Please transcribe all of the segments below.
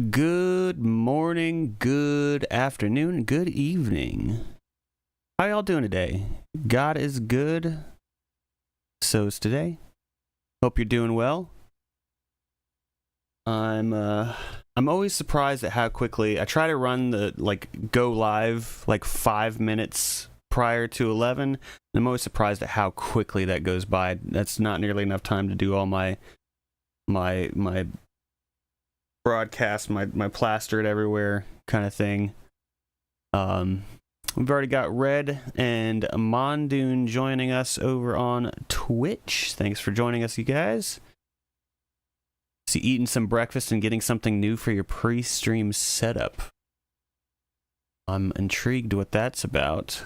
Good morning, good afternoon, good evening. How y'all doing today? God is good. So's today. Hope you're doing well. I'm always surprised at how quickly I try to run go live 5 minutes prior to 11. I'm always surprised at how quickly that goes by. That's not nearly enough time to do all my broadcast, my plastered everywhere kind of thing. We've already got Red and Mondoon joining us over on Twitch. Thanks for joining us, you guys. So eating some breakfast and getting something new for your pre-stream setup. I'm intrigued what that's about.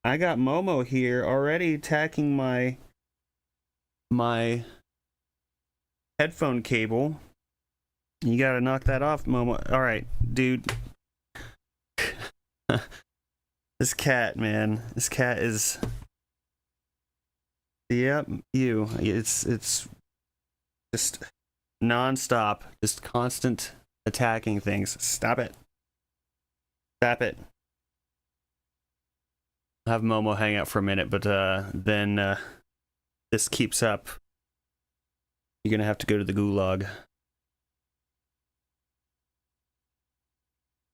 I got Momo here already attacking my headphone cable. You gotta knock that off, Momo. Alright, dude. This cat, man. This cat is... Yep, you. It's just non-stop. Just constant attacking things. Stop it. Stop it. I'll have Momo hang out for a minute, but then this keeps up. You're gonna have to go to the gulag.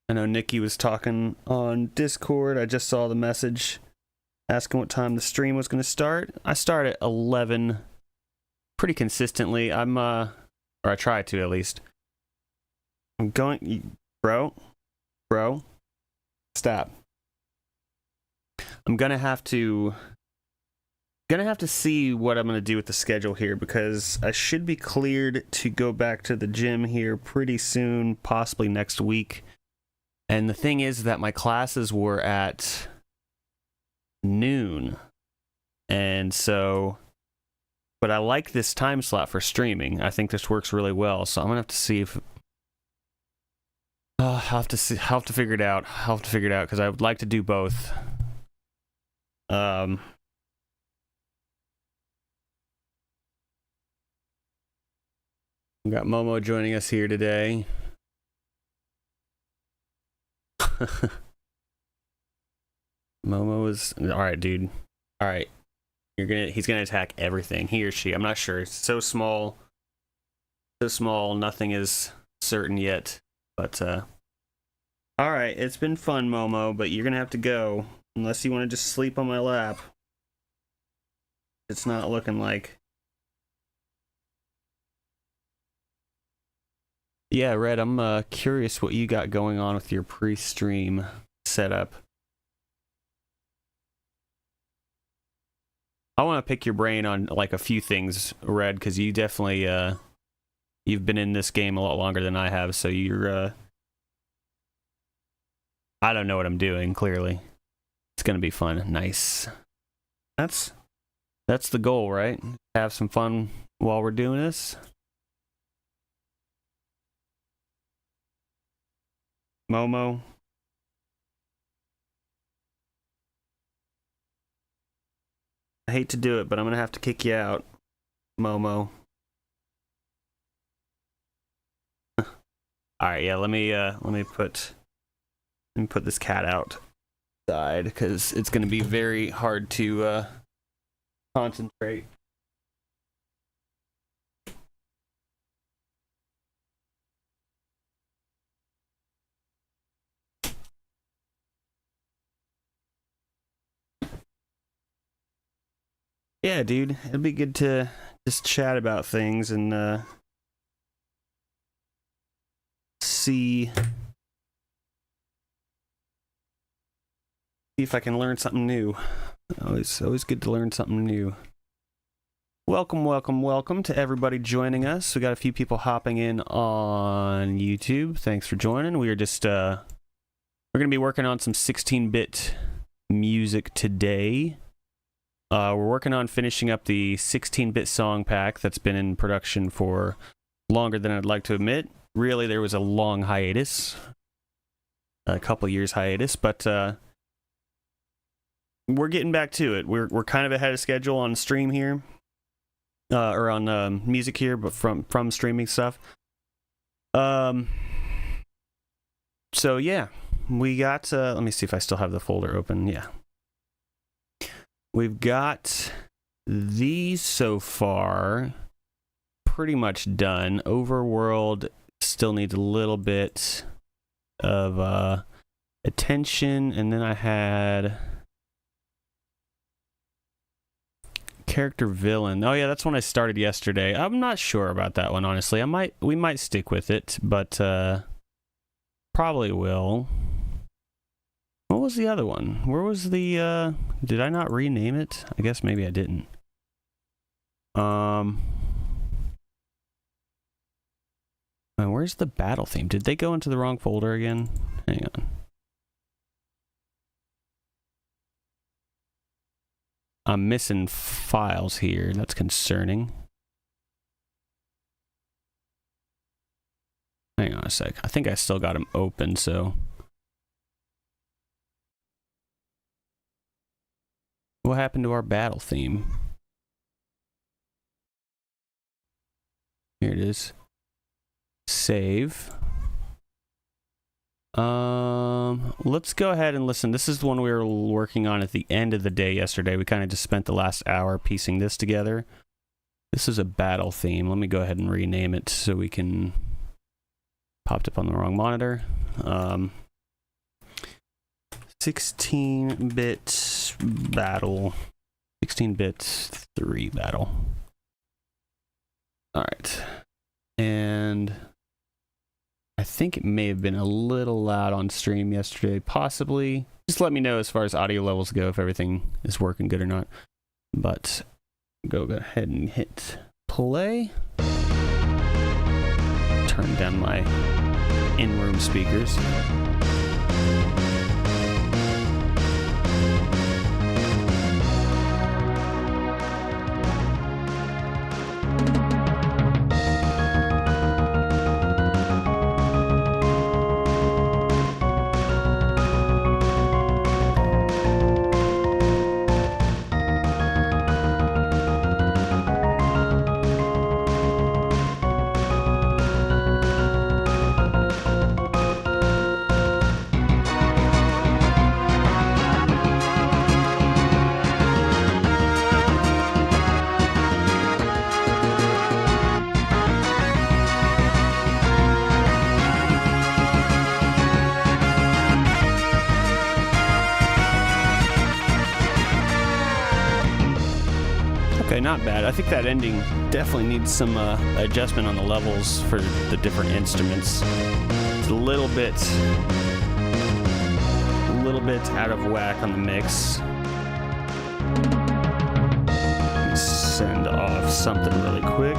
I know Nikki was talking on Discord. I just saw the message asking what time the stream was going to start. I start at 11 pretty consistently. Or I try to at least. I'm going... Bro, stop. I'm gonna have to see what I'm gonna do with the schedule here, because I should be cleared to go back to the gym here pretty soon, possibly next week. And the thing is that my classes were at noon. And so, but I like this time slot for streaming. I think this works really well. So I'm gonna have to see if I'll have to figure it out. I'll have to figure it out because I would like to do both. We got Momo joining us here today. Momo is all right, dude. All right, he's gonna attack everything, he or she. I'm not sure. It's so small. Nothing is certain yet. But all right, it's been fun, Momo. But you're gonna have to go unless you want to just sleep on my lap. It's not looking like. Yeah, Red, I'm curious what you got going on with your pre-stream setup. I want to pick your brain on like a few things, Red, because you definitely you've been in this game a lot longer than I have, so you're I don't know what I'm doing, clearly. It's gonna be fun. Nice. That's the goal, right? Have some fun while we're doing this. Momo. I hate to do it, but I'm gonna have to kick you out, Momo. All right, yeah. Let me put this cat outside because it's gonna be very hard to concentrate. Yeah, dude, it'd be good to just chat about things and see if I can learn something new. Always good to learn something new. Welcome to everybody joining us. We got a few people hopping in on YouTube. Thanks for joining. We are just we're gonna be working on some 16-bit music today. We're working on finishing up the 16-bit song pack that's been in production for longer than I'd like to admit. Really, there was a long hiatus, a couple years hiatus, but we're getting back to it. We're kind of ahead of schedule on stream here, or on music here, but from streaming stuff. So yeah, we got, let me see if I still have the folder open. Yeah. We've got these so far pretty much done. Overworld still needs a little bit of attention. And then I had character villain. Oh yeah, that's one I started yesterday. I'm not sure about that one, honestly. We might stick with it, but probably will. What was the other one? Where was the did I not rename it? I guess maybe I didn't. Where's the battle theme? Did they go into the wrong folder again? Hang on. I'm missing files here. That's concerning. Hang on a sec. I think I still got them open, so. What happened to our battle theme? Here it is. Save. Let's go ahead and listen. This is the one we were working on at the end of the day yesterday. We kind of just spent the last hour piecing this together. This is a battle theme. Let me go ahead and rename it so we can... Popped up on the wrong monitor. 16-bit battle. 16-bit 3 battle. Alright. And I think it may have been a little loud on stream yesterday, possibly. Just let me know as far as audio levels go if everything is working good or not. But go ahead and hit play. Turn down my in-room speakers. Okay, not bad. I think that ending definitely needs some adjustment on the levels for the different instruments. It's a little bit out of whack on the mix. Let me send off something really quick.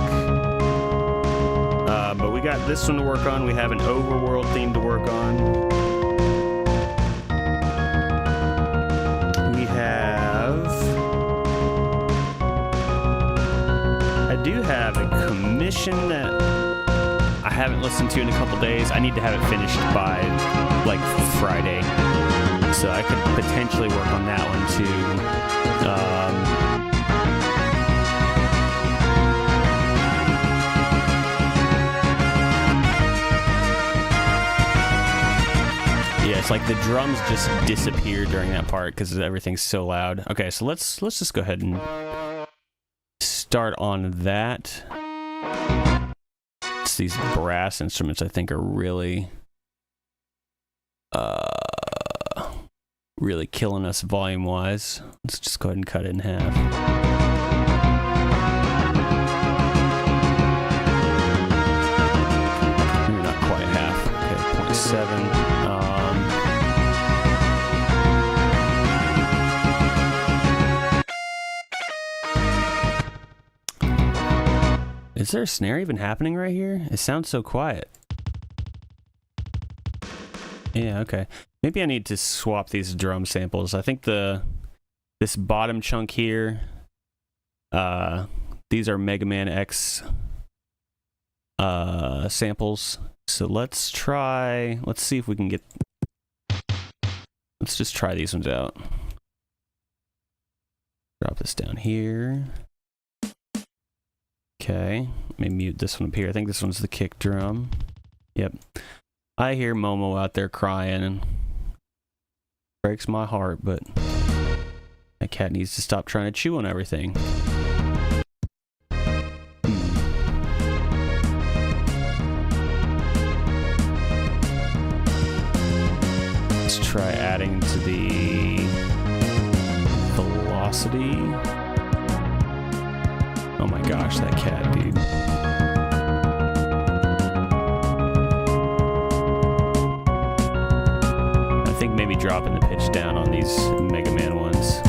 But we got this one to work on. We have an overworld theme to work on. I do have a commission that I haven't listened to in a couple days. I need to have it finished by like Friday, so I could potentially work on that one too. Yeah, it's like the drums just disappear during that part because everything's so loud. Okay, so let's just go ahead and start on that. It's these brass instruments I think are really really killing us volume wise. Let's just go ahead and cut it in half. Maybe not quite half. Okay, 0.7. Is there a snare even happening right here? It sounds so quiet. Yeah, okay. Maybe I need to swap these drum samples. I think this bottom chunk here, these are Mega Man X samples. So let's see if we can get, let's just try these ones out. Drop this down here. Okay, let me mute this one up here. I think this one's the kick drum. Yep. I hear Momo out there crying and breaks my heart, but that cat needs to stop trying to chew on everything. Let's try adding to the velocity. Oh my gosh, that cat, dude. I think maybe dropping the pitch down on these Mega Man ones.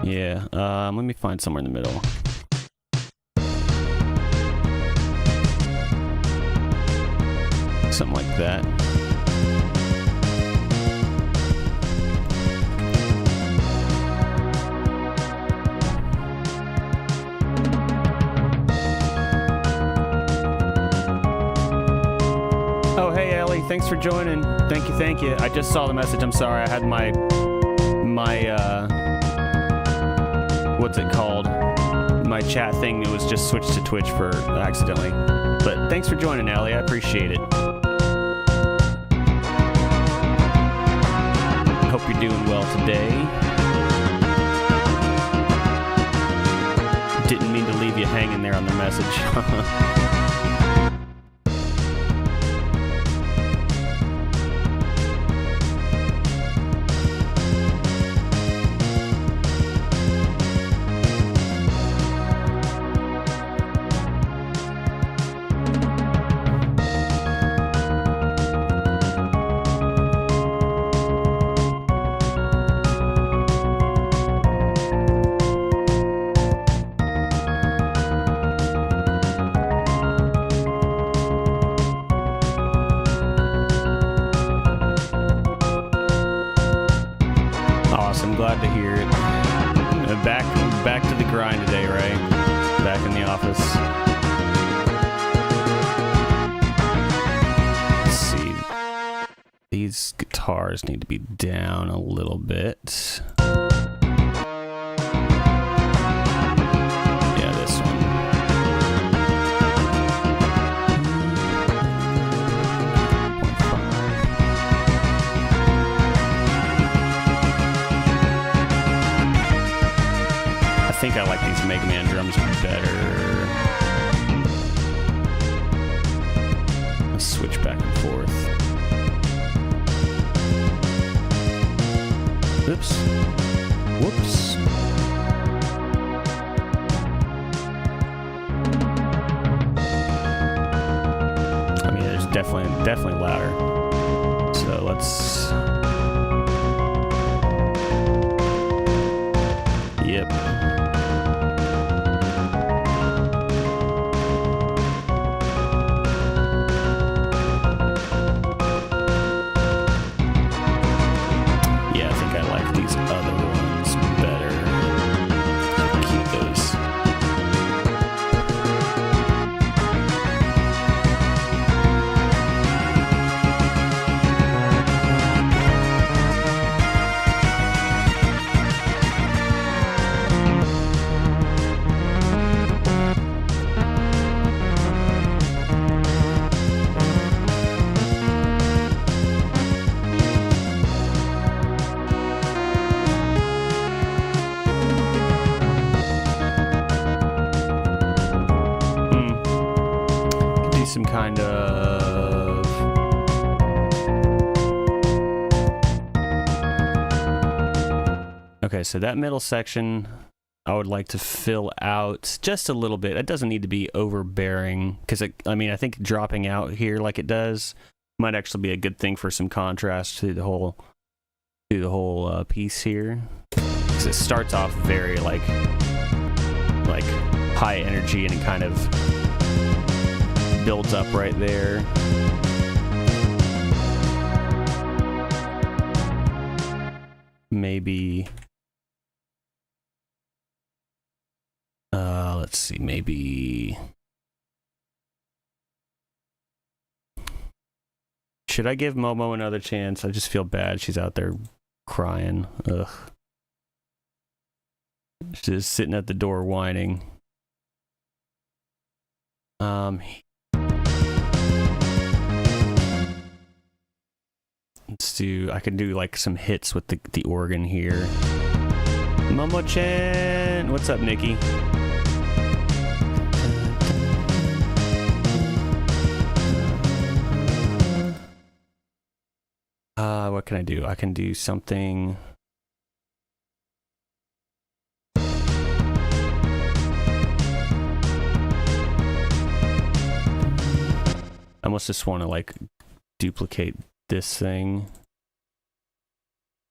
Yeah, let me find somewhere in the middle. Something like that. Oh, hey, Ellie. Thanks for joining. Thank you, thank you. I just saw the message. I'm sorry. I had my what's it called? My chat thing, it was just switched to Twitch for accidentally. But thanks for joining, Ellie. I appreciate it. Hope you're doing well today. Didn't mean to leave you hanging there on the message. Glad to hear it. Back to the grind today, right? Back in the office. Let's see. These guitars need to be down a little bit. Yeah, this one. I think I like these Mega Man drums better. Let's switch back and forth. Oops. Whoops. I mean, there's definitely louder. So let's. Yep. Some kind of okay, so that middle section I would like to fill out just a little bit. It doesn't need to be overbearing because I mean I think dropping out here like it does might actually be a good thing for some contrast to the whole piece here, because it starts off very like high energy and it kind of builds up right there. Maybe let's see, maybe should I give Momo another chance? I just feel bad. She's out there crying. Ugh. She's just sitting at the door whining. I can do like some hits with the organ here. Momo-chan! What's up, Nikki? What can I do? I can do something. I almost just want to like duplicate this thing.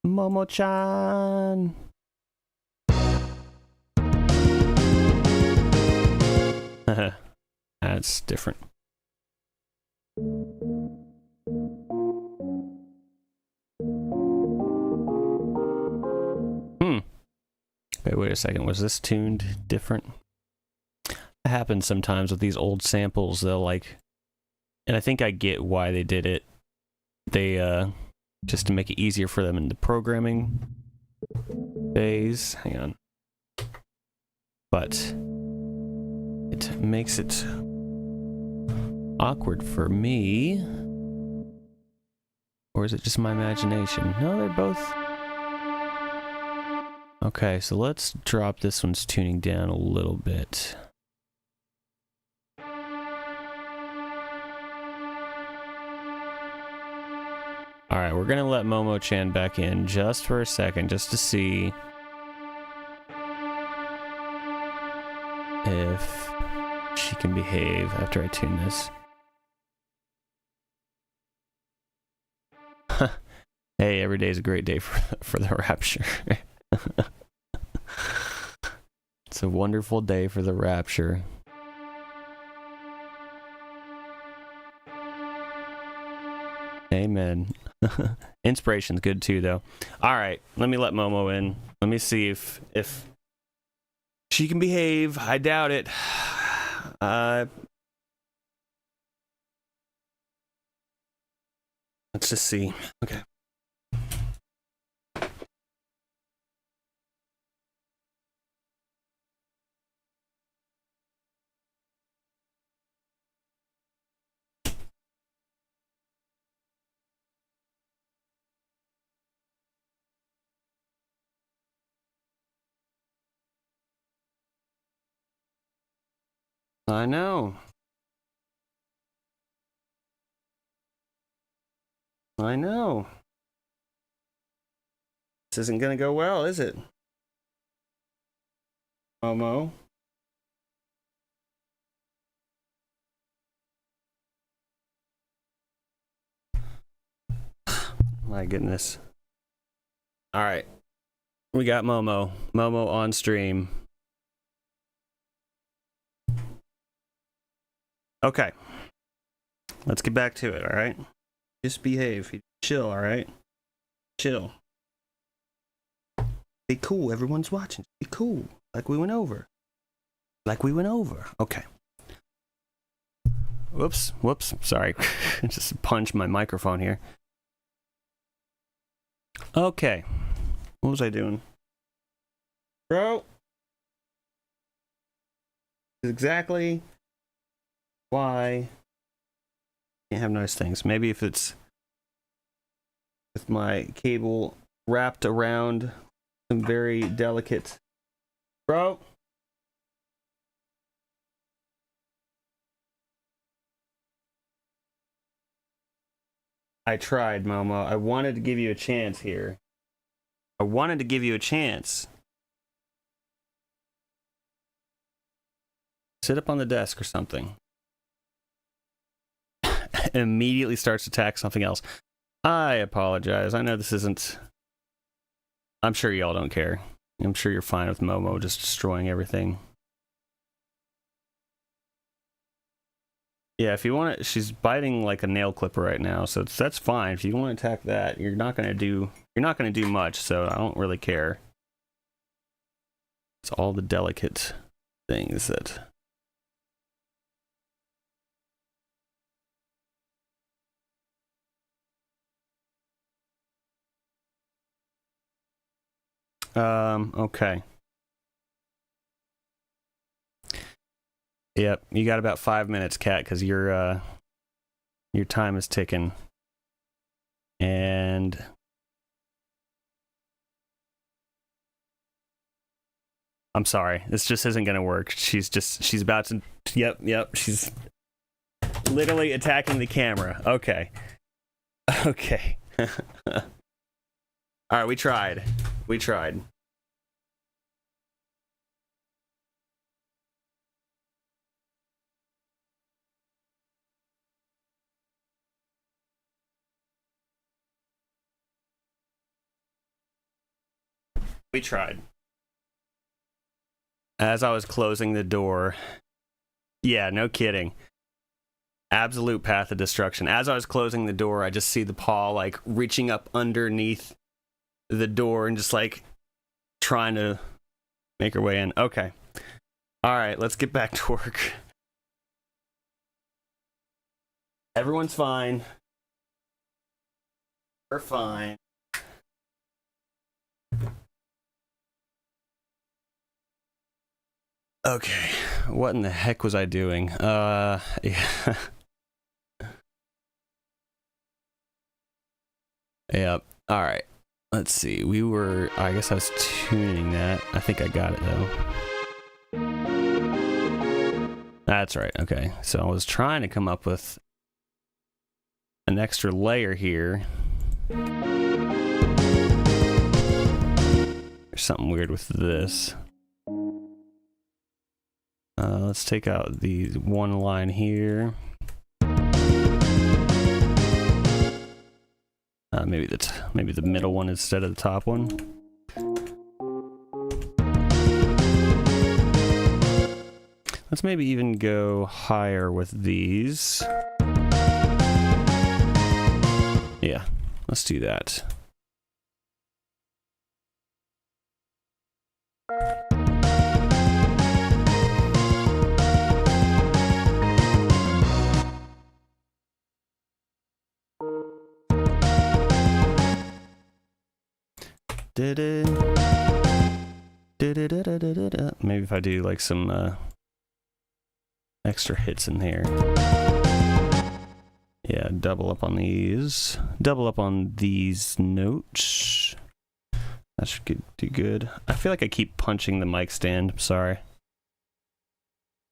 Momo-chan! That's different. Wait a second. Was this tuned different? It happens sometimes with these old samples. They'll like, and I think I get why they did it. They just to make it easier for them in the programming phase. Hang on. But it makes it awkward for me. Or is it just my imagination? No, they're both. Okay, so let's drop this one's tuning down a little bit. Alright, we're gonna let Momo-chan back in just for a second, just to see if she can behave after I tune this. Hey, every day is a great day for the rapture. It's a wonderful day for the rapture. Amen. Inspiration's good too, though. All right, let me let Momo in. Let me see if she can behave. I doubt it. Let's just see. Okay. I know. I know. This isn't gonna go well, is it? Momo. My goodness. All right. We got Momo. Momo on stream. Okay. Let's get back to it, all right? Just behave. Chill, all right? Chill. Be cool. Everyone's watching. Be cool. Like we went over. Okay. Whoops. Sorry. Just punched my microphone here. Okay. What was I doing? Bro. Exactly why can't have nice things. Maybe if it's with my cable wrapped around some very delicate. Bro. I tried, Momo. I wanted to give you a chance here. Sit up on the desk or something. And immediately starts to attack something else. I apologize. I know this isn't... I'm sure y'all don't care. I'm sure you're fine with Momo just destroying everything. Yeah, if you want to... She's biting like a nail clipper right now, so that's fine. If you want to attack that, you're not going to do much, so I don't really care. It's all the delicate things that... Okay. Yep, you got about 5 minutes, Kat, because your time is ticking. And I'm sorry, this just isn't gonna work. She's about to, yep, she's literally attacking the camera. Okay. All right, we tried. As I was closing the door, yeah, no kidding. Absolute path of destruction. As I was closing the door, I just see the paw like reaching up underneath the door and just like trying to make her way in. Okay. All right, let's get back to work. Everyone's fine. We're fine. Okay, what in the heck was I doing? Yeah. Yep. All right. Let's see. I guess I was tuning that. I think I got it though. That's right. Okay. So I was trying to come up with an extra layer here. There's something weird with this. Let's take out the one line here. Maybe the middle one instead of the top one. Let's maybe even go higher with these. Yeah, let's do that. Maybe if I do like some extra hits in here. Yeah, double up on these. Double up on these notes. That should do good. I feel like I keep punching the mic stand. I'm sorry.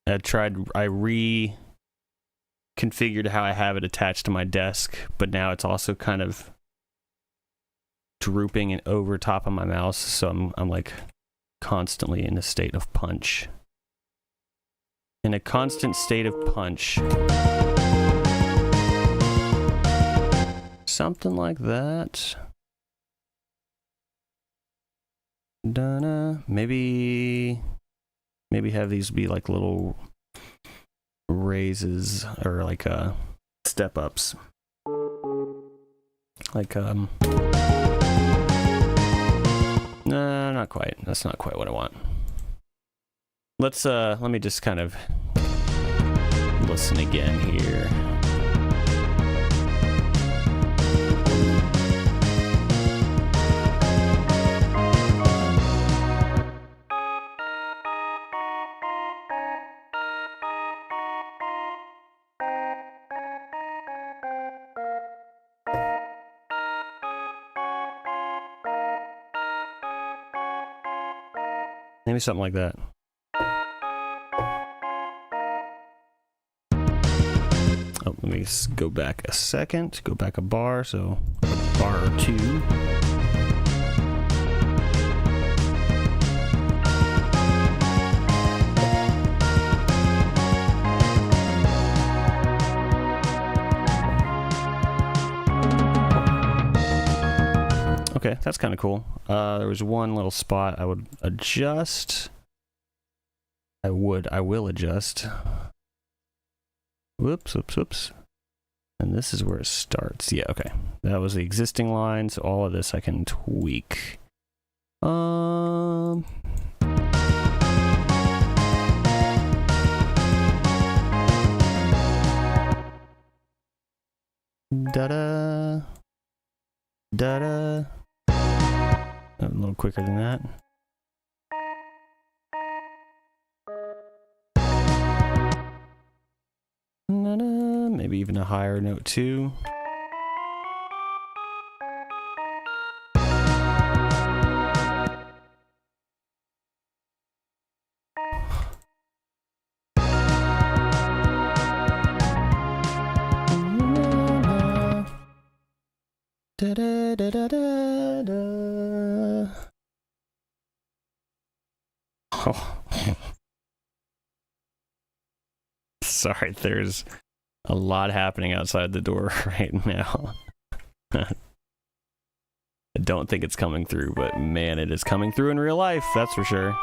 I reconfigured how I have it attached to my desk, but now it's also kind of drooping and over top of my mouse, so I'm like constantly in a state of punch. In a constant state of punch. Something like that. Donna. Maybe have these be like little raises or like step ups. Like no, not quite. That's not quite what I want. Let me just kind of listen again here. Maybe something like that. Oh, let me go back a second. Go back a bar, so a bar or two. Okay, that's kind of cool. There was one little spot I would adjust. I will adjust. Whoops. And this is where it starts. Yeah, okay. That was the existing line, so all of this I can tweak. Da-da. Da-da. A little quicker than that. Maybe even a higher note too. Da-da-da-da-da-da. Oh. Sorry, there's a lot happening outside the door right now. I don't think it's coming through, but man, it is coming through in real life, that's for sure.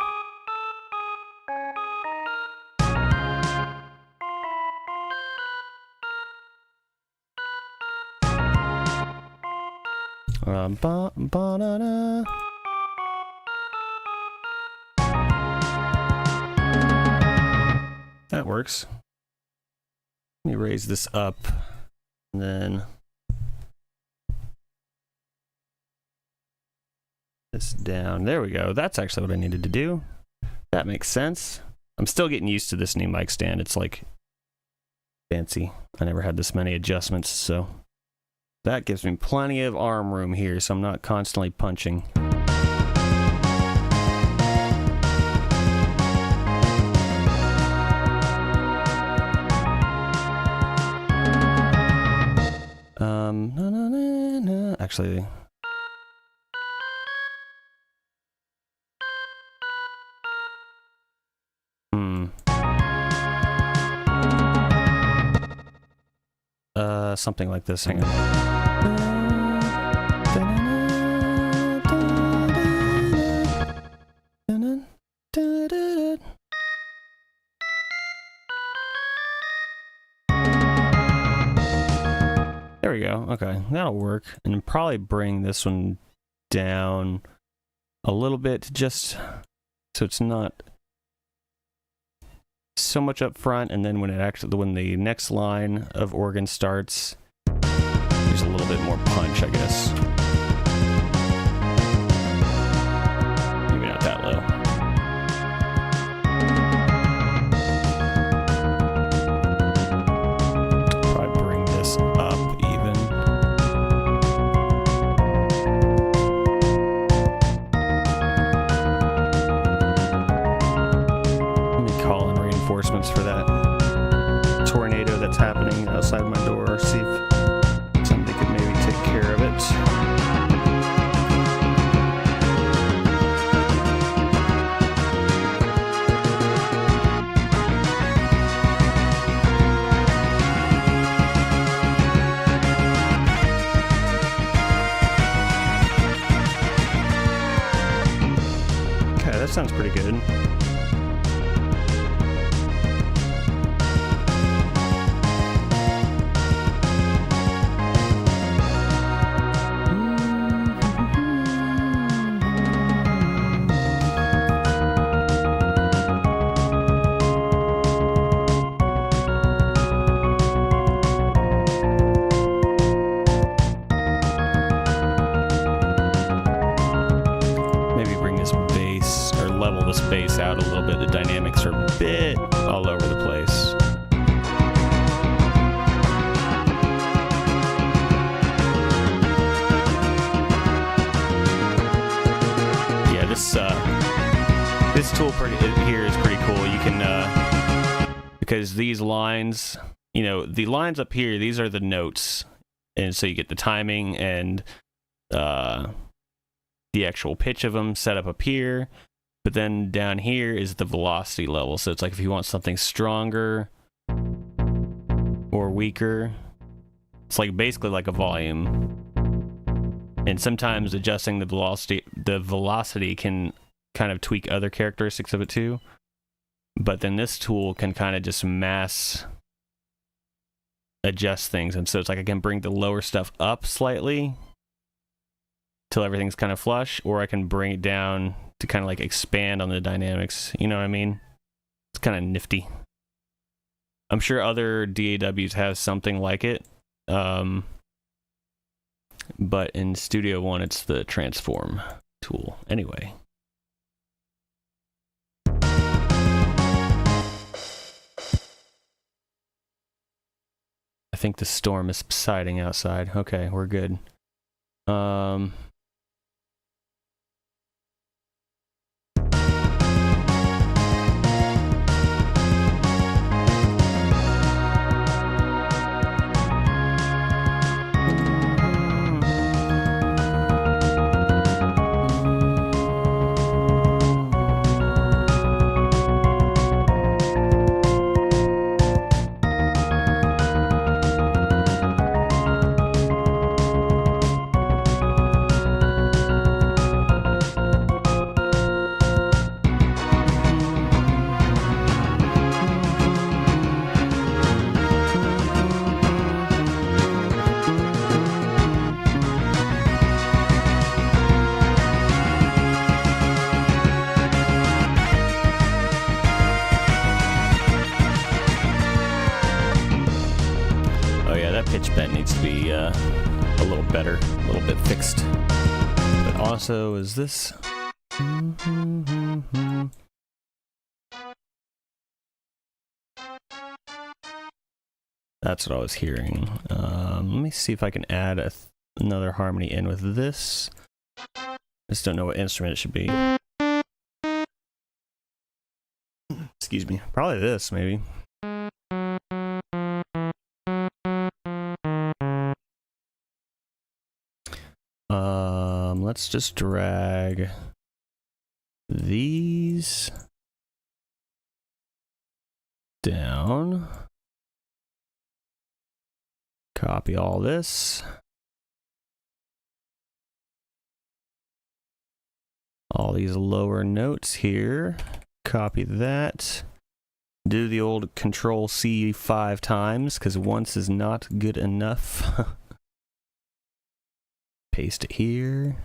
Ba-ba-da-da. That works. Let me raise this up, and then this down. There we go. That's actually what I needed to do. That makes sense. I'm still getting used to this new mic stand. It's like fancy. I never had this many adjustments, so that gives me plenty of arm room here, so I'm not constantly punching. Actually, something like this. Hang on. There we go. Okay, that'll work. And probably bring this one down a little bit, just so it's not so much up front, and then when the next line of organ starts, there's a little bit more punch, I guess. Maybe not that low. Probably bring this up even. Let me call in reinforcements for that tornado that's happening outside my door. See if somebody could maybe take care of it. Okay, that sounds pretty good. The space out a little bit. The dynamics are a bit all over the place. Yeah, this tool here is pretty cool. You can because these lines, you know, the lines up here, these are the notes, and so you get the timing and the actual pitch of them set up here. But then down here is the velocity level. So it's like if you want something stronger or weaker, it's like basically like a volume. And sometimes adjusting the velocity can kind of tweak other characteristics of it too. But then this tool can kind of just mass adjust things. And so it's like I can bring the lower stuff up slightly till everything's kind of flush, or I can bring it down to kind of like expand on the dynamics. You know what I mean? It's kind of nifty. I'm sure other DAWs have something like it. But in Studio One, it's the transform tool. Anyway. I think the storm is subsiding outside. Okay, we're good. that pitch bend needs to be a little better, a little bit fixed. But also, is this... That's what I was hearing. Let me see if I can add another harmony in with this. I just don't know what instrument it should be. Excuse me. Probably this, maybe. Let's just drag these down. Copy all this. All these lower notes here. Copy that. Do the old Control C 5 times, because once is not good enough. Paste it here.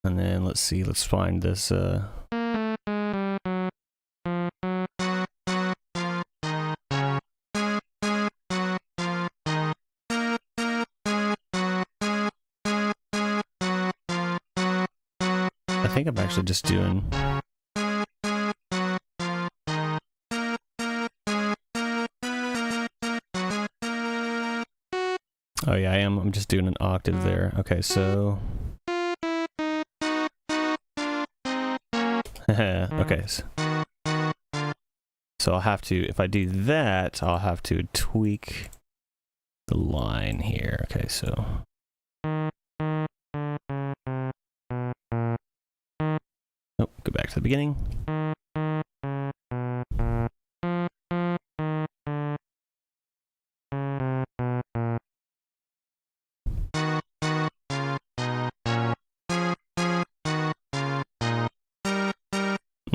And then let's see, let's find this I think I'm actually just doing... Oh yeah, I am. I'm just doing an octave there. Okay, so... okay. So I'll have to, if I do that, I'll have to tweak the line here. Okay, so... Oh, go back to the beginning.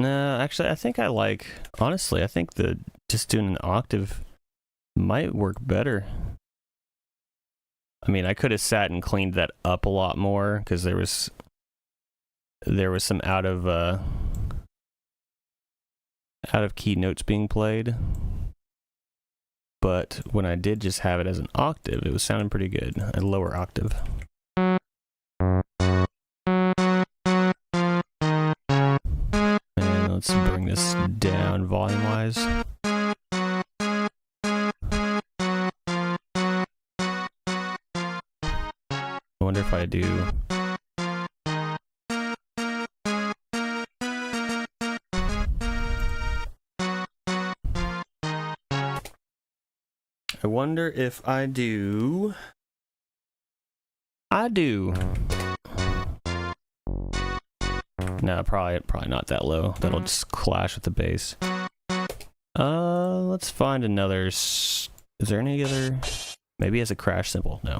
No, actually, I think I like, honestly, I think the just doing an octave might work better. I mean, I could have sat and cleaned that up a lot more, because there was some out of key notes being played. But when I did just have it as an octave, it was sounding pretty good, a lower octave. And let's bring this down volume-wise. I wonder if I do... I wonder if I do... No, probably not that low. That'll just clash with the bass. Let's find another... Is there any other... Maybe as a crash cymbal? No.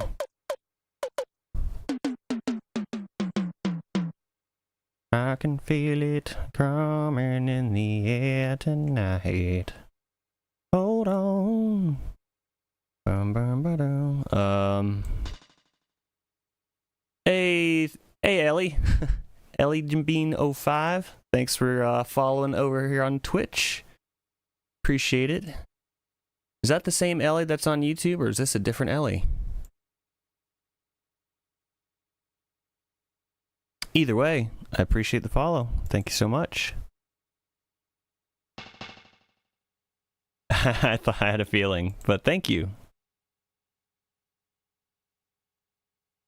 I can feel it coming in the air tonight. Hold on. Hey Ellie. Ellie Bean 05. Thanks for following over here on Twitch. Appreciate it. Is that the same Ellie that's on YouTube, or is this a different Ellie? Either way, I appreciate the follow. Thank you so much. I thought I had a feeling, but thank you.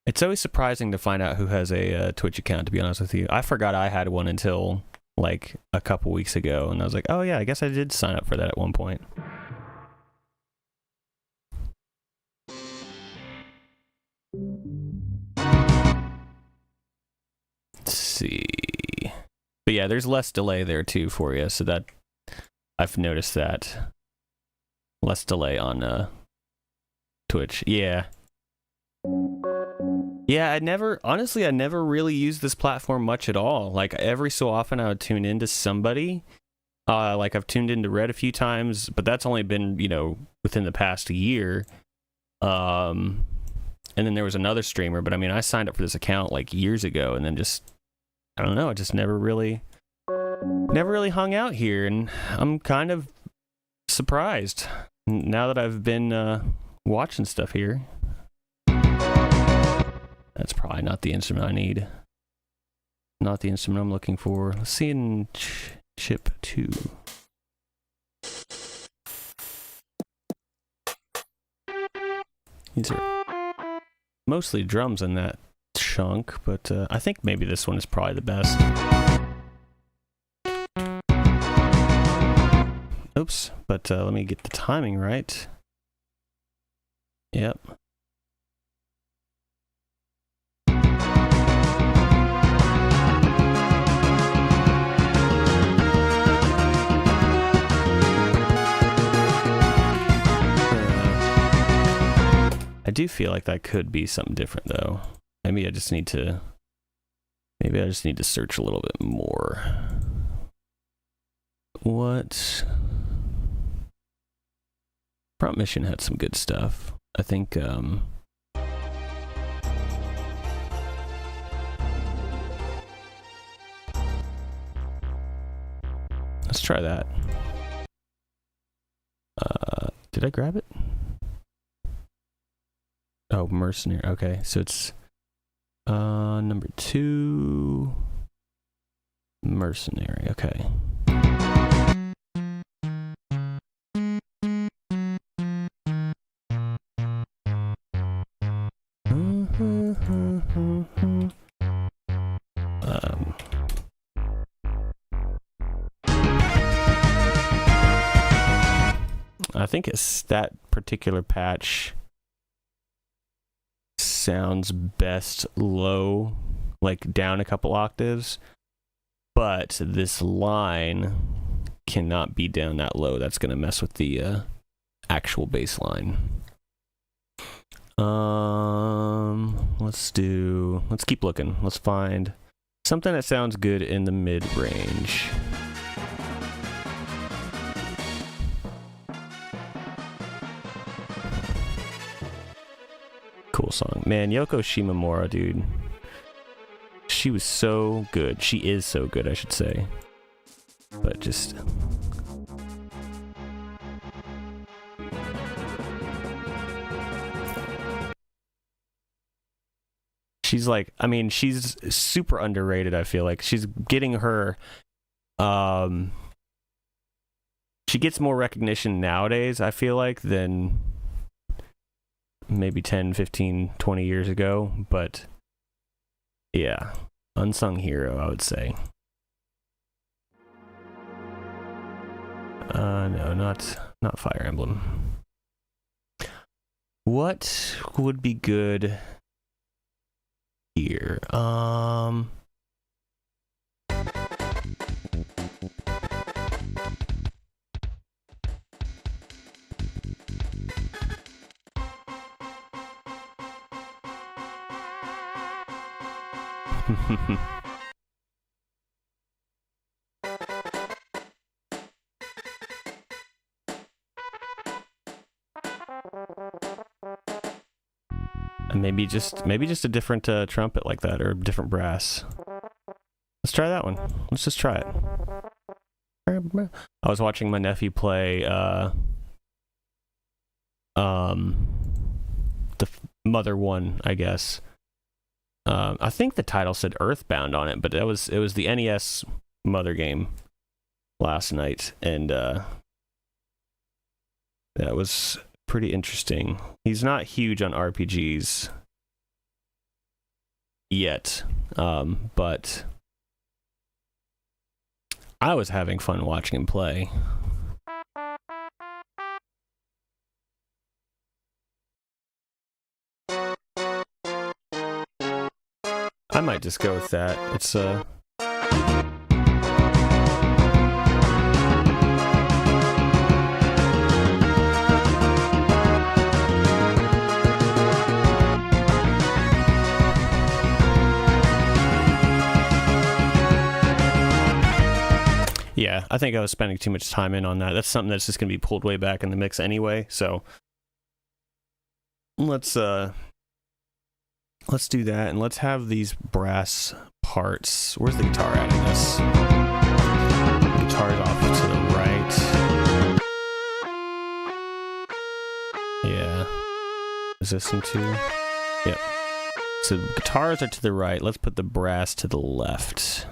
It's always surprising to find out who has a Twitch account, to be honest with you. I forgot I had one until like a couple weeks ago, and I was like, oh yeah, I guess I did sign up for that at one point. Let's see. But yeah, there's less delay there too for you, so that I've noticed that. Less delay on Twitch. Yeah. Yeah, I never really used this platform much at all. Like, every so often I would tune into somebody. Like, I've tuned into Red a few times, but that's only been, you know, within the past year. And then there was another streamer, but I mean, I signed up for this account like years ago, and then just, I don't know, I just never really hung out here, and I'm kind of surprised. now that I've been watching stuff here, that's probably not the instrument I need. Not the instrument I'm looking for. Let's see in chip 2. These are mostly drums in that chunk, but I think maybe this one is probably the best. Oops, but let me get the timing right. Yep. I do feel like that could be something different though. Maybe I just need to search a little bit more. What? Front Mission had some good stuff. I think let's try that. Did I grab it? Oh, Mercenary. Okay, so it's number 2, Mercenary. Okay. I think it's that particular patch sounds best low, like down a couple octaves, but this line cannot be down that low. That's going to mess with the actual bass line. Let's keep looking. Let's find something that sounds good in the mid-range. Cool song. Man, Yoko Shimomura, dude. She was so good. She is so good, I should say. But just... she's like, I mean, she's super underrated, I feel like. She's getting her... she gets more recognition nowadays, I feel like, than maybe 10, 15, 20 years ago. But, yeah. Unsung hero, I would say. No, not Fire Emblem. What would be good here? And maybe just a different trumpet like that, or different brass. Let's try that one. Let's just try it. I was watching my nephew play the Mother one, I guess. I think the title said Earthbound on it, but it was the NES Mother game last night, and that was pretty interesting. He's not huge on RPGs yet, but I was having fun watching him play. I might just go with that. It's yeah, I think I was spending too much time in on that. That's something that's just going to be pulled way back in the mix anyway, so let's do that, and let's have these brass parts. Where's the guitar at in this? The guitar's off to the right. Yeah. Resistant 2. Yep. So guitars are to the right. Let's put the brass to the left.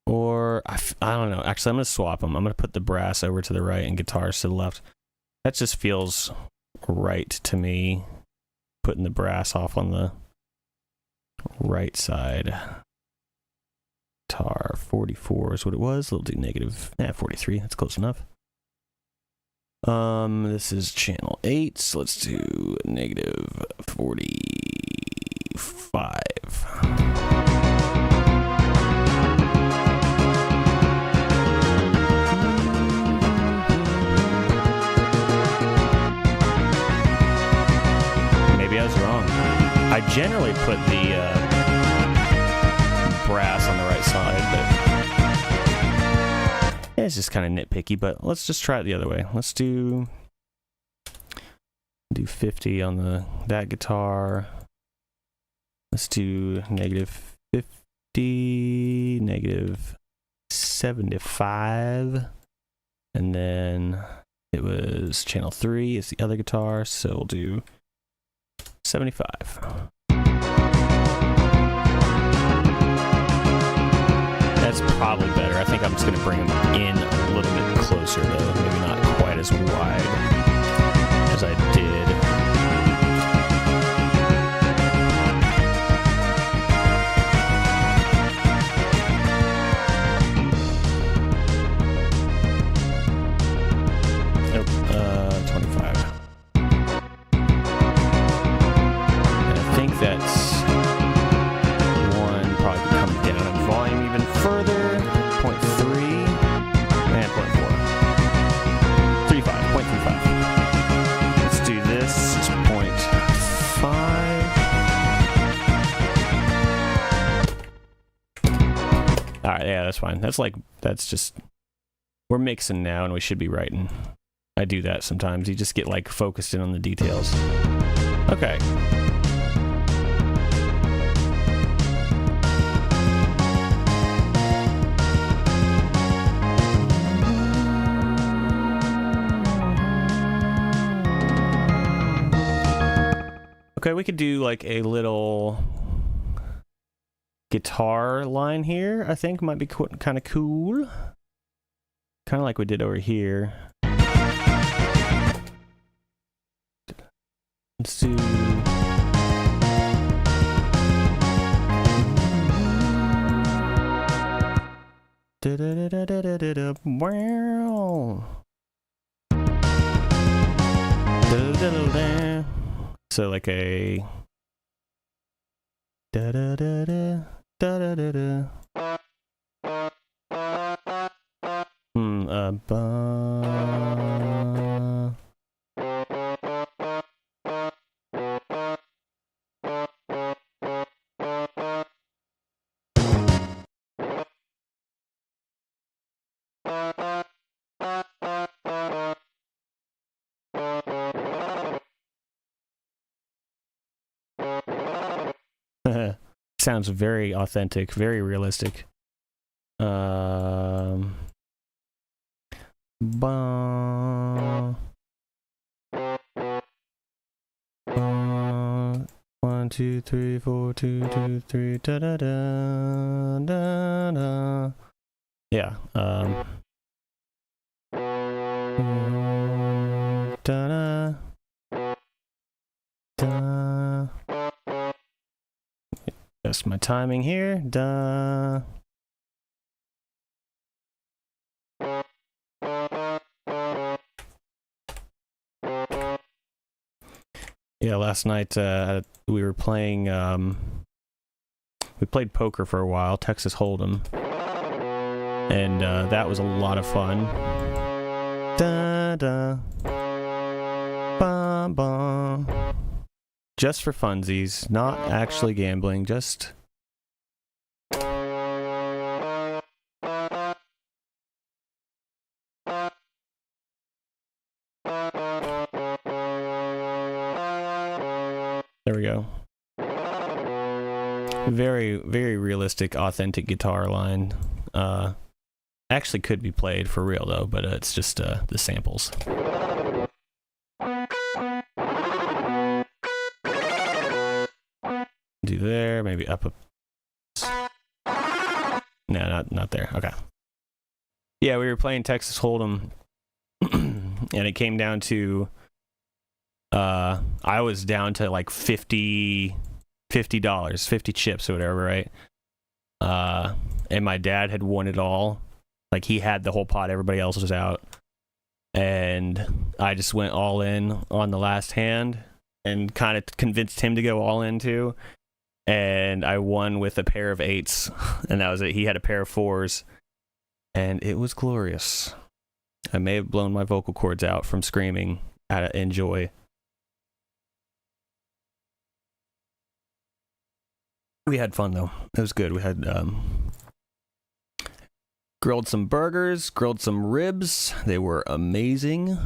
Or, I don't know. Actually, I'm going to swap them. I'm going to put the brass over to the right and guitars to the left. That just feels right to me. Putting the brass off on the right side. Guitar 44 is what it was. We'll do negative 43. That's close enough. This is channel 8, so let's do negative 45. Maybe I was wrong. I generally put the brass on the right side, but it's just kind of nitpicky. But let's just try it the other way. Let's do 50 on that guitar. Let's do negative 50, negative 75, and then it was channel 3 is the other guitar, so we'll do 75. That's probably better. I think I'm just going to bring them in a little bit closer, though. Maybe not quite as wide as I did. Nope, 25. And I think that's one probably could come down in volume even further. 0.3 and 0.4. 0.35. Let's do this. It's 0.5. Alright, yeah, that's fine. That's just, we're mixing now and we should be writing. I do that sometimes. You just get like focused in on the details. Okay. Okay, we could do like a little guitar line here. I think might be kind of cool. Kind of like we did over here. Let's do... So like a... Sounds very authentic, very realistic. Ba 1, 2, 3, 4, 2, 2, 3, da da da da da. Yeah. Da da da. Just my timing here. Da. Yeah, last night we were playing, we played poker for a while, Texas Hold'em, and that was a lot of fun. Da da, ba ba. Just for funsies, not actually gambling, just... There we go. Very, very realistic, authentic guitar line. Actually could be played for real though, but it's just the samples. Do there, maybe up a... No, not there. Okay. Yeah, we were playing Texas Hold'em, and it came down to I was down to like $50, 50 chips or whatever, right? And my dad had won it all. Like, he had the whole pot, everybody else was out. And I just went all in on the last hand and kind of convinced him to go all in too. And I won with a pair of 8s, and that was it. He had a pair of 4s, and it was glorious. I may have blown my vocal cords out from screaming out of enjoy. We had fun though. It was good. We had grilled some burgers, grilled some ribs. They were amazing.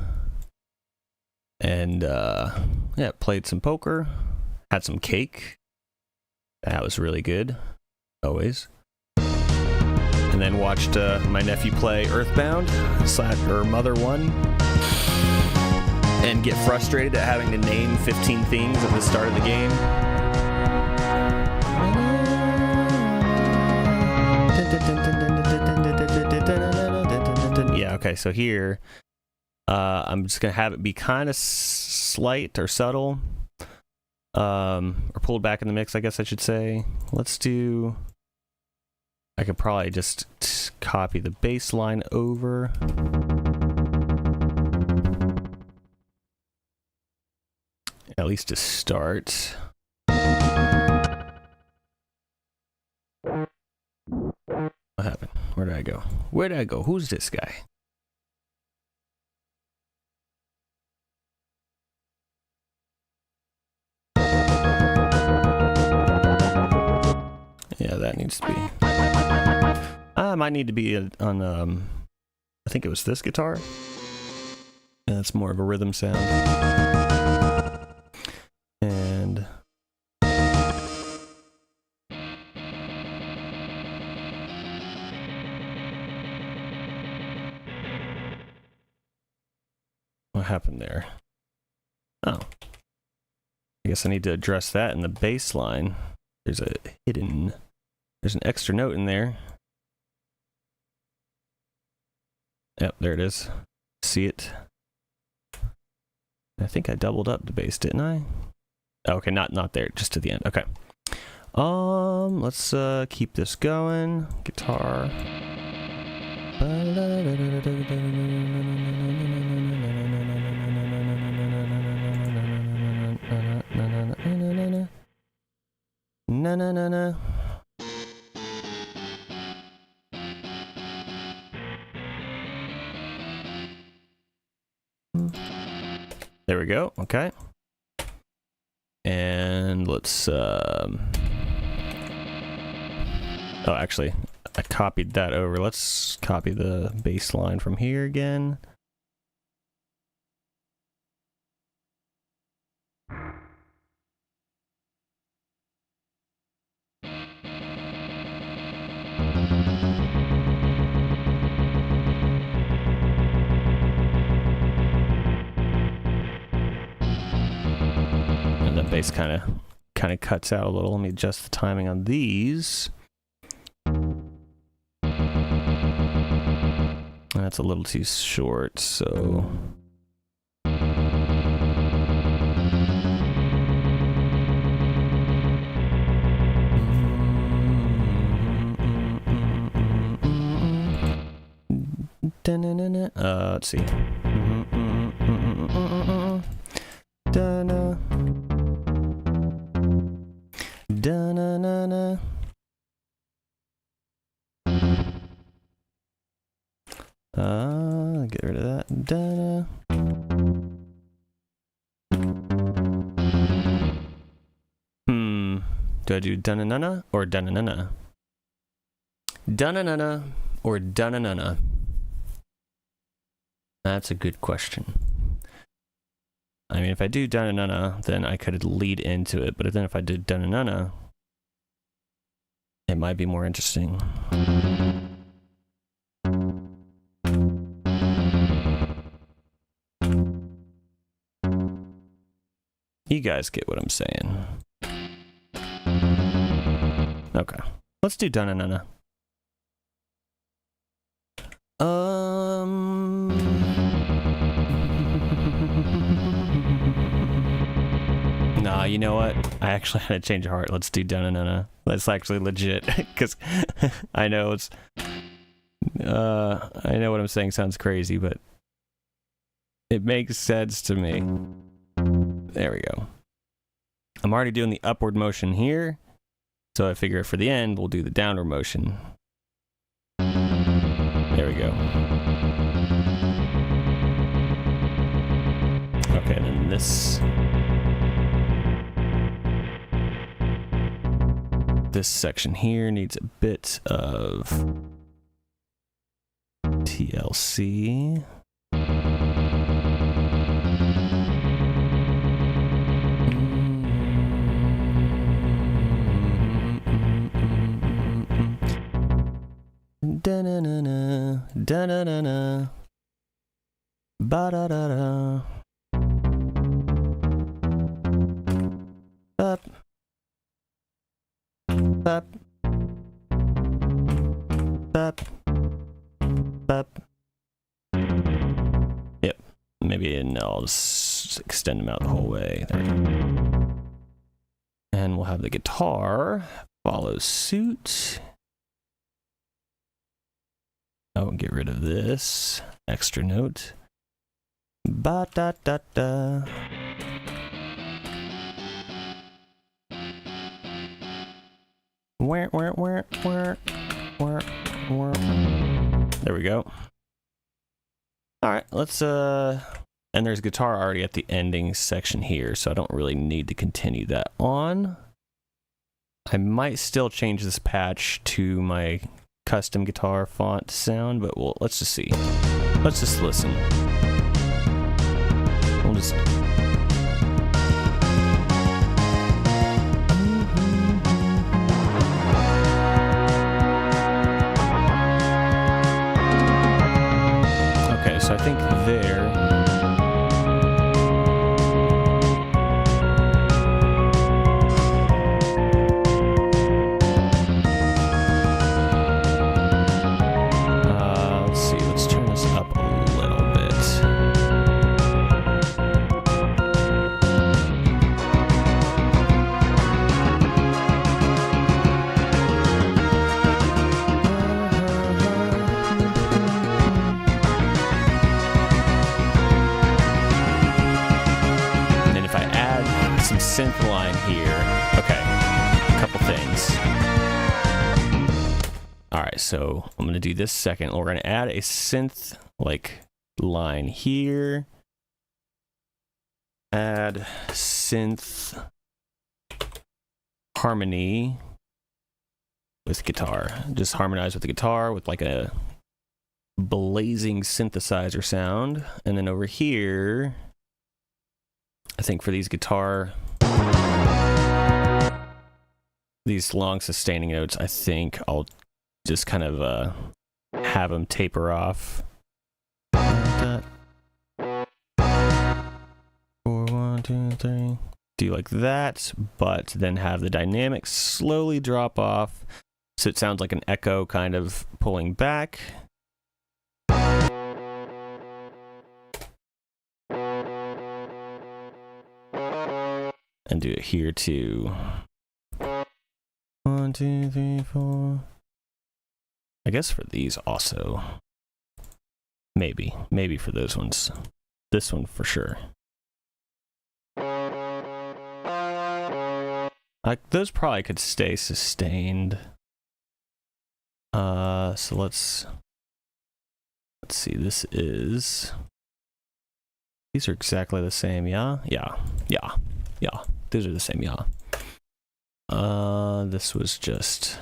And yeah, played some poker, had some cake. That was really good, always. And then watched my nephew play Earthbound, or Mother 1, and get frustrated at having to name 15 things at the start of the game. Yeah, okay, so here, I'm just going to have it be kind of slight or subtle. Or pulled back in the mix, I guess I should say. Let's do... I could probably just copy the bass line over. At least to start. What happened? Where did I go? Where did I go? Who's this guy? Yeah, that needs to be... might need to be on, I think it was this guitar. Yeah, it's more of a rhythm sound. And... what happened there? Oh. I guess I need to address that in the bass line. There's an extra note in there. Yep, there it is. See it? I think I doubled up the bass, didn't I? Okay, not there, just to the end. Okay. Let's keep this going. Guitar. Na. There we go. Okay. And let's oh, actually, I copied that over. Let's copy the bass line from here again. And the bass kind of cuts out a little. Let me adjust the timing on these. That's a little too short, so... let's see. Get rid of that. Do I do dun-na-na-na or dun-na-na-na? Dun-na-na-na or dun-na-na-na? That's a good question. I mean, if I do dun-na-na-na, then I could lead into it, but then if I did dun-na-na-na, it might be more interesting. You guys get what I'm saying. Okay. Let's do Dun-na-na-na. Nah, you know what? I actually had a change of heart. Let's do Dun-na-na-na. That's actually legit, because I know it's... I know what I'm saying sounds crazy, but it makes sense to me. There we go. I'm already doing the upward motion here, so I figure for the end, we'll do the downward motion. There we go. Okay, then this section here needs a bit of TLC. Da-na-na-na, da-na-na-na, ba-da-da-da. Bap. Bap. Bap. Bap. Yep. Maybe I'll just extend them out the whole way. There we go. And we'll have the guitar follow suit. Oh, and get rid of this extra note. Ba da da da. Where. There we go. All right, let's and there's guitar already at the ending section here, so I don't really need to continue that on. I might still change this patch to my custom guitar font sound, but let's just see. Let's just listen. We'll just... Okay, so I think there... synth line here. Okay, a couple things. Alright, so I'm gonna do this second. We're gonna add a synth like line here. Add synth harmony with guitar. Just harmonize with the guitar with like a blazing synthesizer sound. And then over here, I think for these guitar, these long sustaining notes, I think I'll just kind of have them taper off. 4, 1, 2, 3. Do like that, but then have the dynamics slowly drop off, so it sounds like an echo kind of pulling back. And do it here too. 1, 2, 3, 4. I guess for these also. Maybe for those ones. This one for sure. Those probably could stay sustained. So let's see. These are exactly the same. Yeah. These are the same. Yeah. This was just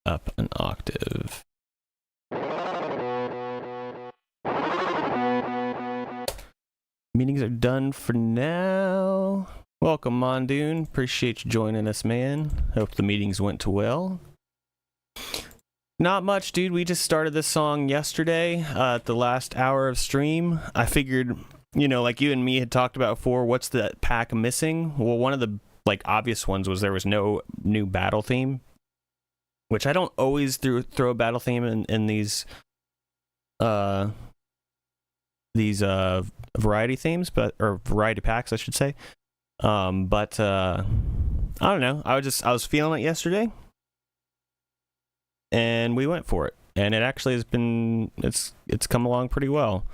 up an octave. Meetings are done for now. Welcome, Mondoon. Appreciate you joining us, man. Hope the meetings went well. Not much, dude. We just started this song yesterday at the last hour of stream. I figured you know, like you and me had talked about before, what's the pack missing? Well, one of the like obvious ones was there was no new battle theme, which I don't always throw a battle theme in these variety themes, or variety packs, I should say. But I don't know. I was feeling it yesterday, and we went for it, and it actually has been it's come along pretty well.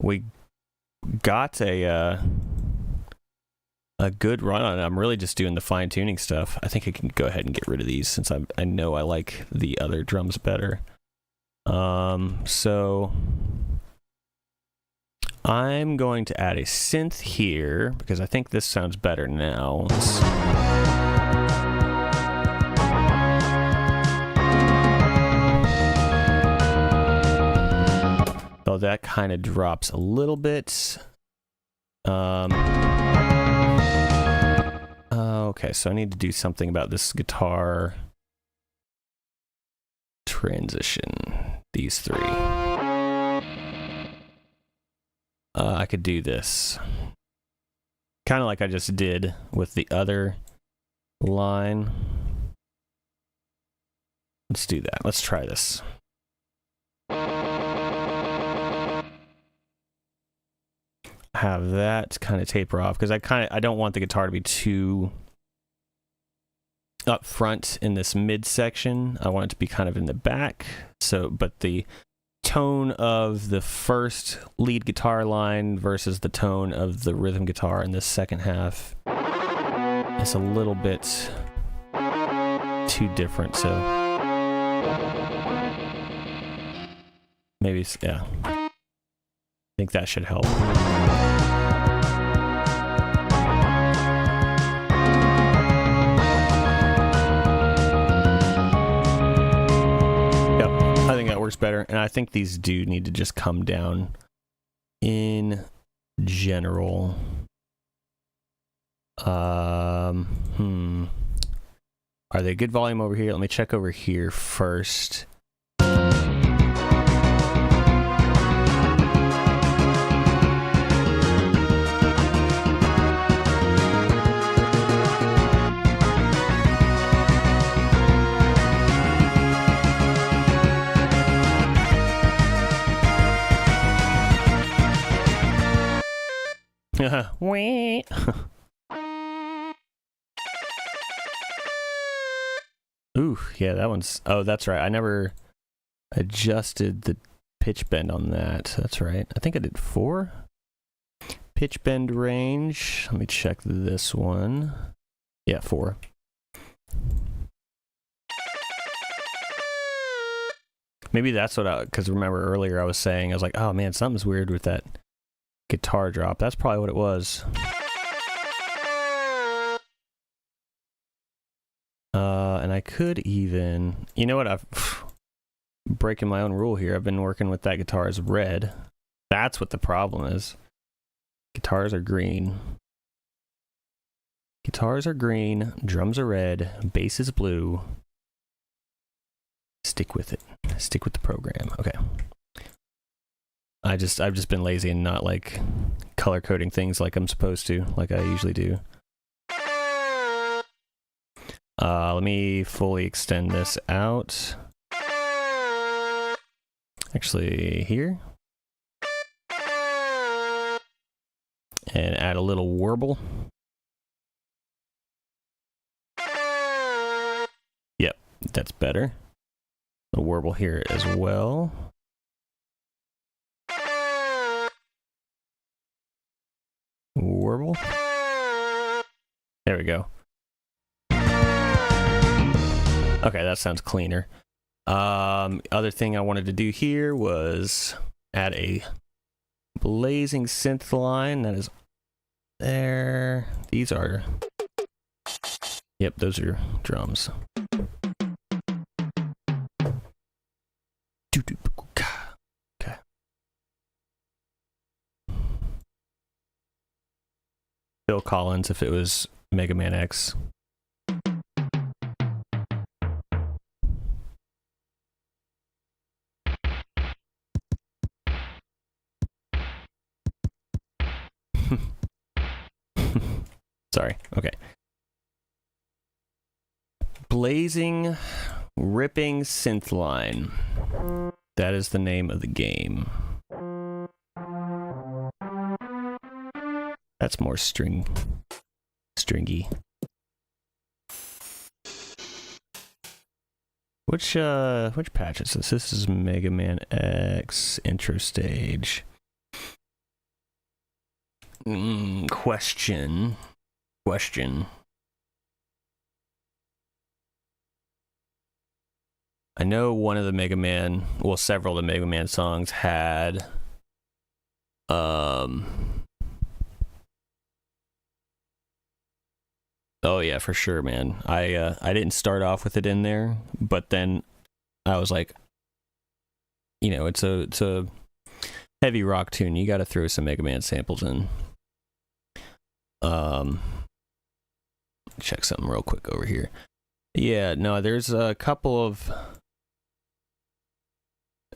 We got a good run on it. I'm really just doing the fine tuning stuff. I think I can go ahead and get rid of these since I know I like the other drums better. So I'm going to add a synth here because I think this sounds better now. So that kind of drops a little bit. Okay, so I need to do something about this guitar transition. These three. I could do this. Kind of like I just did with the other line. Let's do that. Let's try this. Have that kind of taper off because I don't want the guitar to be too up front in this mid section. I want it to be kind of in the back. So, but the tone of the first lead guitar line versus the tone of the rhythm guitar in the second half is a little bit too different. So maybe, yeah. I think that should help. I think that works better, and I think these do need to just come down in general. Are they good volume over here? Let me check over here first. Wait. Ooh, yeah, that one's... Oh, that's right. I never adjusted the pitch bend on that. That's right. I think I did 4. Pitch bend range. Let me check this one. Yeah, 4. Maybe that's what because remember earlier I was saying, I was like, oh man, something's weird with that guitar drop. That's probably what it was. And I could even, you know what, I'm breaking my own rule here. I've been working with that guitar as red. That's what the problem is. Guitars are green. Guitars are green, drums are red, bass is blue. Stick with it. Stick with the program. Okay. I've just been lazy and not like color coding things like I'm supposed to, like I usually do. Let me fully extend this out. Actually, here. And add a little warble. Yep, that's better. A warble here as well. Warble. There we go. Okay, that sounds cleaner. Other thing I wanted to do here was add a blazing synth line that is there. These are... Yep, those are drums. Okay. Phil Collins if it was Mega Man X. Sorry. Okay. Blazing, ripping synth line. That is the name of the game. That's more stringy. Which patch is this? This is Mega Man X intro stage. Question. I know one of the Mega Man, well, several of the Mega Man songs had oh yeah, for sure, man. I didn't start off with it in there, but then I was like, you know, it's a heavy rock tune. You got to throw some Mega Man samples in. Check something real quick over here. Yeah, no, there's a couple of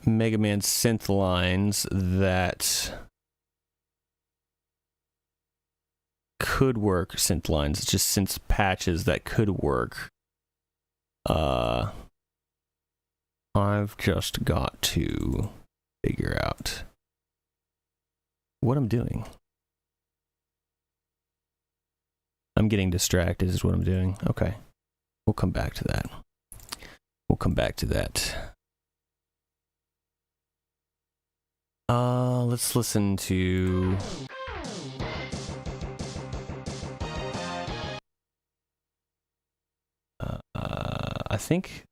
Mega Man synth lines that could work. Synth lines, it's just synth patches that could work. I've just got to figure out what I'm doing. I'm getting distracted is what I'm doing. Okay. We'll come back to that. Let's listen to I think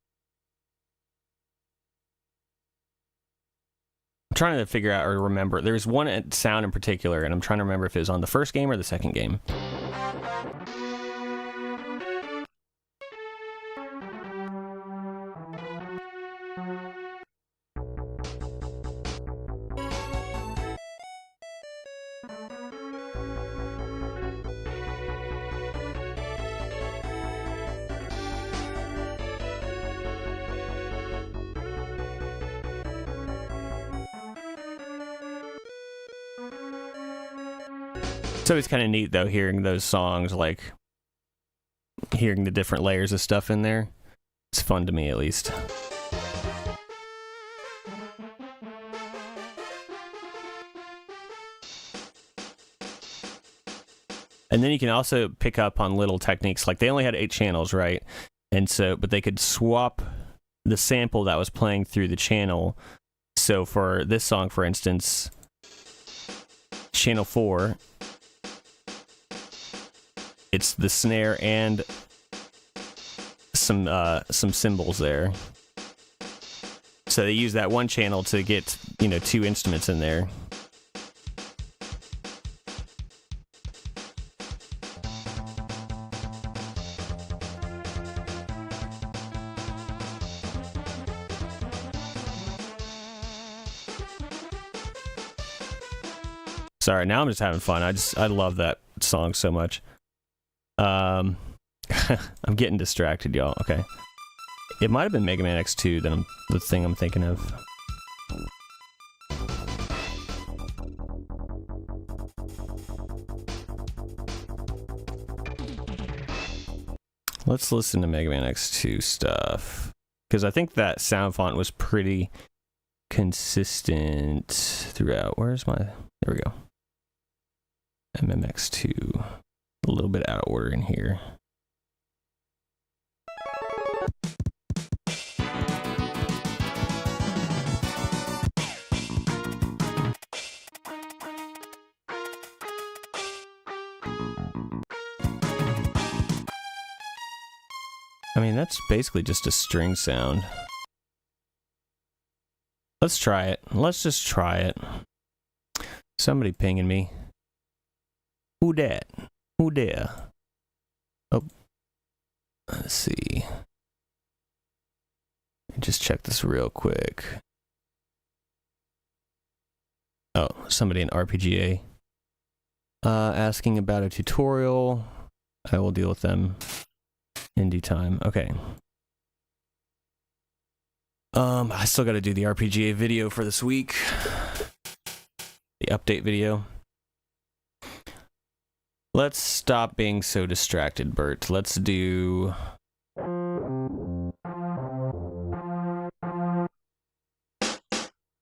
I'm trying to figure out or remember. There's one sound in particular, and I'm trying to remember if it was on the first game or the second game. It's always kind of neat, though, hearing those songs, like, hearing the different layers of stuff in there. It's fun to me, at least. And then you can also pick up on little techniques, like they only had 8 channels, right? And so, but they could swap the sample that was playing through the channel. So for this song, for instance, channel 4... it's the snare and some cymbals there. So they use that one channel to get, you know, 2 instruments in there. Sorry, now I'm just having fun. I love that song so much. I'm getting distracted, y'all. Okay. It might have been Mega Man X2 that the thing I'm thinking of. Let's listen to Mega Man X2 stuff. Because I think that sound font was pretty consistent throughout. Where's my... There we go. MMX2. A little bit out of order in here. I mean, that's basically just a string sound. Let's try it. Let's just try it. Somebody pinging me. Who dat? Who there? Oh. Let's see. Just check this real quick. Oh, somebody in RPGA. Asking about a tutorial. I will deal with them in due time. Okay. I still got to do the RPGA video for this week. The update video. Let's stop being so distracted, Bert. Let's do...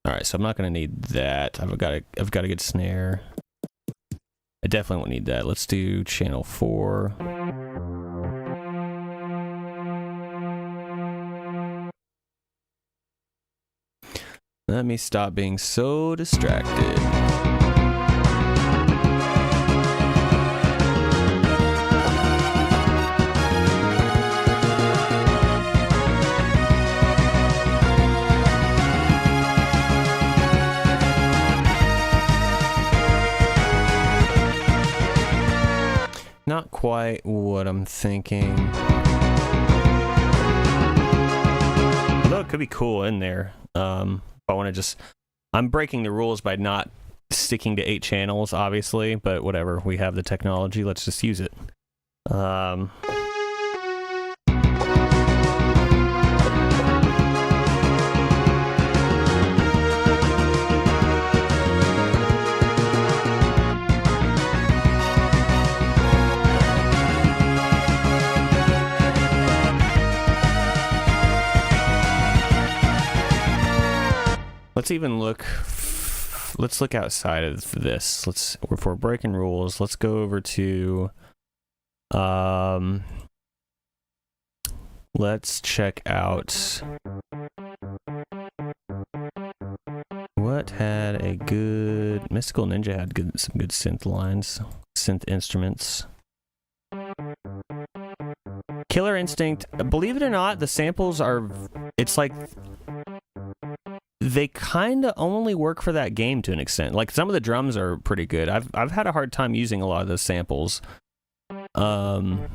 Alright, so I'm not going to need that. I've got a good snare. I definitely won't need that. Let's do channel 4. Let me stop being so distracted. Not quite what I'm thinking. Although it could be cool in there. I want to just... I'm breaking the rules by not sticking to 8 channels, obviously, but whatever. We have the technology. Let's just use it. Let's even look. Let's look outside of this. If we're breaking rules, let's go over to. Let's check out what had a good Mystical Ninja had some good synth lines, synth instruments. Killer Instinct. Believe it or not, the samples are. It's like. They kind of only work for that game to an extent. Like, some of the drums are pretty good. I've had a hard time using a lot of those samples. Not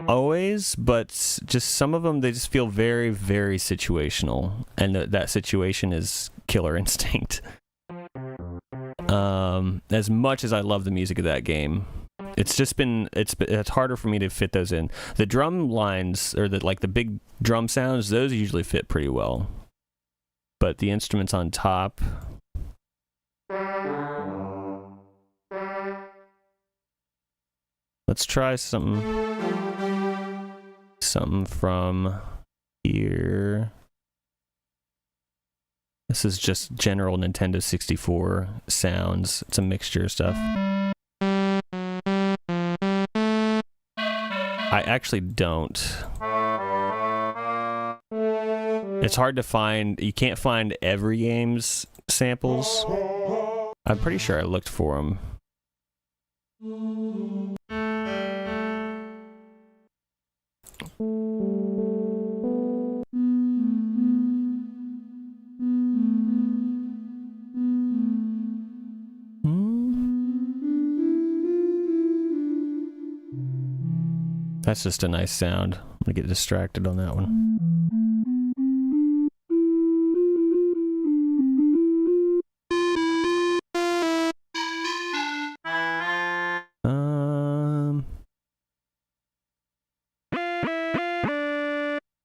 always, but just some of them, they just feel very, very situational. And that situation is Killer Instinct. As much as I love the music of that game, it's just been it's harder for me to fit those in. The drum lines, or the big drum sounds, those usually fit pretty well. But the instruments on top, let's try something from here. This is just general Nintendo 64 sounds. It's a mixture of stuff. I actually don't. It's hard to find. You can't find every game's samples. I'm pretty sure I looked for them. That's just a nice sound. I'm gonna get distracted on that one.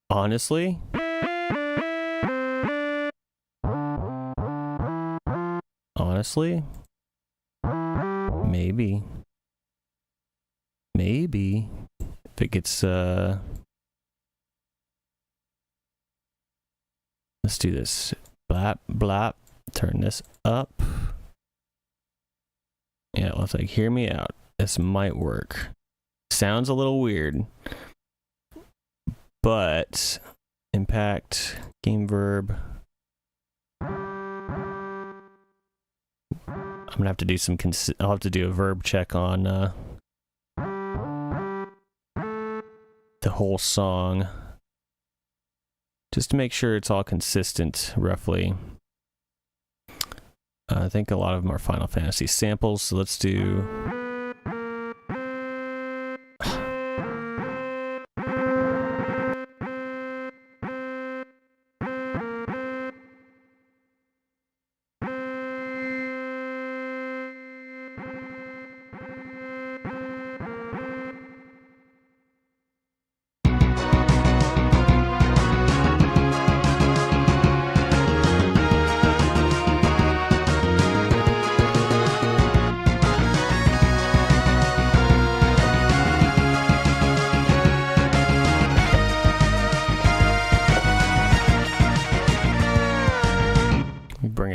Honestly, maybe. If it gets, let's do this. Blap, blap. Turn this up. Yeah, let's hear me out. This might work. Sounds a little weird. But, impact, game verb. I'm gonna have to do I'll have to do a verb check on, the whole song, just to make sure it's all consistent, roughly. I think a lot of them are Final Fantasy samples, so let's do...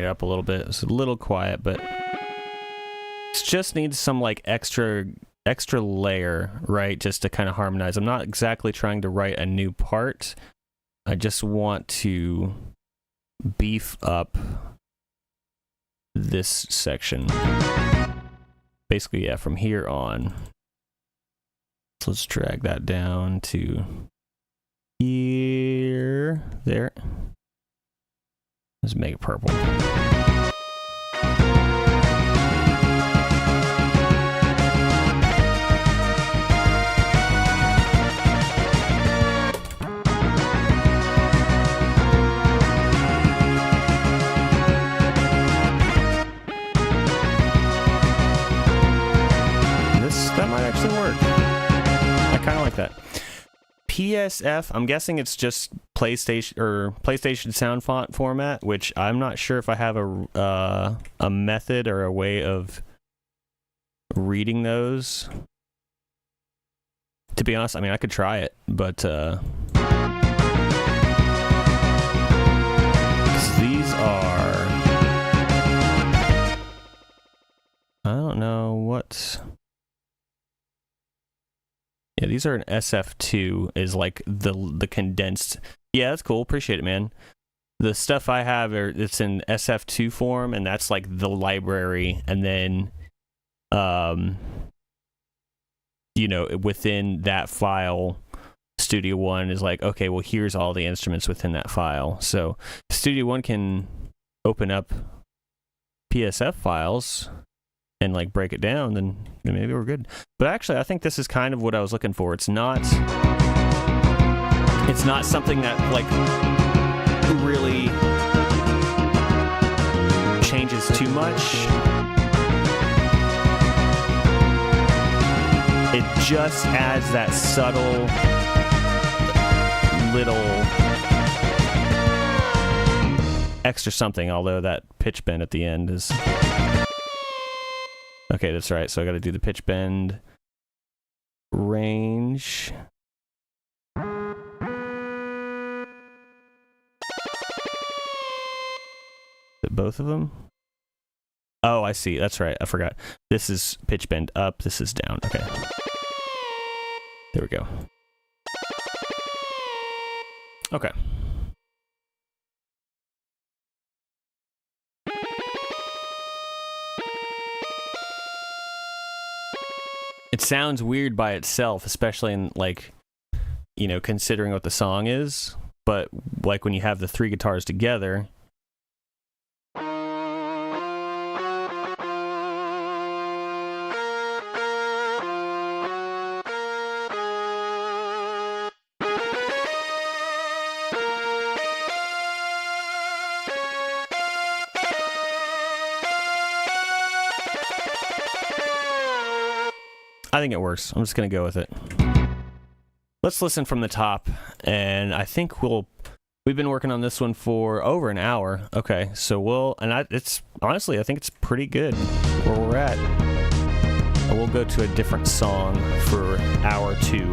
it up a little bit. It's a little quiet, but it just needs some like extra layer, right? Just to kind of harmonize. I'm not exactly trying to write a new part. I just want to beef up this section. Basically, yeah, from here on. So let's drag that down to here, there. Let's make it purple. That might actually work. I kind of like that. PSF, I'm guessing it's just PlayStation sound font format, which I'm not sure if I have a method or a way of reading those. To be honest, I mean, I could try it, but these are, I don't know what. Yeah, these are an SF2 is like the condensed. Yeah, that's cool. Appreciate it, man. The stuff I have, it's in SF2 form, and that's like the library. And then, you know, within that file, Studio One is like, okay, well, here's all the instruments within that file. So Studio One can open up PSF files and like break it down, then maybe we're good. But actually, I think this is kind of what I was looking for. It's not something that like really changes too much. It just adds that subtle little extra something, although that pitch bend at the end is... Okay, that's right. So I got to do the pitch bend range. Is it both of them? Oh, I see. That's right. I forgot. This is pitch bend up. This is down. Okay. There we go. Okay. It sounds weird by itself, especially in, like, you know, considering what the song is. But, like, when you have the three guitars together... I think it works. I'm just going to go with it. Let's listen from the top, and I think we've been working on this one for over an hour. Okay, so it's honestly, I think it's pretty good where we're at. And we'll go to a different song for hour 2.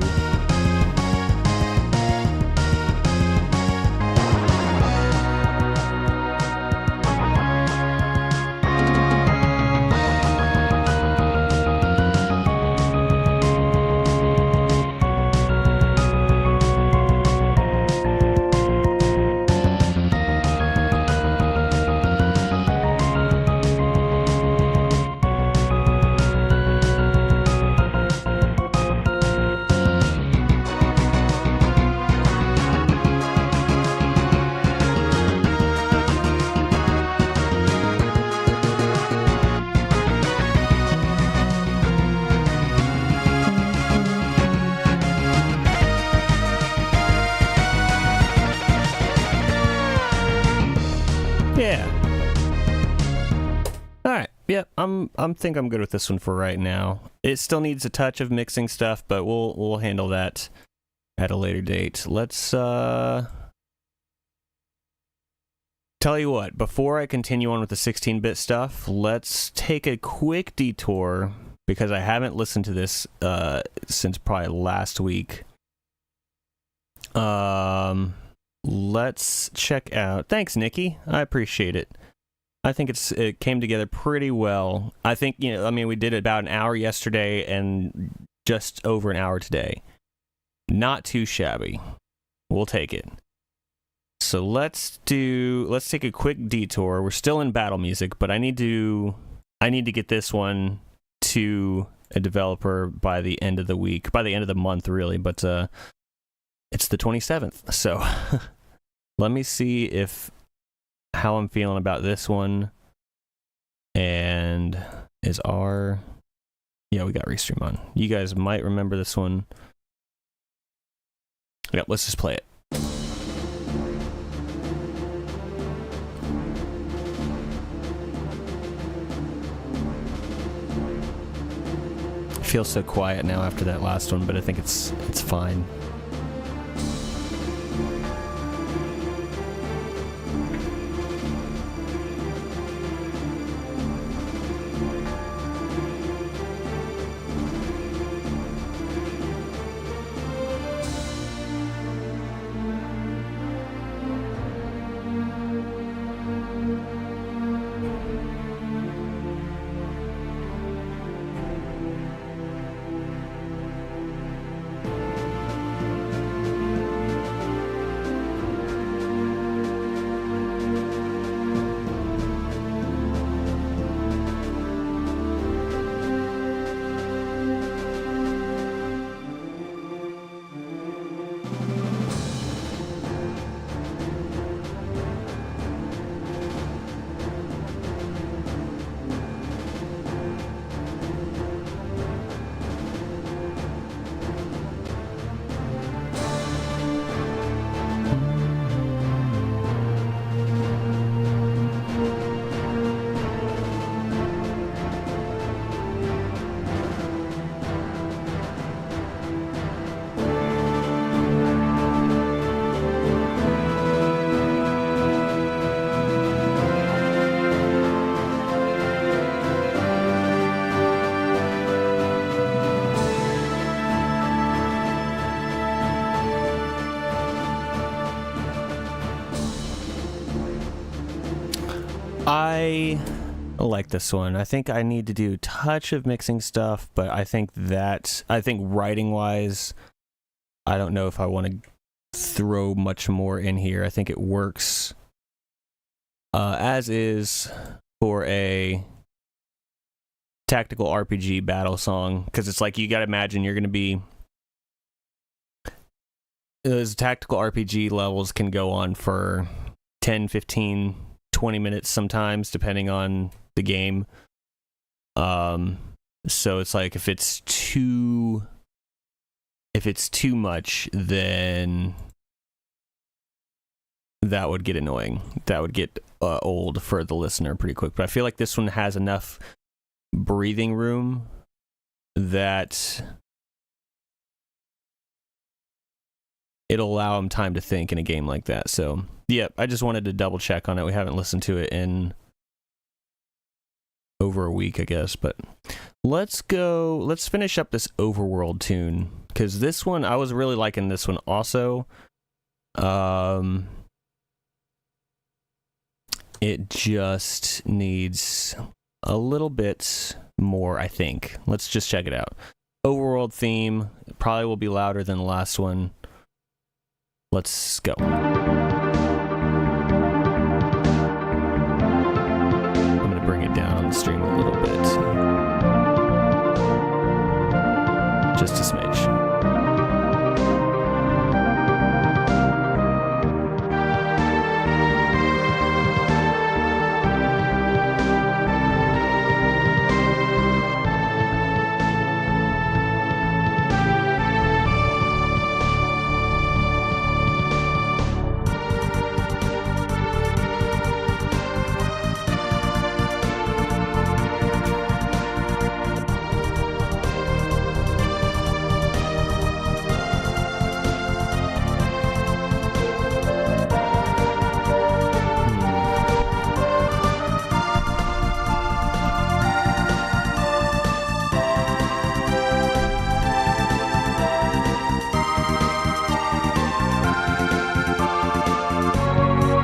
I think I'm good with this one for right now. It still needs a touch of mixing stuff, but we'll handle that at a later date. Let's tell you what, before I continue on with the 16-bit stuff, let's take a quick detour because I haven't listened to this since probably last week. Let's check out. Thanks, Nikki. I appreciate it. I think it came together pretty well. I think, we did about an hour yesterday and just over an hour today. Not too shabby. We'll take it. So let's take a quick detour. We're still in battle music, but I need to get this one to a developer by the end of the week, by the end of the month, really. But it's the 27th, so let me see how I'm feeling about this one. And we got Restream on. You guys might remember this one. Yep, let's just play it. It feels so quiet now after that last one, but I think it's fine. I like this one. I think I need to do a touch of mixing stuff, but I think writing wise, I don't know if I want to throw much more in here. I think it works as is for a tactical RPG battle song, because it's like you got to imagine you're going to be. Those tactical RPG levels can go on for 10, 15, 20 minutes sometimes, depending on the game. So it's like if it's too much, then that would get annoying. That would get old for the listener pretty quick. But I feel like this one has enough breathing room that it'll allow him time to think in a game like that. So, yeah, I just wanted to double check on it. We haven't listened to it in over a week, I guess. But let's finish up this Overworld tune, because this one, I was really liking this one also. It just needs a little bit more, I think. Let's just check it out. Overworld theme probably will be louder than the last one. Let's go. I'm going to bring it down on the stream a little bit. Just a smidge.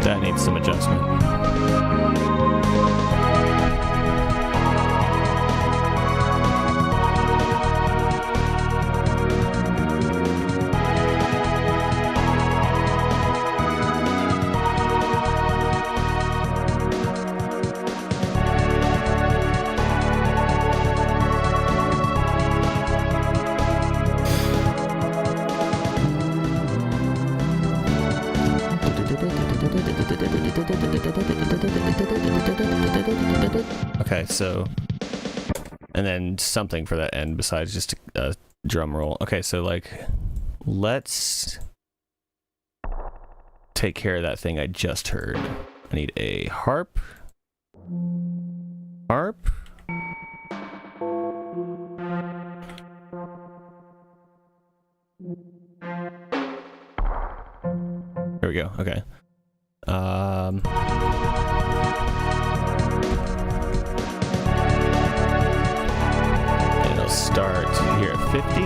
That needs some adjustment. Okay, so... And then something for that end besides just a drum roll. Okay, so like... Let's... take care of that thing I just heard. I need a harp. Harp. There we go. Okay. And it'll start here at 50.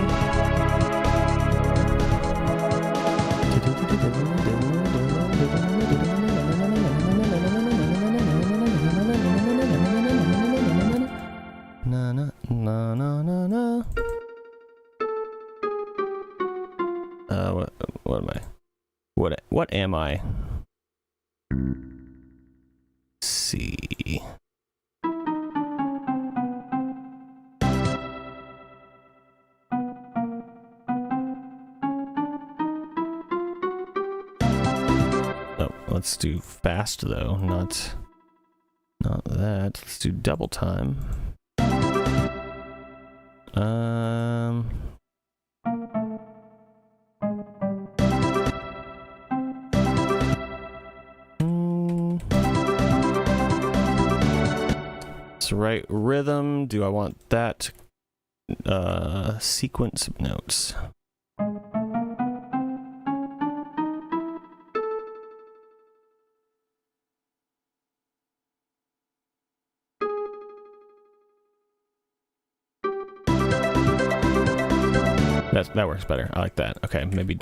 Na na na na na na. What am I? What am I? C. Oh, let's do fast though, not that. Let's do double time. It's the right rhythm. Do I want that sequence of notes? That works better. I like that. Okay, maybe.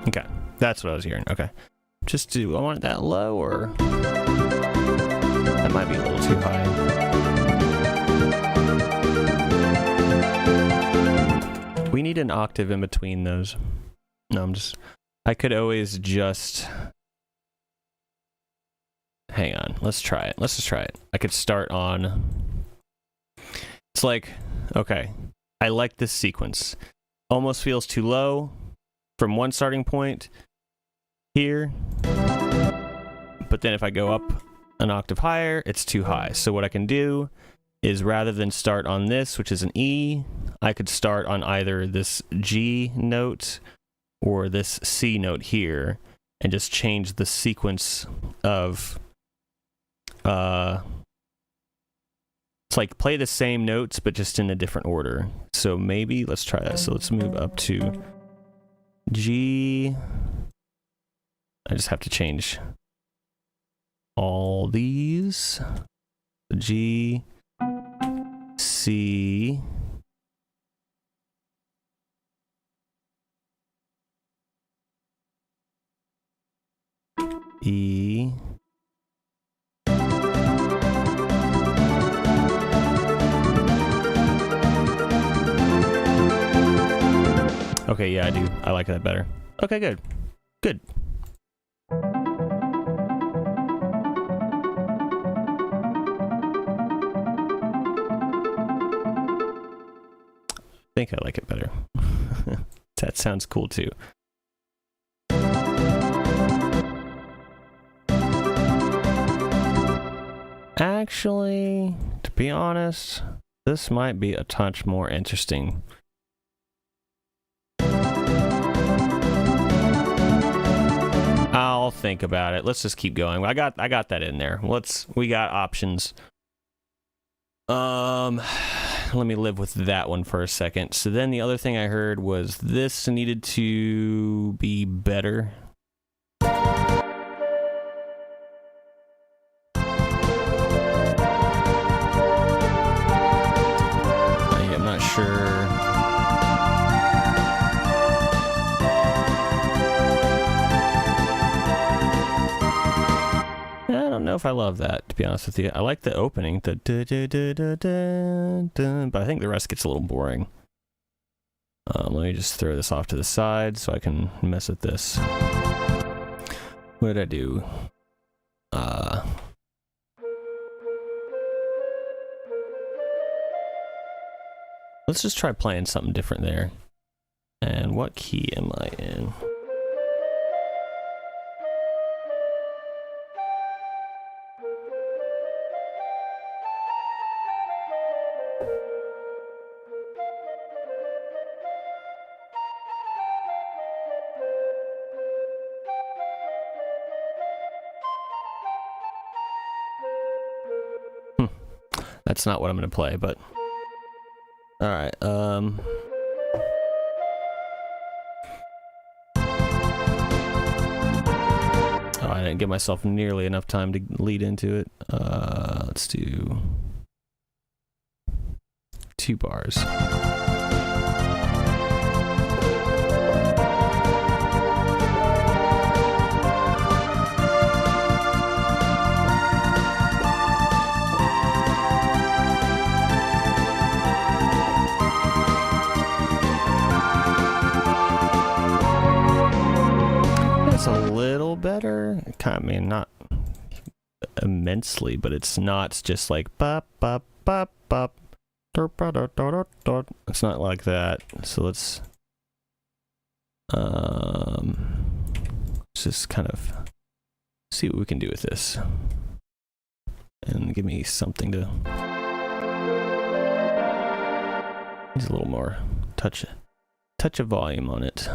Okay, that's what I was hearing. Okay, just do I want it that low or that might be a little too high. We need an octave in between those. No, I could always just... Hang on, let's try it. Let's just try it. I could start on... It's like, okay, I like this sequence. Almost feels too low from one starting point here. But then if I go up an octave higher, it's too high. So what I can do is rather than start on this, which is an E, I could start on either this G note or this C note here and just change the sequence of it's like play the same notes but just in a different order. So maybe let's try that. So let's move up to G. I just have to change all these. G, C, E, okay, yeah, I do. I like that better. Okay, good. Good. I think I like it better. That sounds cool too. Actually, to be honest, this might be a touch more interesting. I'll think about it. Let's just keep going. I got that in there. We got options. Let me live with that one for a second. So then the other thing I heard was this needed to be better. I'm not sure. I don't know if I love that, to be honest with you. I like the opening, the but I think the rest gets a little boring. Let me just throw this off to the side so I can mess with this. What did I do? Let's just try playing something different there. And what key am I in? That's not what I'm going to play, but... Alright, Oh, I didn't give myself nearly enough time to lead into it. Let's do... 2 bars. A little better. I mean, not immensely, but it's not just like bop bop bop bop. It's not like that. So let's just kind of see what we can do with this, and give me something to. Needs a little more touch of volume on it.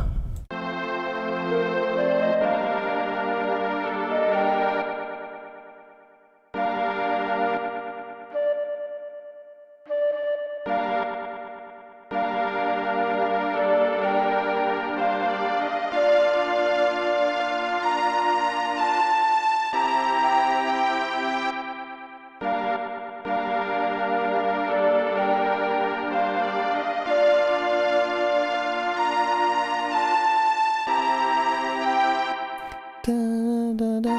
Da, da, da.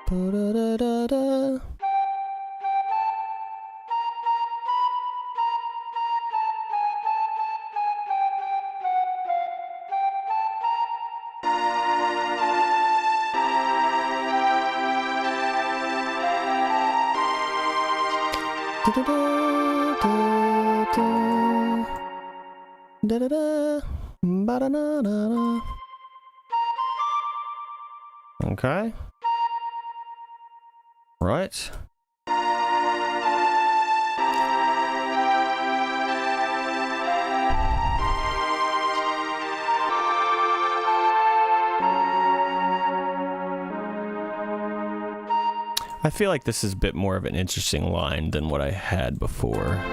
Ba, da, da, da, da. Da, da, da, da, da. Da da da, ba da da da da. Okay. Right. I feel like this is a bit more of an interesting line than what I had before.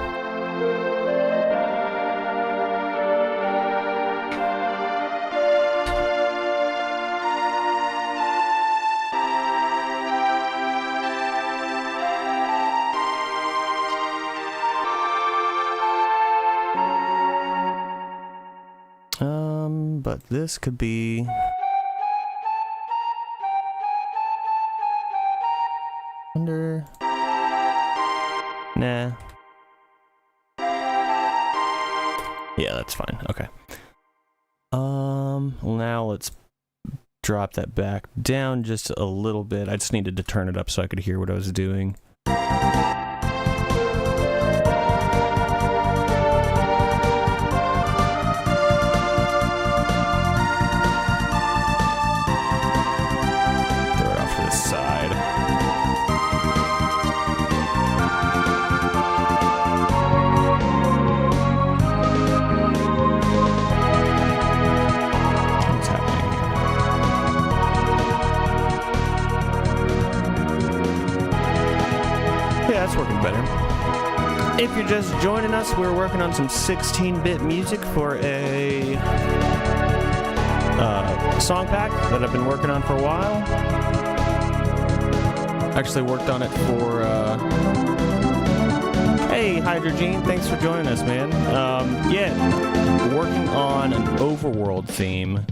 But this could be... Under... Nah. Yeah, that's fine. Okay. Now let's drop that back down just a little bit. I just needed to turn it up so I could hear what I was doing. That's working better. If you're just joining us, we're working on some 16-bit music for a song pack that I've been working on for a while. Actually worked on it for... Hey, Hydrogene, thanks for joining us, man. Yeah, working on an overworld theme.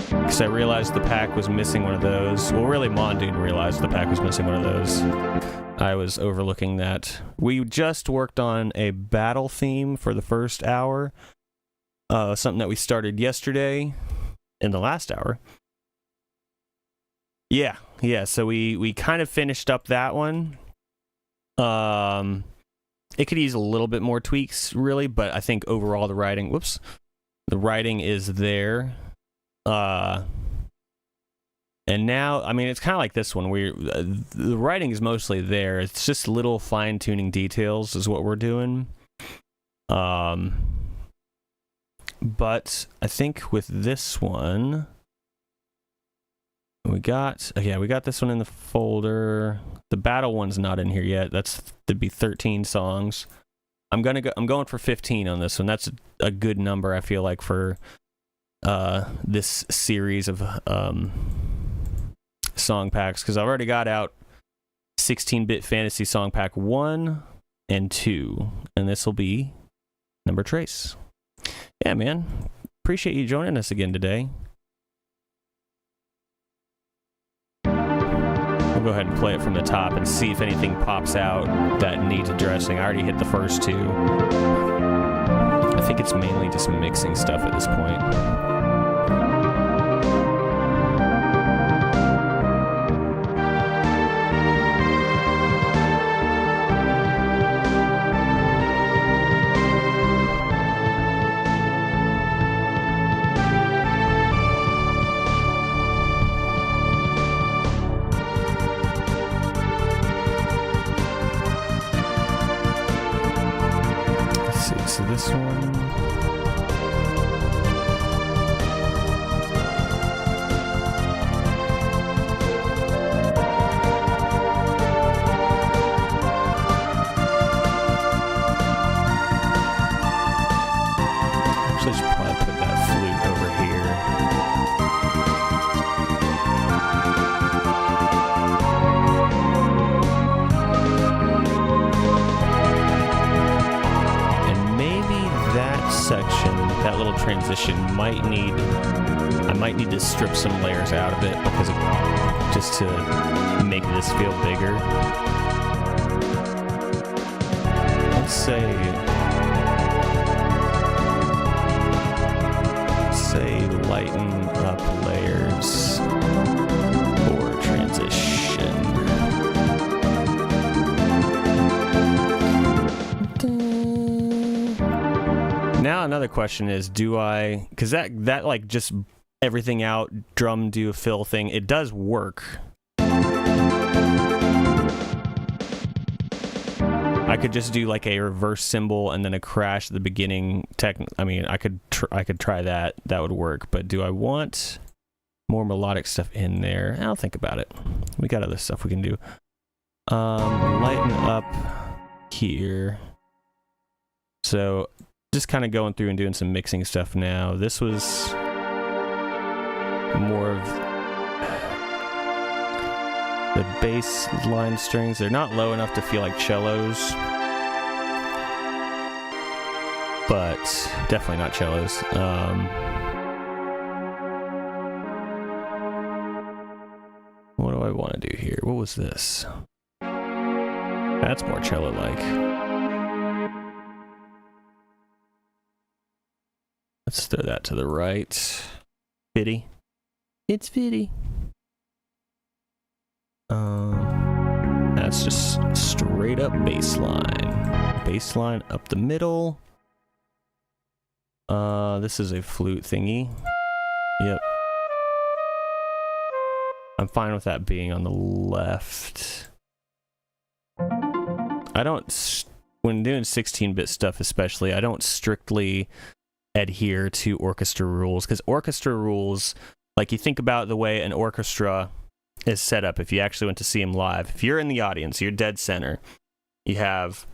Because I realized the pack was missing one of those. Well, really, Mondoon realized the pack was missing one of those. I was overlooking that. We just worked on a battle theme for the first hour, something that we started yesterday in the last hour. Yeah. So we kind of finished up that one. It could use a little bit more tweaks, really, but I think overall the writing is there. And now, I mean, it's kind of like this one where the writing is mostly there. It's just little fine-tuning details is what we're doing. But I think with this one, we got this one in the folder. The battle one's not in here yet. That'd be 13 songs. I'm going for 15 on this one. That's a good number, I feel like, for this series of song packs, because I've already got out 16-bit fantasy song pack 1 and 2, and this will be number trace. Yeah, man, appreciate you joining us again today. We'll go ahead and play it from the top and see if anything pops out that needs addressing. I already hit the first two. I think it's mainly just mixing stuff at this point. So this one, actually I should probably put that flute over here. Section, that little transition I might need to strip some layers out of it just to make this feel bigger. Let's say lighten up layers for transition. Now another question is, because that like just everything out, drum do a fill thing, it does work. I could just do like a reverse cymbal and then a crash at the beginning. I mean, I could try that. That would work. But do I want more melodic stuff in there? I'll think about it. We got other stuff we can do. Lighten up here. So just kind of going through and doing some mixing stuff now. This was more of the bass line strings. They're not low enough to feel like cellos, but definitely not cellos. What do I want to do here? What was this? That's more cello-like. Let's throw that to the right. Fitty. It's fitty. That's just straight up bass line. Bass line up the middle. This is a flute thingy. Yep. I'm fine with that being on the left. When doing 16-bit stuff especially, I don't strictly adhere to orchestra rules, because orchestra rules, like, you think about the way an orchestra is set up. If you actually went to see them live, if you're in the audience, you're dead center, you have,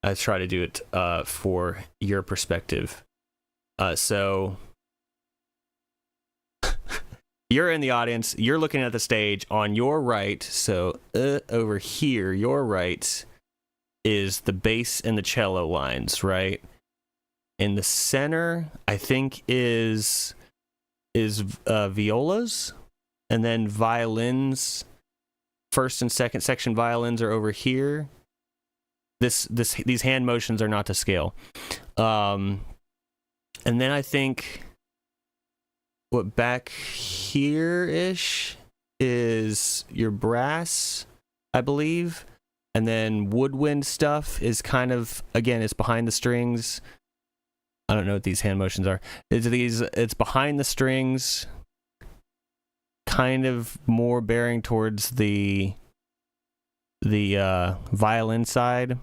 I try to do it for your perspective. So you're in the audience, you're looking at the stage on your right. So over here, your right is the bass and the cello lines, right? In the center, I think is violas, and then violins. First and second section violins are over here. These hand motions are not to scale. And then I think what back here-ish is your brass, I believe. And then woodwind stuff is kind of, again, it's behind the strings. I don't know what these hand motions are. It's behind the strings, kind of more bearing towards the violin side.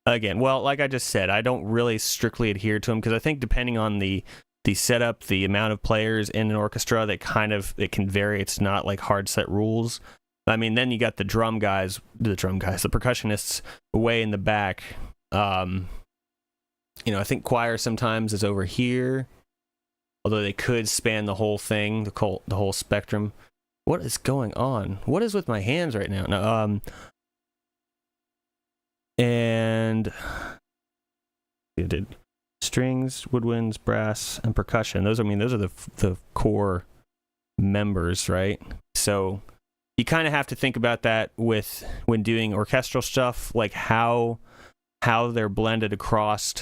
Again, well, like I just said, I don't really strictly adhere to them because I think depending on the setup, the amount of players in an orchestra, it can vary. It's not like hard set rules. I mean, then you got the the percussionists way in the back. I think choir sometimes is over here, although they could span the whole thing, the whole spectrum. What is going on? What is with my hands right now? No, and it did strings, woodwinds, brass, and percussion. Those are the core members, right? So you kind of have to think about that when doing orchestral stuff, like how they're blended across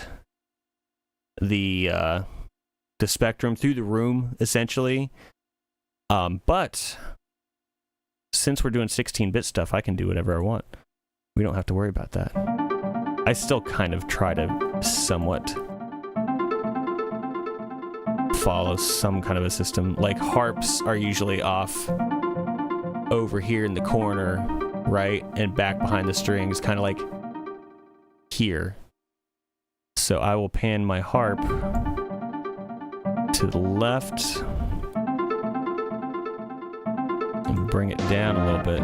the spectrum through the room, essentially. But since we're doing 16-bit stuff, I can do whatever I want. We don't have to worry about that. I still kind of try to somewhat follow some kind of a system. Like harps are usually off over here in the corner, right? And back behind the strings, kind of like here. So I will pan my harp to the left and bring it down a little bit.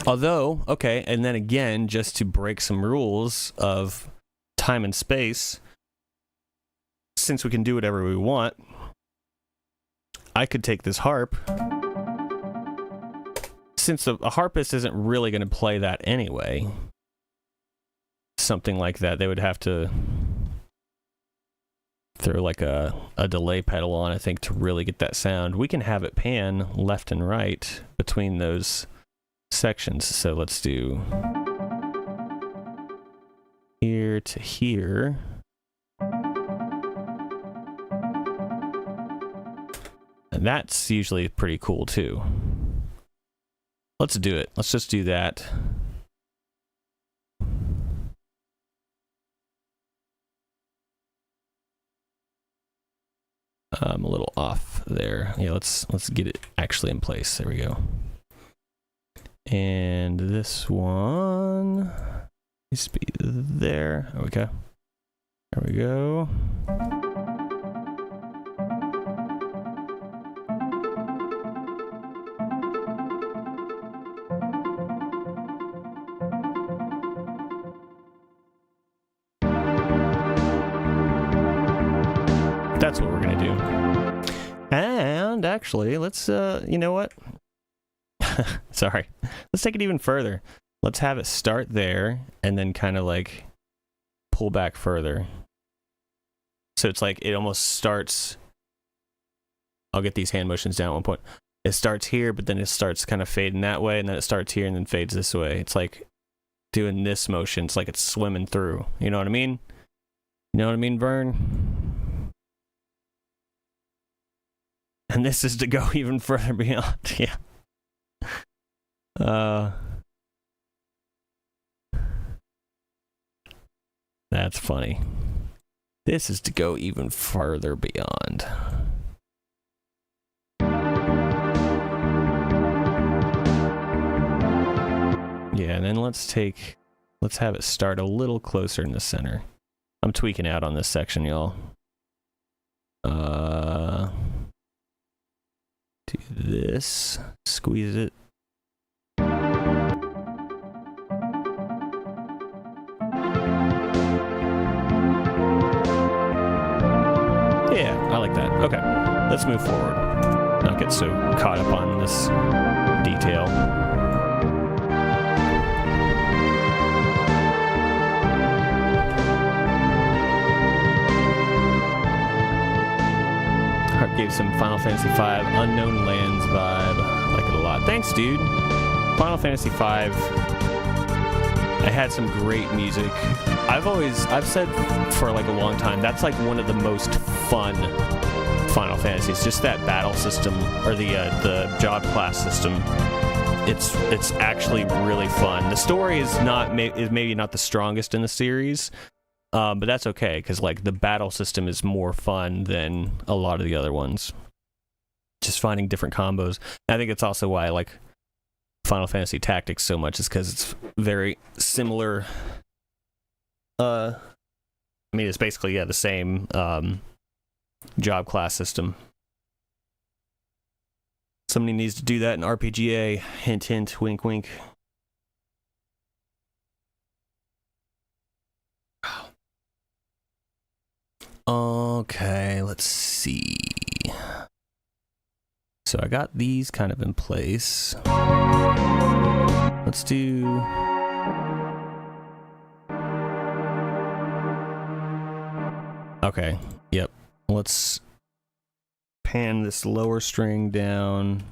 Although, okay, and then again, just to break some rules of time and space, since we can do whatever we want, I could take this harp. Since a harpist isn't really going to play that anyway, something like that, they would have to throw like a delay pedal on, I think, to really get that sound. We can have it pan left and right between those sections. So let's do here to here. And that's usually pretty cool too. Let's do it. Let's just do that. I'm a little off there. Yeah, let's get it actually in place. There we go. And this one needs to be there. Okay. There we go. That's what we're gonna do. And actually, let's you know what? Sorry. Let's take it even further. Let's have it start there and then kind of like pull back further. So it's like it almost starts. I'll get these hand motions down at one point. It starts here, but then it starts kind of fading that way, and then it starts here and then fades this way. It's like doing this motion. It's like it's swimming through. You know what I mean? You know what I mean, Vern? And this is to go even further beyond. Yeah. That's funny. This is to go even further beyond. Yeah, and then let's have it start a little closer in the center. I'm tweaking out on this section, y'all. Do this, squeeze it. Yeah, I like that. Okay, let's move forward. Not get so caught up on this detail. Heart gave some Final Fantasy V Unknown Lands vibe. I like it a lot. Thanks, dude. Final Fantasy V I had some great music. I've said for like a long time, that's like one of the most fun Final Fantasies. Just that battle system, or the job class system. It's actually really fun. The story is maybe not the strongest in the series, but that's okay, because like the battle system is more fun than a lot of the other ones. Just finding different combos. And I think it's also why I like Final Fantasy Tactics so much, is because it's very similar. I mean, it's basically the same job class system. Somebody needs to do that in RPGA. Hint, hint, wink, wink. Okay, let's see. So I got these kind of in place. Let's do... Okay, yep. Let's pan this lower string down.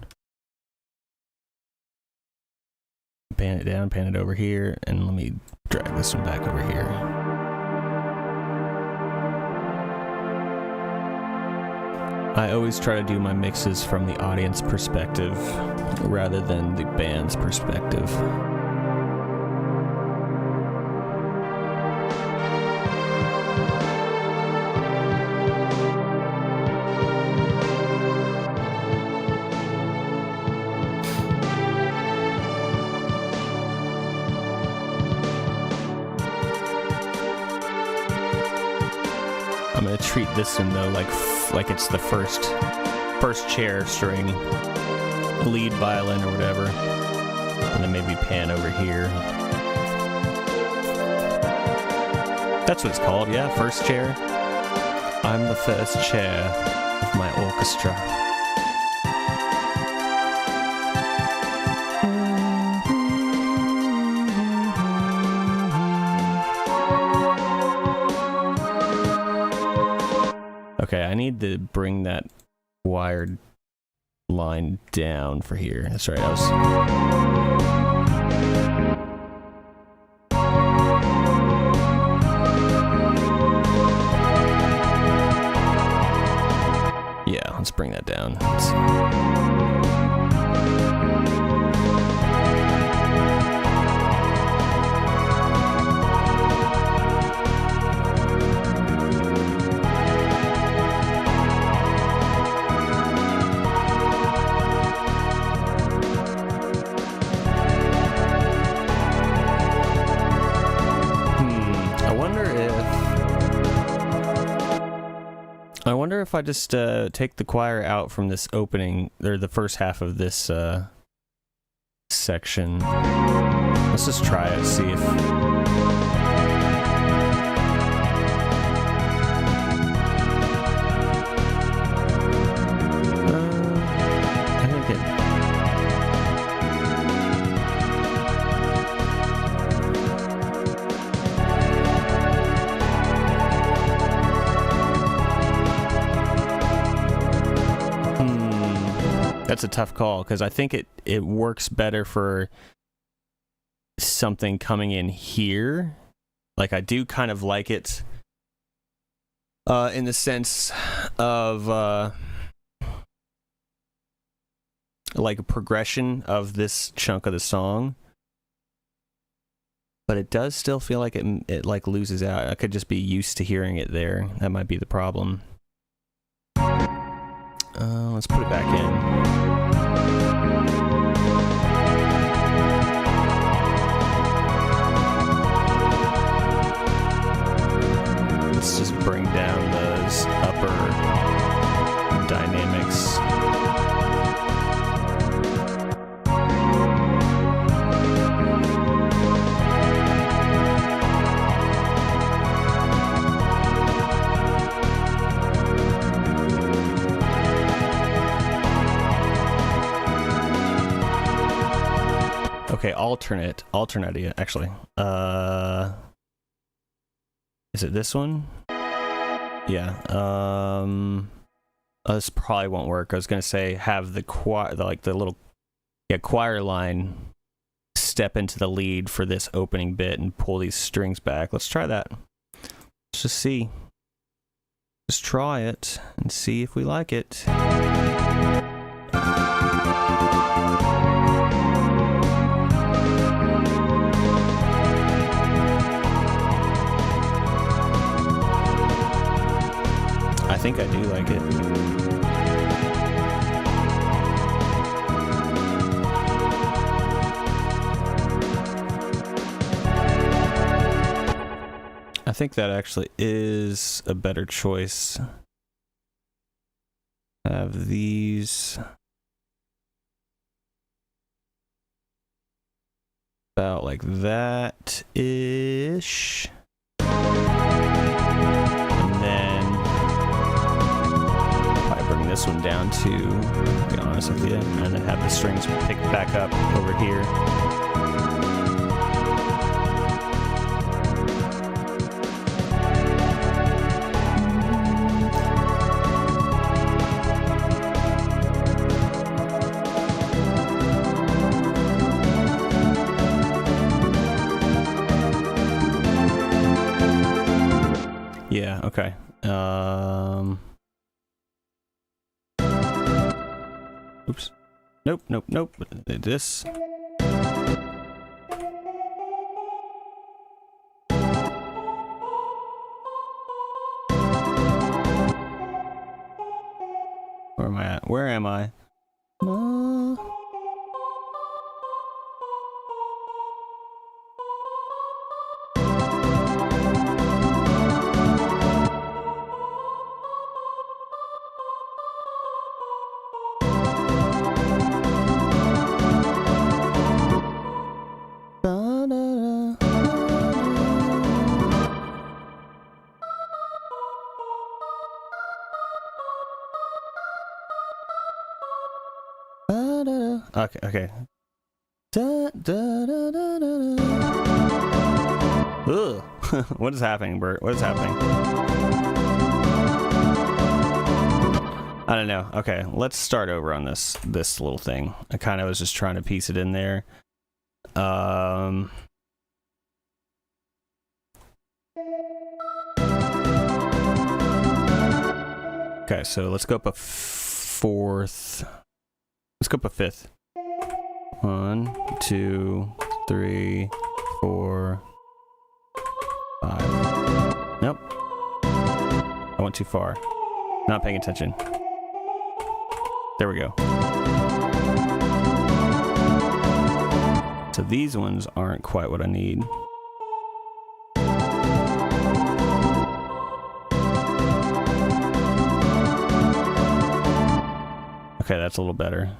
Pan it down, pan it over here, and let me drag this one back over here. I always try to do my mixes from the audience perspective rather than the band's perspective. I'm gonna treat this one though like it's the first chair string, lead violin or whatever, and then maybe pan over here. That's what it's called, yeah, first chair. I'm the first chair of my orchestra. Okay, I need to bring that wired line down for here. That's right, yeah, let's bring that down. I wonder if I just take the choir out from this opening, or the first half of this section. Let's just try it, see if... I think it... That's a tough call, because I think it works better for something coming in here. Like, I do kind of like it in the sense of like a progression of this chunk of the song. But it does still feel like it like loses out. I could just be used to hearing it there. That might be the problem. Let's put it back in. Let's just bring down those upper dynamics. Okay, alternate, actually. Is it this one? Yeah. This probably won't work. I was gonna say have the choir, the little, choir line step into the lead for this opening bit and pull these strings back. Let's try that. Let's just see. Just try it and see if we like it. I think I do like it. I think that actually is a better choice. Have these about like that-ish. And then probably bring this one down to be honest with you, and then have the strings picked back up over here. Yeah, okay. Oops. Nope, nope, nope. This. Where am I at? Where am I? Okay, okay. Da, da, da, da, da. Ugh. What is happening, Bert? What is happening? I don't know. Okay, let's start over on this little thing. I kind of was just trying to piece it in there. Okay, so let's go up a fourth. Let's go up a fifth. 1, 2, 3, 4, 5. Nope. I went too far. Not paying attention. There we go. So these ones aren't quite what I need. Okay, that's a little better.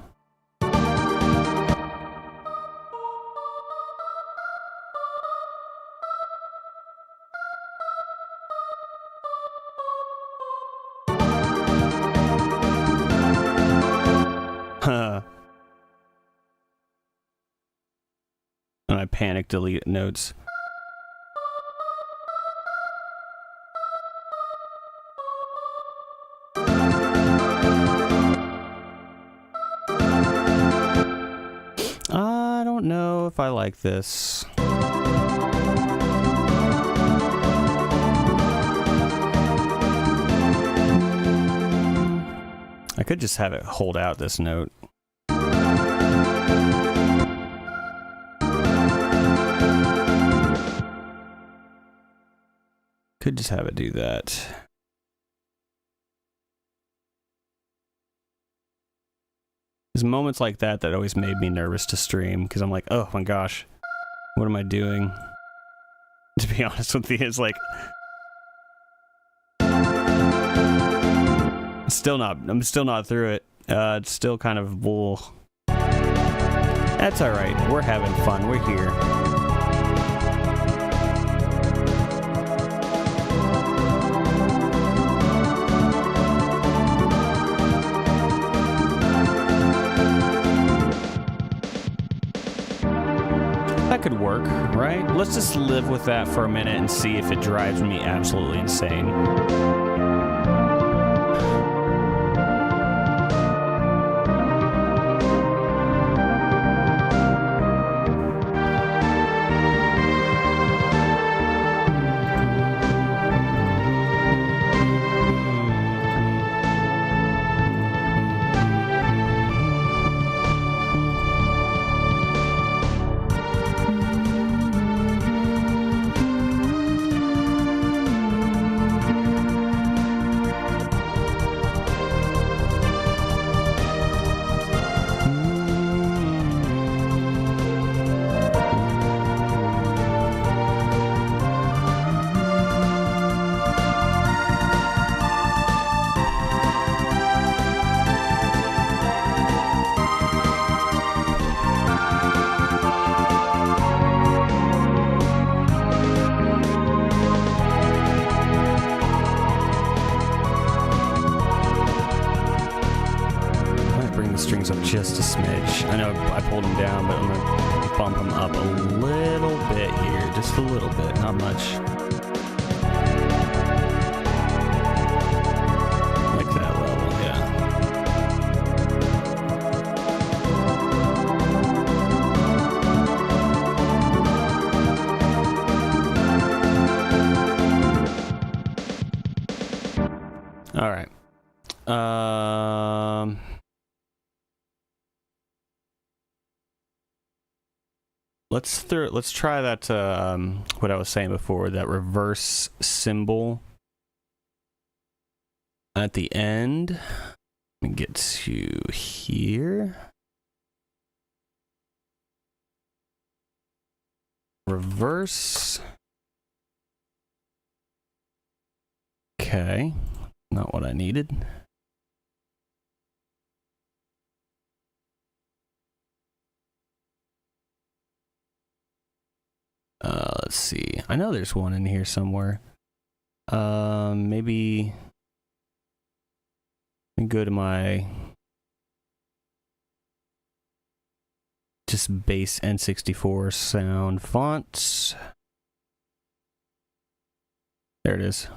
And I panic delete notes. I don't know if I like this. I could just have it hold out this note. Could just have it do that. There's moments like that that always made me nervous to stream because I'm like, oh my gosh, what am I doing? To be honest with you, it's like I'm still not through it. It's still kind of bull. That's all right. We're having fun. We're here. That could work, right? Let's just live with that for a minute and see if it drives me absolutely insane. the strings up just a smidge. I know I pulled them down, but I'm gonna bump them up a little bit here, just a little bit, not much. Like that level, yeah. All right. Let's try that. What I was saying before, that reverse symbol at the end. Let me get to here. Reverse. Okay. Not what I needed. Let's see. I know there's one in here somewhere. Maybe let me go to my just base N64 sound fonts. There it is.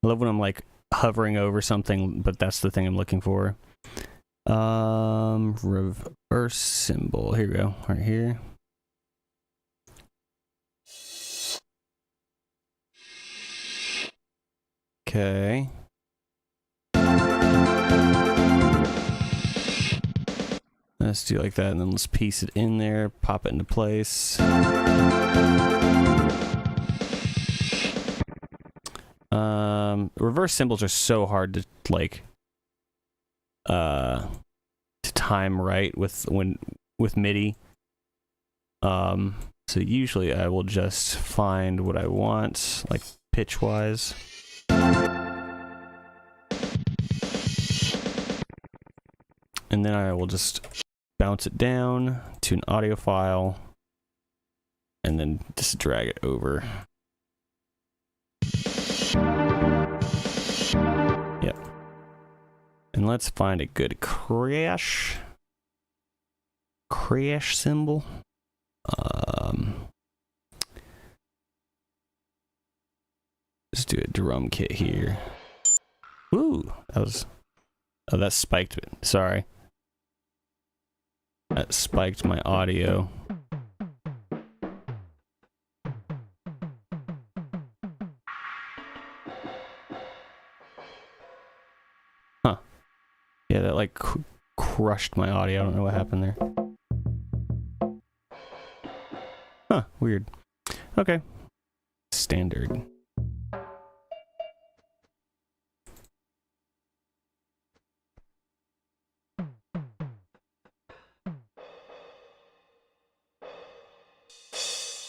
I love when I'm like hovering over something, but that's the thing I'm looking for. Reverse symbol. Here we go. Right here. Okay. Let's do like that, and then let's piece it in there, pop it into place. Reverse symbols are so hard to like to time right with MIDI. So usually I will just find what I want, like pitch wise. And then I will just bounce it down to an audio file and then just drag it over. Yep. And let's find a good crash symbol. Let's do a drum kit here. Ooh, that spiked it. Sorry. That spiked my audio. Huh. Yeah, that like crushed my audio. I don't know what happened there. Huh, weird. Okay. Standard.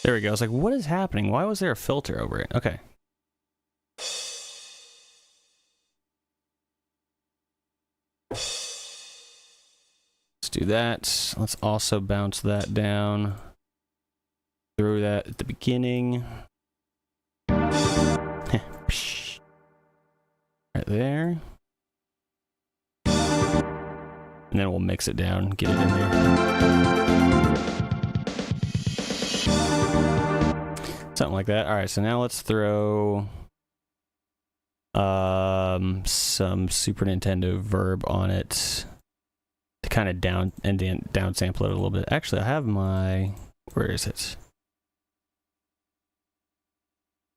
There we go. I was like, what is happening? Why was there a filter over it? Okay. Let's do that. Let's also bounce that down. Throw that at the beginning. Right there. And then we'll mix it down, get it in there. Something like that. All right, so now let's throw some Super Nintendo verb on it to kind of down sample it a little bit. Actually, I have my, where is it?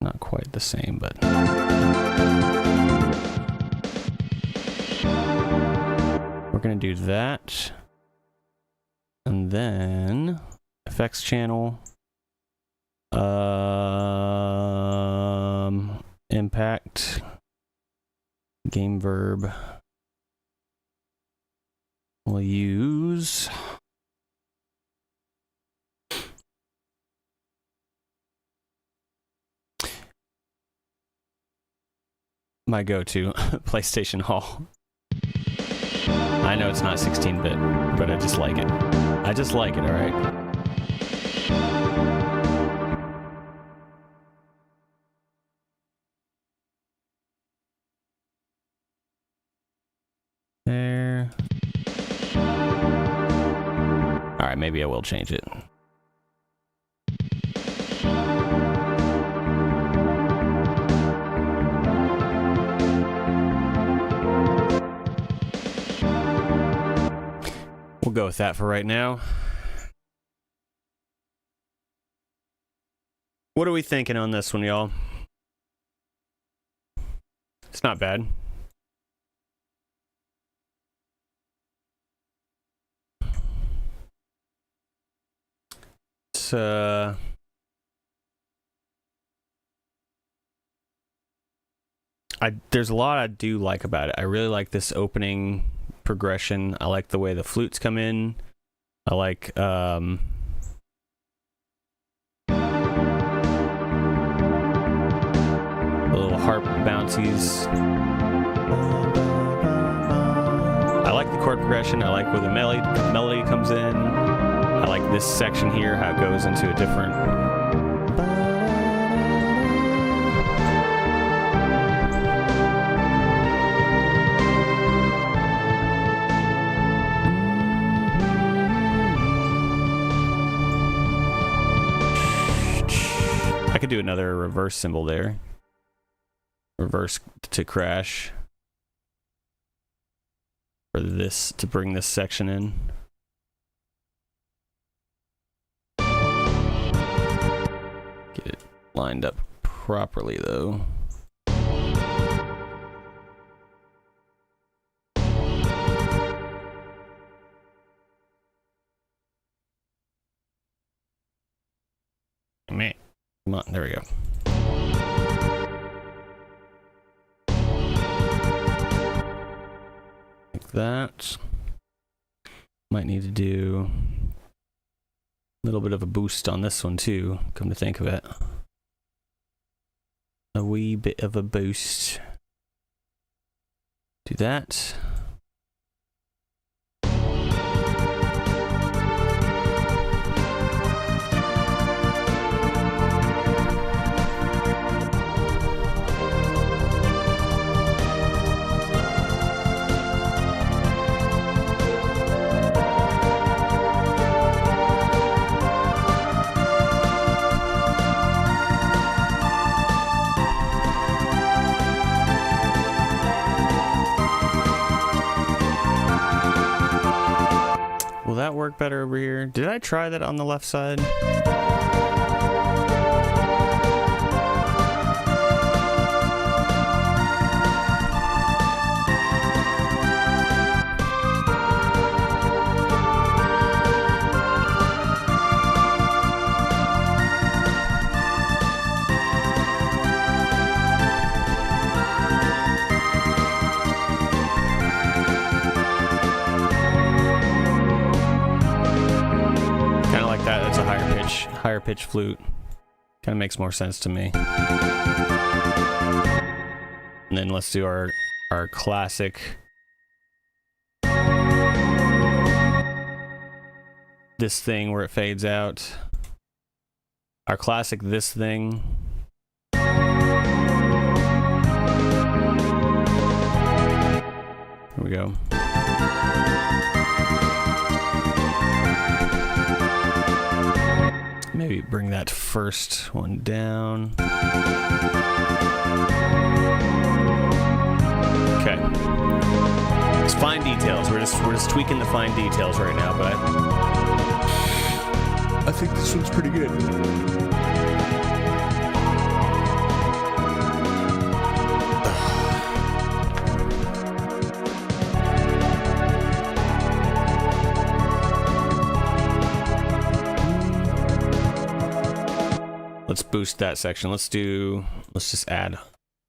Not quite the same, but we're gonna do that, and then effects channel. Impact, game verb. We'll use my go-to PlayStation Hall. I know it's not 16-bit, but I just like it. I just like it, all right? There. All right, maybe I will change it. We'll go with that for right now. What are we thinking on this one, y'all? It's not bad. It's there's a lot I do like about it. I really like this opening progression. I like the way the flutes come in. I like little harp bouncies. I like the chord progression. I like where the melody comes in. I like this section here, how it goes into a different. I could do another reverse symbol there. Reverse to crash. For this, to bring this section in. Get it lined up properly though. Man, come on, there we go. That might need to do a little bit of a boost on this one too, come to think of it. A wee bit of a boost. Do that. Will that work better over here? Did I try that on the left side? That's a higher pitch flute. Kind of makes more sense to me. And then let's do our classic. This thing where it fades out. Our classic this thing. Here we go. Maybe bring that first one down. Okay. It's fine details. We're just tweaking the fine details right now, but I think this one's pretty good. Let's boost that section. Let's just add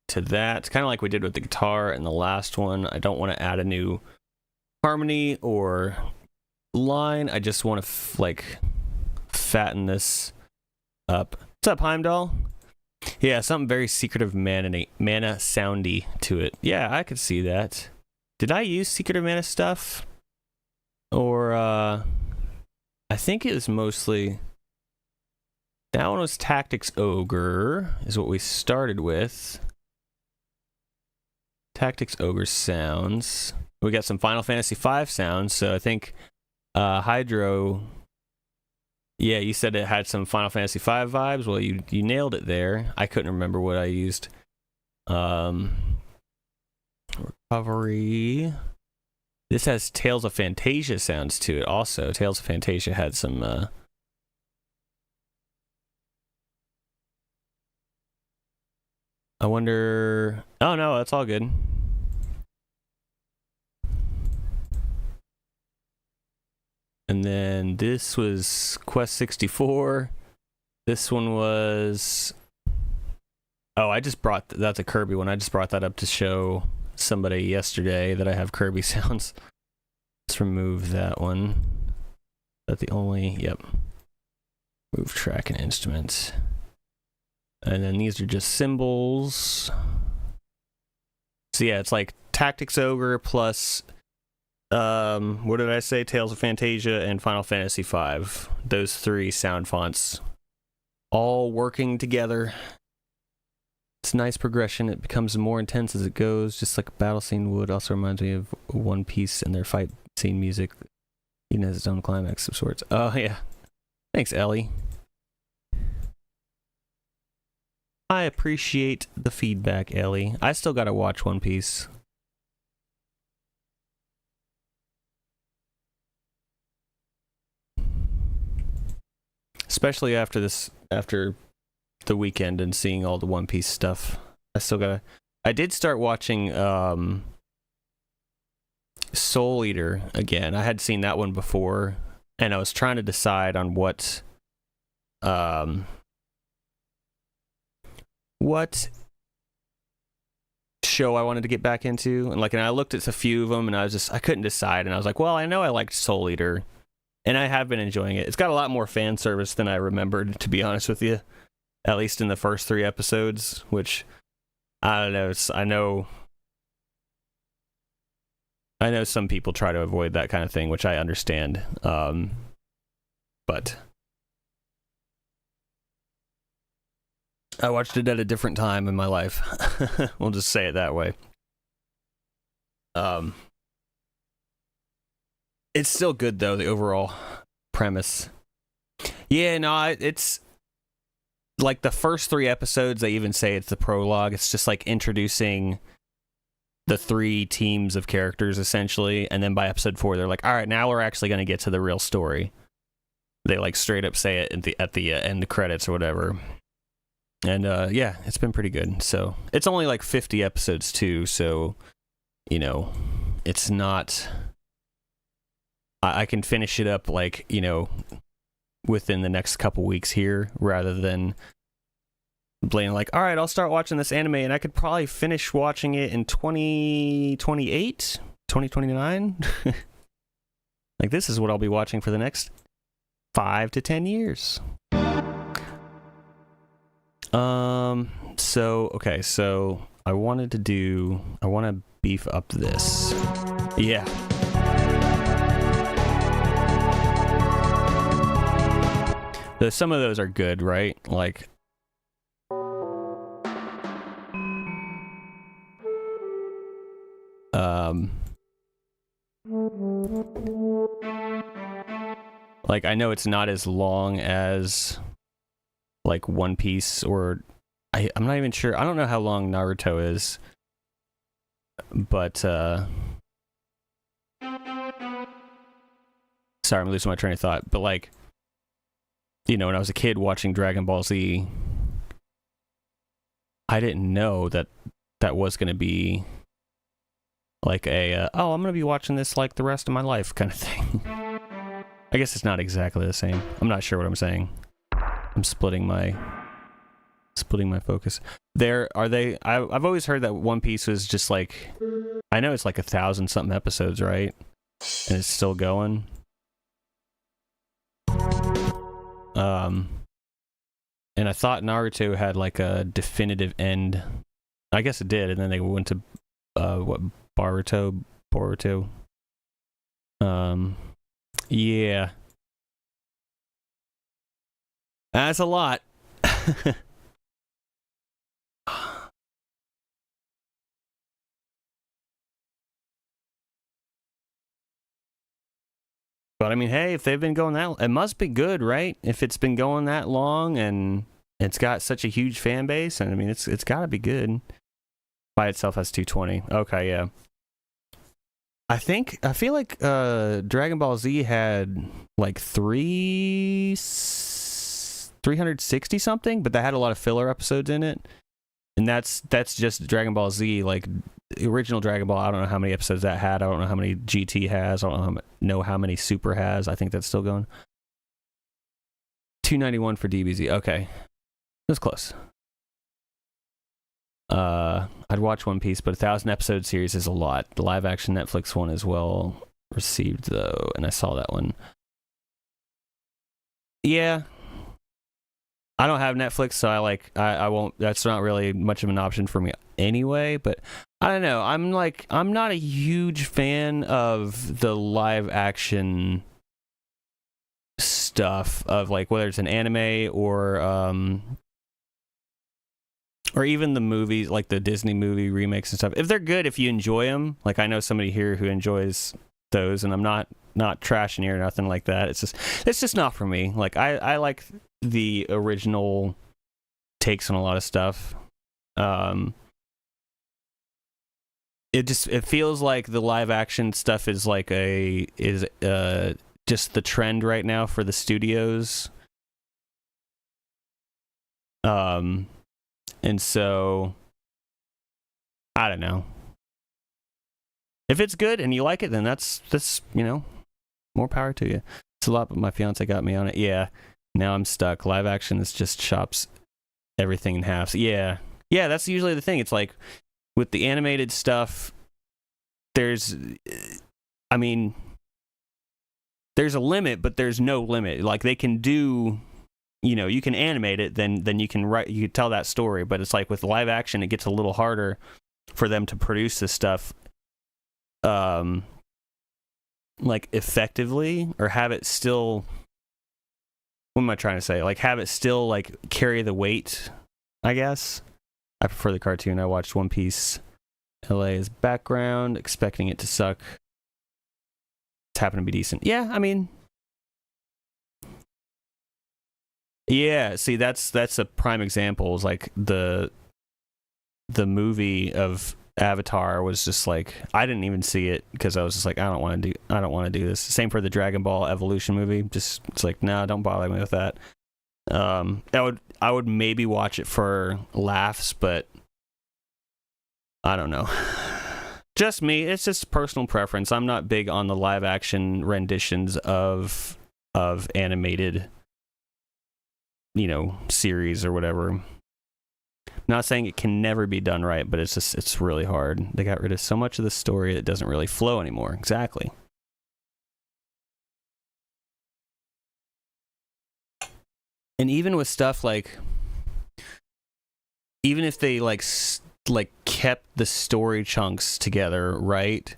to that. Kind of like we did with the guitar and the last one. I don't want to add a new harmony or line. I just want to fatten this up. What's up, Heimdall? Yeah, something very secretive mana soundy to it. Yeah, I could see that. Did I use secretive mana stuff? Or I think it was mostly. That one was Tactics Ogre, is what we started with. Tactics Ogre sounds. We got some Final Fantasy V sounds, so I think Hydro Yeah, you said it had some Final Fantasy V vibes. Well, you nailed it there. I couldn't remember what I used. Recovery. This has Tales of Fantasia sounds to it also. Tales of Fantasia had some I wonder... Oh no, that's all good. And then this was Quest 64. This one was... Oh, I just brought... That's a Kirby one. I just brought that up to show somebody yesterday that I have Kirby sounds. Let's remove that one. Is that the only... Yep. Move track and instruments. And then these are just symbols. So yeah, it's like Tactics Ogre plus... what did I say? Tales of Fantasia and Final Fantasy V. Those three sound fonts all working together. It's nice progression. It becomes more intense as it goes, just like a battle scene would. Also reminds me of One Piece and their fight scene music. Even has its own climax of sorts. Oh yeah. Thanks, Ellie. I appreciate the feedback, Ellie. I still gotta watch One Piece. Especially after the weekend and seeing all the One Piece stuff. I did start watching Soul Eater again. I had seen that one before, and I was trying to decide on what show I wanted to get back into. And I looked at a few of them, and I couldn't decide. And I was like, well, I know I liked Soul Eater. And I have been enjoying it. It's got a lot more fan service than I remembered, to be honest with you. At least in the first 3 episodes, which, I don't know, I know some people try to avoid that kind of thing, which I understand. But I watched it at a different time in my life. We'll just say it that way. It's still good, though, the overall premise. Yeah, no, it's like the first 3 episodes, they even say it's the prologue. It's just like introducing the 3 teams of characters, essentially. And then by episode 4, they're like, all right, now we're actually going to get to the real story. They like straight up say it at the end credits or whatever. And yeah, it's been pretty good. So it's only like 50 episodes, too. So, you know, it's not... I can finish it up, like, you know, within the next couple weeks here, rather than being like, all right, I'll start watching this anime, and I could probably finish watching it in 2028, 2029. Like, this is what I'll be watching for the next 5 to 10 years. So I want to beef up this. Yeah. Some of those are good, right? Like, like I know it's not as long as like One Piece, or I'm not even sure. I don't know how long Naruto is, but sorry, I'm losing my train of thought. But like, you know, when I was a kid watching Dragon Ball Z, I didn't know that was going to be like I'm going to be watching this like the rest of my life kind of thing. I guess it's not exactly the same. I'm not sure what I'm saying. I'm splitting my focus. I've always heard that One Piece was just like, I know it's like 1,000 something episodes, right? And it's still going. And I thought Naruto had like a definitive end. I guess it did, and then they went to Boruto. Yeah. That's a lot. But I mean, hey, if they've been going that, it must be good, right? If it's been going that long and it's got such a huge fan base, and I mean, it's got to be good. By itself has 220. Okay, yeah. I feel like Dragon Ball Z had like 360 something, but that had a lot of filler episodes in it. And that's just Dragon Ball Z, like the original Dragon Ball. I don't know how many episodes that had. I don't know how many GT has. I don't know how many Super has. I think that's still going. 291 for DBZ. Okay. That's close. I'd watch One Piece, but 1,000 episode series is a lot. The live action Netflix one is well received though, and I saw that one. Yeah. I don't have Netflix, so I won't. That's not really much of an option for me anyway. But I don't know. I'm not a huge fan of the live action stuff of like whether it's an anime or even the movies, like the Disney movie remakes and stuff. If they're good, if you enjoy them, like I know somebody here who enjoys those, and I'm not trashing you or nothing like that. It's just not for me. Like I like the original takes on a lot of stuff. It feels like the live action stuff is like just the trend right now for the studios. And so I don't know. If it's good and you like it, then that's more power to you. It's a lot, but my fiance got me on it. Yeah. Now I'm stuck. Live action is just chops everything in half. Yeah, that's usually the thing. It's like with the animated stuff, there's a limit, but there's no limit. Like they can do, you can animate it, then you can tell that story. But it's like with live action, it gets a little harder for them to produce this stuff, like effectively, or have it still. What am I trying to say? Like have it still like carry the weight, I guess. I prefer the cartoon. I watched One Piece LA as background, expecting it to suck. It's happened to be decent. Yeah, I mean, yeah, see that's a prime example. Is like the movie of Avatar was just like I didn't even see it because I was just like I don't want to do this. Same for the Dragon Ball Evolution movie. Just it's like no, don't bother me with that. I would maybe watch it for laughs, but I don't know. Just me. It's just personal preference. I'm not big on the live action renditions of animated, series or whatever. Not saying it can never be done right, but it's really hard. They got rid of so much of the story that doesn't really flow anymore. Exactly. And even with stuff like, even if they like kept the story chunks together, right?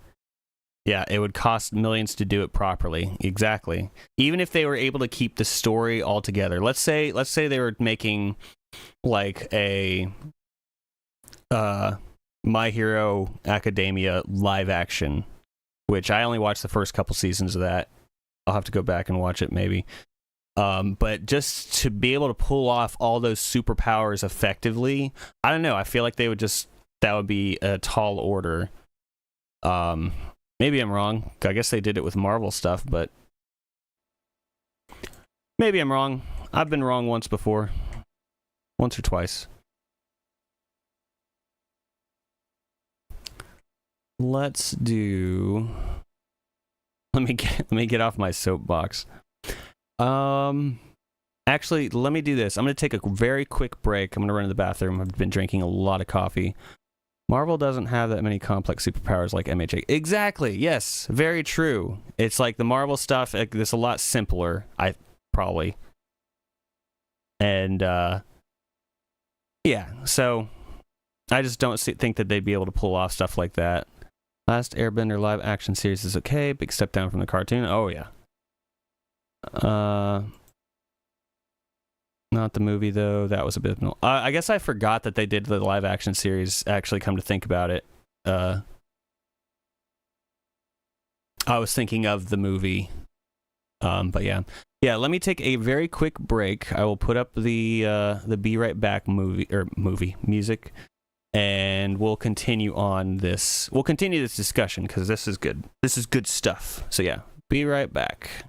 Yeah, it would cost millions to do it properly. Exactly. Even if they were able to keep the story all together. Let's say they were making like a My Hero Academia live action, which I only watched the first couple seasons of that. I'll have to go back and watch it maybe. But just to be able to pull off all those superpowers effectively, I don't know. I feel like that would be a tall order. Maybe I'm wrong. I guess they did it with Marvel stuff, but maybe I'm wrong. I've been wrong once before. Once or twice. Let me get off my soapbox. Actually, let me do this. I'm going to take a very quick break. I'm going to run to the bathroom. I've been drinking a lot of coffee. Marvel doesn't have that many complex superpowers like MHA. Exactly. Yes. Very true. It's like the Marvel stuff. It's a lot simpler. Probably. And, yeah. So, I just don't think that they'd be able to pull off stuff like that. Last Airbender live action series is okay. Big step down from the cartoon. Oh, yeah. Not the movie though. That was a bit. I guess I forgot that they did the live action series. Actually, come to think about it, I was thinking of the movie But yeah. Yeah, let me take a very quick break. I will put up the Be Right Back music, and we'll continue on this. We'll continue this discussion because this is good. This is good stuff. So yeah, be right back.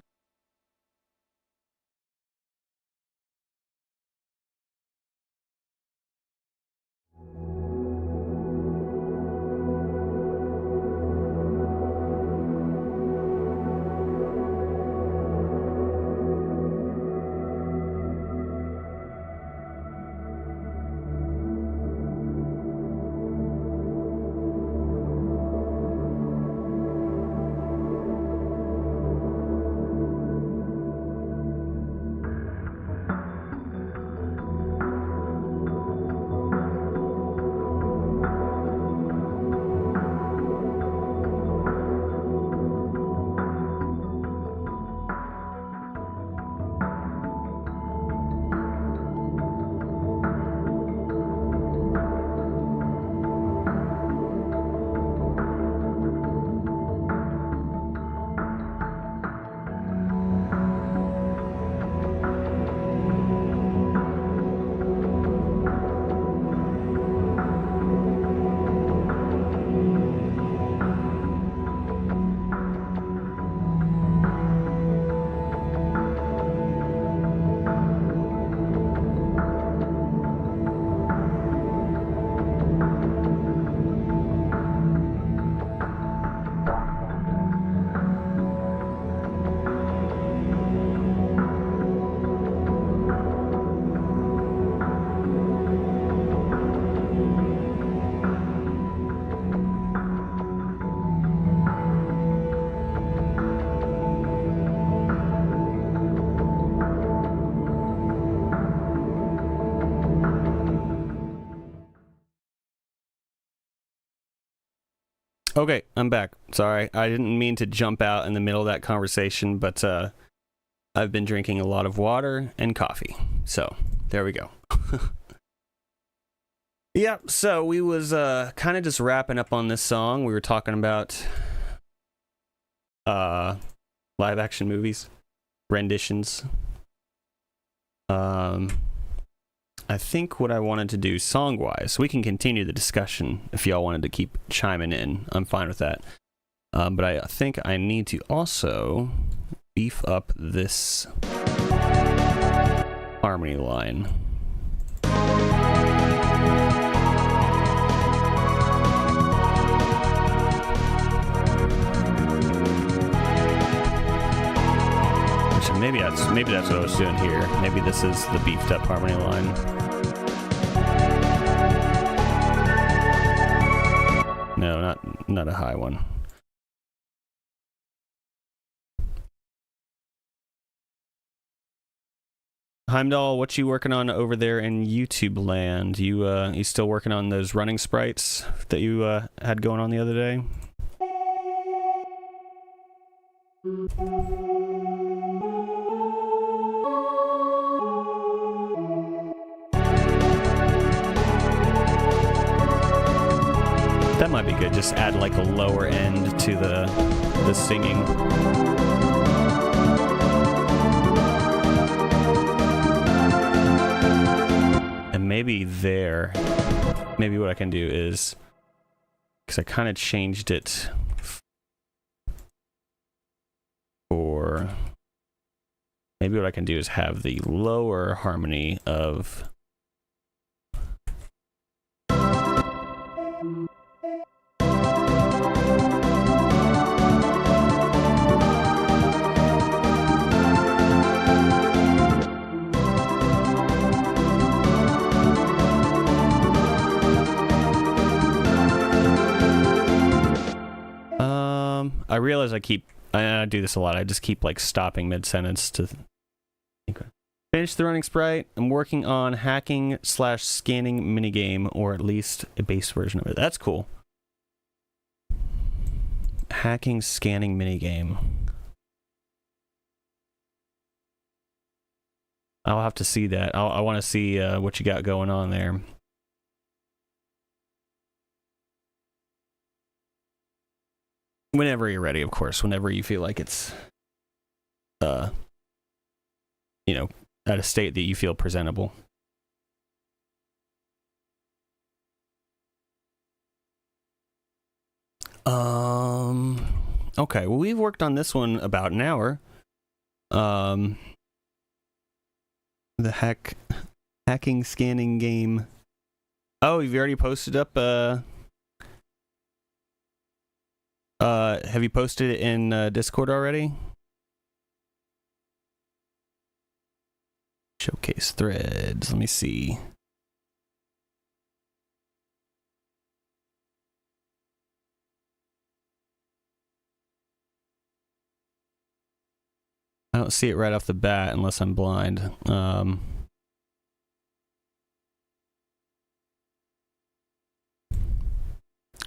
Okay, I'm back. Sorry, I didn't mean to jump out in the middle of that conversation, but I've been drinking a lot of water and coffee. So, there we go. Yeah, so we was kind of just wrapping up on this song. We were talking about live action movies, renditions. I think what I wanted to do song-wise, we can continue the discussion if y'all wanted to keep chiming in. I'm fine with that. But I think I need to also beef up this harmony line. Maybe that's what I was doing here. Maybe this is the beefed up harmony line. No, not a high one. Heimdall, what you working on over there in YouTube land? You still working on those running sprites that you had going on the other day? That might be good. Just add like a lower end to the singing. And maybe what I can do is, because I kind of changed it for, maybe what I can do is have the lower harmony of I realize I do this a lot. I just keep like stopping mid-sentence to finish the running sprite. I'm working on hacking/scanning minigame, or at least a base version of it. That's cool. Hacking, scanning minigame. I'll have to see that. I want to see what you got going on there. Whenever you're ready, of course. Whenever you feel like it's you know, at a state that you feel presentable. Okay, well, we've worked on this one about an hour. The hacking scanning game. Oh, you've already posted up, have you posted it in Discord already? Showcase threads, let me see. I don't see it right off the bat unless I'm blind.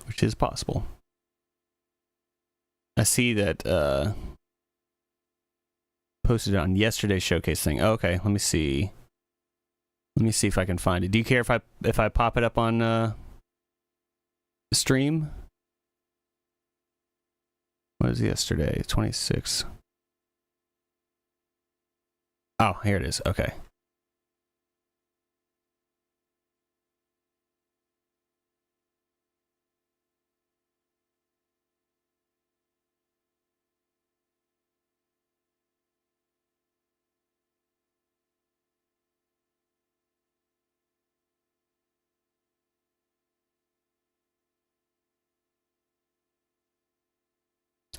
Which is possible. I see that posted on yesterday's showcase thing. Oh, okay, let me see. Let me see if I can find it. Do you care if I pop it up on stream? What was yesterday? 26. Oh, here it is. Okay.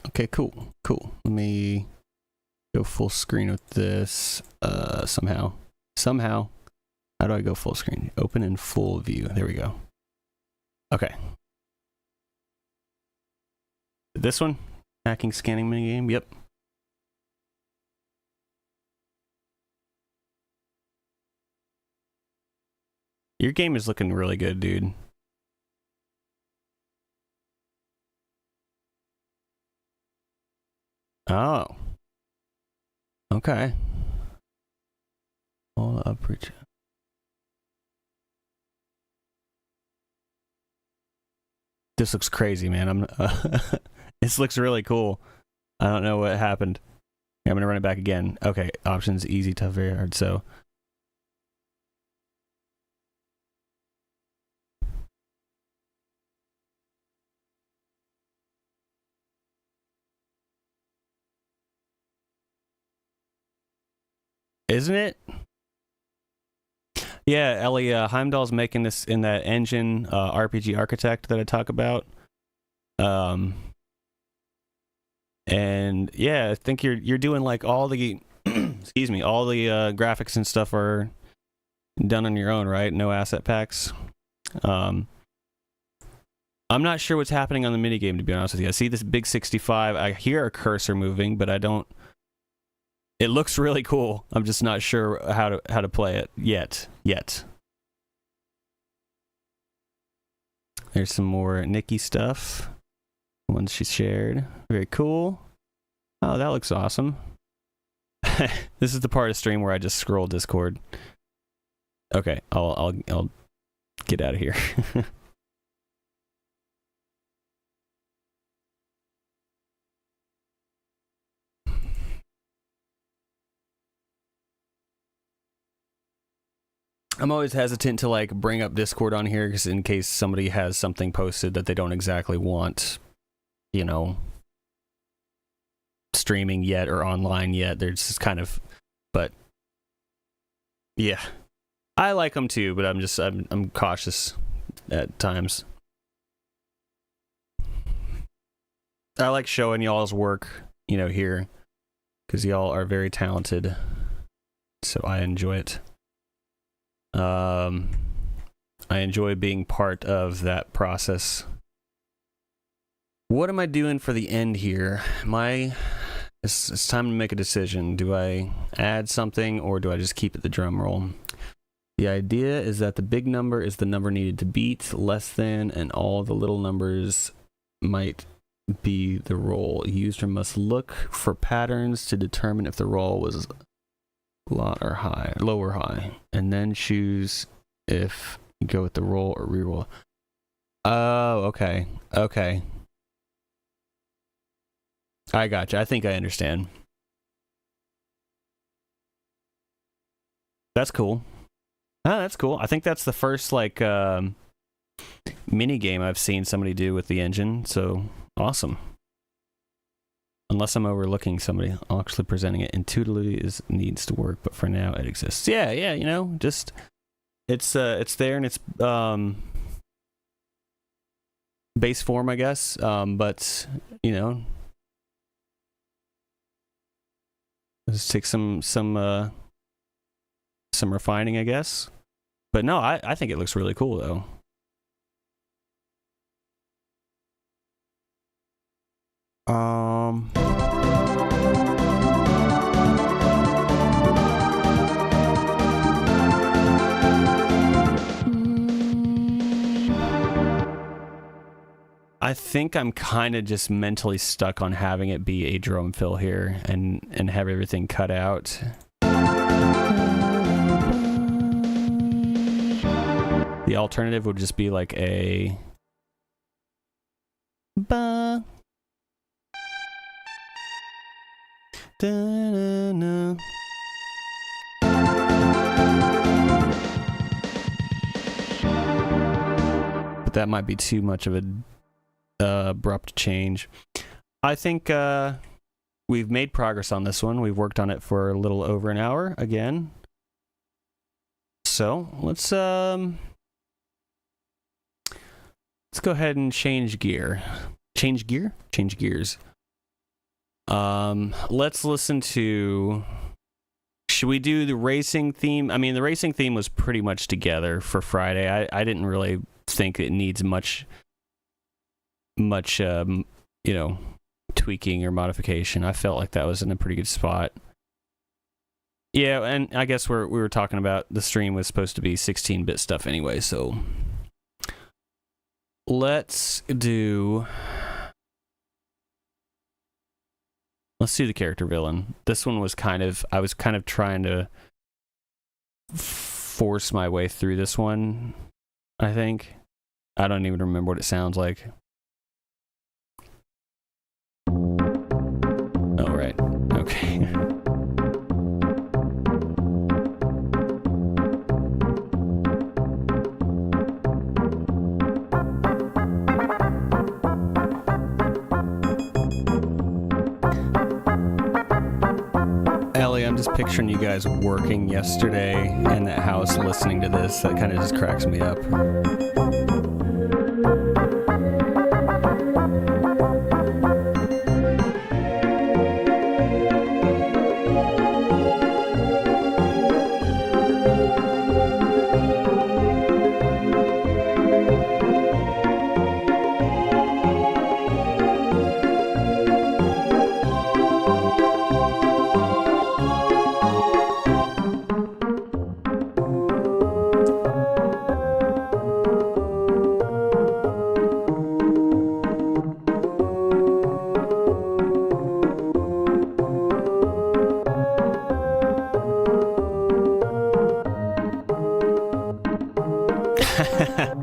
Okay, cool. Cool. Let me go full screen with this somehow. How do I go full screen? Open in full view. There we go. Okay. This one? Hacking scanning minigame? Yep. Your game is looking really good, dude. Oh. Okay. All up reach. This looks crazy, man. This looks really cool. I don't know what happened. I'm gonna run it back again. Okay, options easy, tough, very hard. So isn't it? Yeah, Ellie Heimdall's making this in that engine RPG Architect that I talk about. And yeah, I think you're doing like all the excuse me, all the graphics and stuff are done on your own, right? No asset packs. I'm not sure what's happening on the minigame, to be honest with you. I see this big 65. I hear a cursor moving, but I don't. It looks really cool. I'm just not sure how to play it yet. There's some more Nikki stuff. Ones she shared. Very cool. Oh, that looks awesome. This is the part of stream where I just scroll Discord. Okay, I'll get out of here. I'm always hesitant to like bring up Discord on here because in case somebody has something posted that they don't exactly want, you know, streaming yet or online yet. They're just kind of, but yeah, I like them too, but I'm cautious at times. I like showing y'all's work, you know, here because y'all are very talented, so I enjoy it. I enjoy being part of that process. What am I doing for the end here? It's time to make a decision. Do I add something or do I just keep it the drum roll? The idea is that the big number is the number needed to beat, less than, and all the little numbers might be the roll. User must look for patterns to determine if the roll was low or high, and then choose if you go with the roll or reroll. Oh, okay. I gotcha. I think I understand. That's cool. Oh, that's cool. I think that's the first like mini game I've seen somebody do with the engine. So awesome. Unless I'm overlooking somebody actually presenting it intuitively, is needs to work, but for now it exists. Yeah, yeah, you know, just it's there and it's base form, I guess. But you know, let's take some refining, I guess. But no, I think it looks really cool though. I think I'm kind of just mentally stuck on having it be a drum fill here and have everything cut out. The alternative would just be like a ba da-na-na. But that might be too much of a abrupt change. I think we've made progress on this one. We've worked on it for a little over an hour again. So let's go ahead and change gear. Change gear? Change gears. Let's listen to... Should we do the racing theme? I mean, the racing theme was pretty much together for Friday. I didn't really think it needs much you know, tweaking or modification. I felt like that was in a pretty good spot. Yeah, and I guess we were talking about the stream was supposed to be 16-bit stuff anyway, so let's do the character villain. This one was I was kind of trying to force my way through this one, I think. I don't even remember what it sounds like. Oh, right. Okay. Ellie, I'm just picturing you guys working yesterday in that house listening to this. That kind of just cracks me up.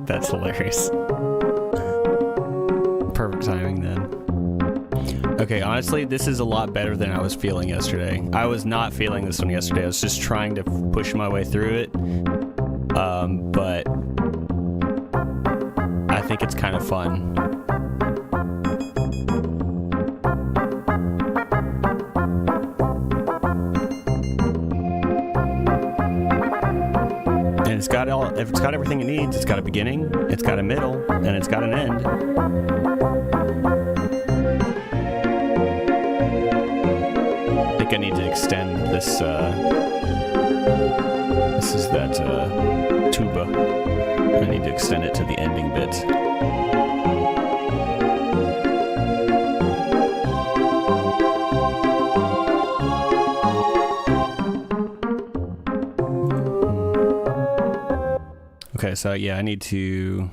That's hilarious. Perfect timing then. Okay, honestly, this is a lot better than I was feeling yesterday. I was not feeling this one yesterday. I was just trying to push my way through it. But I think it's kind of fun. If it's got everything it needs, it's got a beginning, it's got a middle, and it's got an end. I think I need to extend this. This is that tuba. I need to extend it to the ending bit. Okay, so yeah, I need to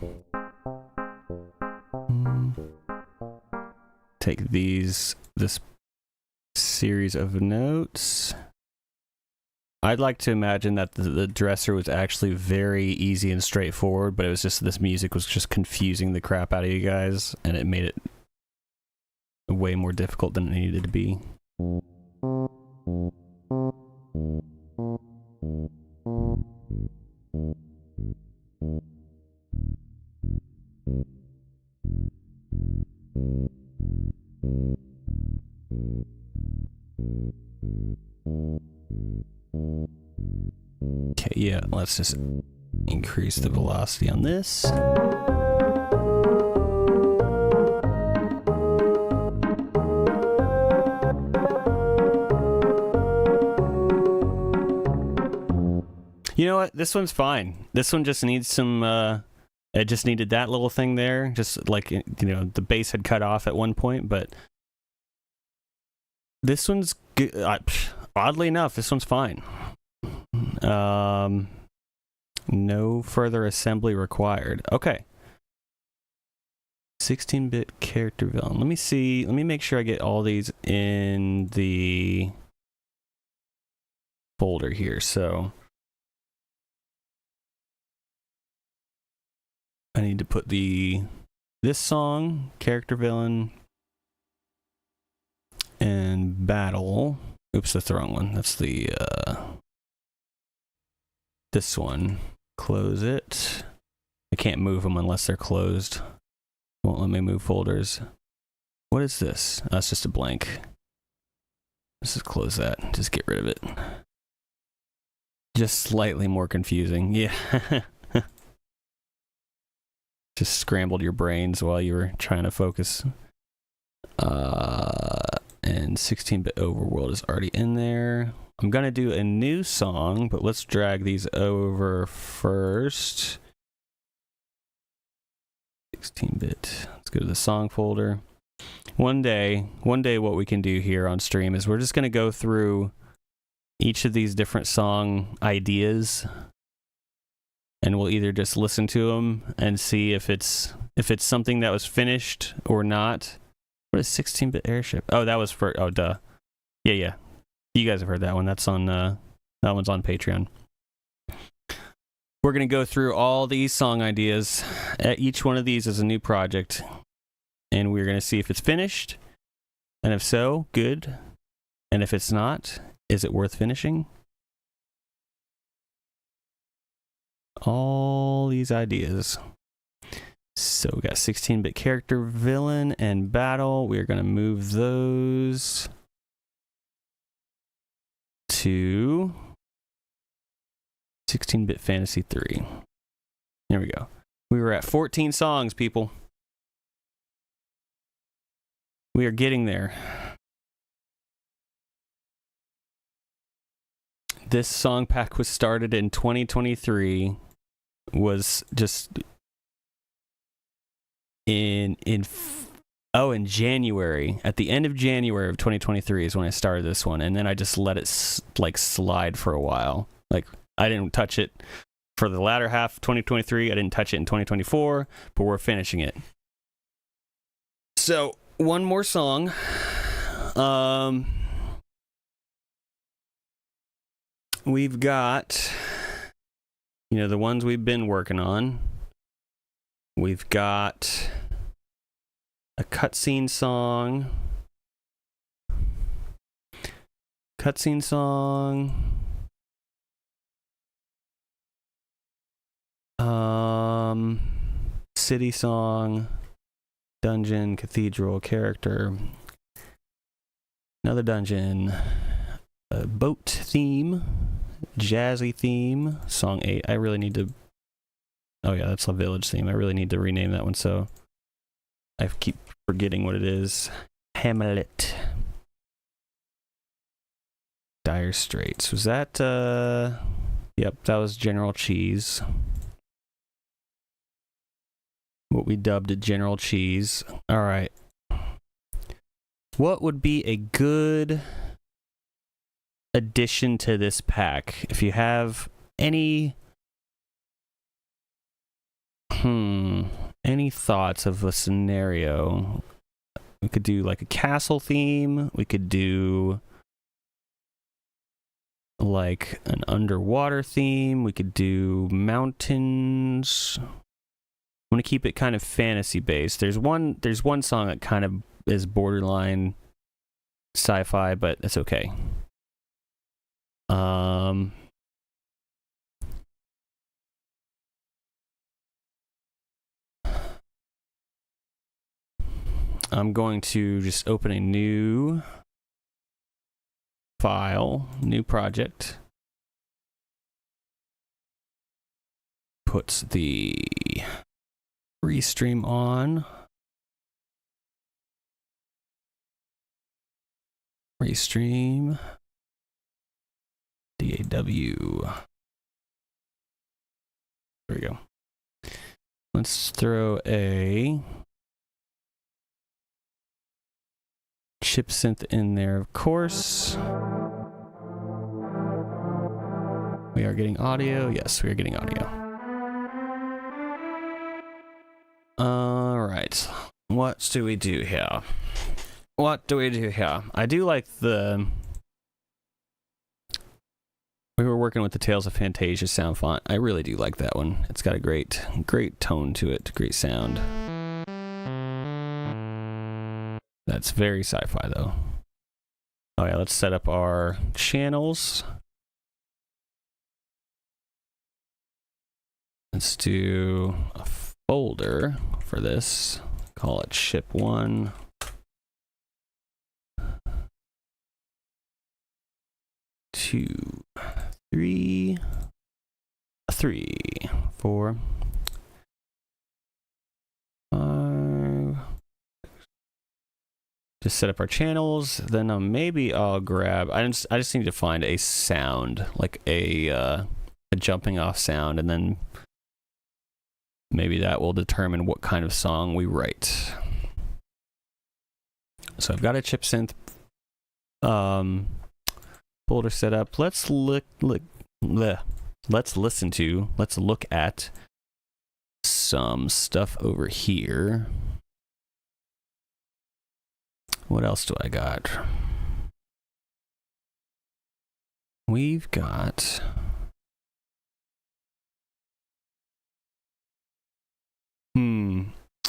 take this series of notes. I'd like to imagine that the dresser was actually very easy and straightforward, but it was just this music was just confusing the crap out of you guys, and it made it way more difficult than it needed to be. Yeah, let's just increase the velocity on this. You know what? This one's fine. This one just needs some, it just needed that little thing there. Just like, you know, the bass had cut off at one point, but this one's good. Oddly enough, this one's fine. No further assembly required. Okay. 16-bit character villain. Let me see. Let me make sure I get all these in the folder here. So I need to put this song, character villain, and battle. Oops, that's the wrong one. That's the this one. Close it. I can't move them unless they're closed. Won't let me move folders. What is this? That's just a blank. Let's just close that. Just get rid of it. Just slightly more confusing. Yeah. Just scrambled your brains while you were trying to focus. And 16-bit overworld is already in there. I'm going to do a new song, but let's drag these over first. 16-bit. Let's go to the song folder. One day what we can do here on stream is we're just going to go through each of these different song ideas, and we'll either just listen to them and see if it's something that was finished or not. What is 16-bit airship? Oh, that was for, oh, duh. Yeah. You guys have heard that one. That's on, that one's on Patreon. We're going to go through all these song ideas. Each one of these is a new project, and we're going to see if it's finished, and if so, good. And if it's not, is it worth finishing? All these ideas. So we got 16-bit character, villain, and battle. We're going to move those to 16-bit fantasy 3. There we go. We were at 14 songs, people. We are getting there. This song pack was started in 2023. Was just in January. At the end of January of 2023 is when I started this one, and then I just let it slide for a while. Like, I didn't touch it for the latter half of 2023. I didn't touch it in 2024, but we're finishing it. So, one more song. We've got, you know, the ones we've been working on. We've got a cutscene song. City song, dungeon, cathedral, character, another dungeon, a boat theme, jazzy theme, song 8. I really need to, oh yeah, that's a village theme. I really need to rename that one, so I keep forgetting what it is. Hamlet. Dire Straits. Was that, yep, that was General Cheese. What we dubbed it General Cheese. All right. What would be a good addition to this pack? If you have any thoughts of a scenario, we could do like a castle theme. We could do like an underwater theme. We could do mountains. I'm gonna keep it kind of fantasy based. There's one song that kind of is borderline sci-fi, but it's okay. I'm going to just open a new file, new project. put the restream on. Restream. DAW. There we go. Let's throw a chip synth in there, of course. We are getting audio. Yes, we are getting audio. All right. What do we do here? What do we do here? I do like the... We were working with the Tales of Fantasia sound font. I really do like that one. It's got a great tone to it, great sound. That's very sci-fi, though. Oh yeah, let's set up our channels. Let's do a folder for this. Call it ship 1. 2, 3, 4, 5. Just set up our channels. Then maybe I'll grab. I just need to find a sound, like a jumping off sound, and then maybe that will determine what kind of song we write. So I've got a chip synth folder set up. Let's look at some stuff over here. What else do I got? We've got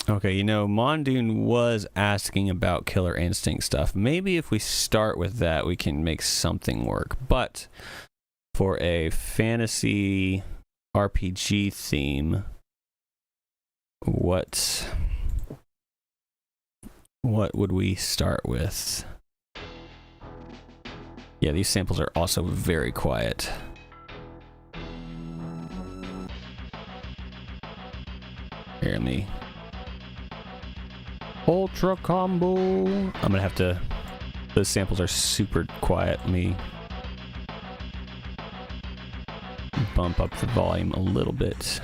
okay, you know, Mondoon was asking about Killer Instinct stuff. Maybe if we start with that, we can make something work. But for a fantasy RPG theme, what would we start with? Yeah, these samples are also very quiet. Hear me. Ultra combo. I'm gonna have to. Those samples are super quiet. Let me bump up the volume a little bit.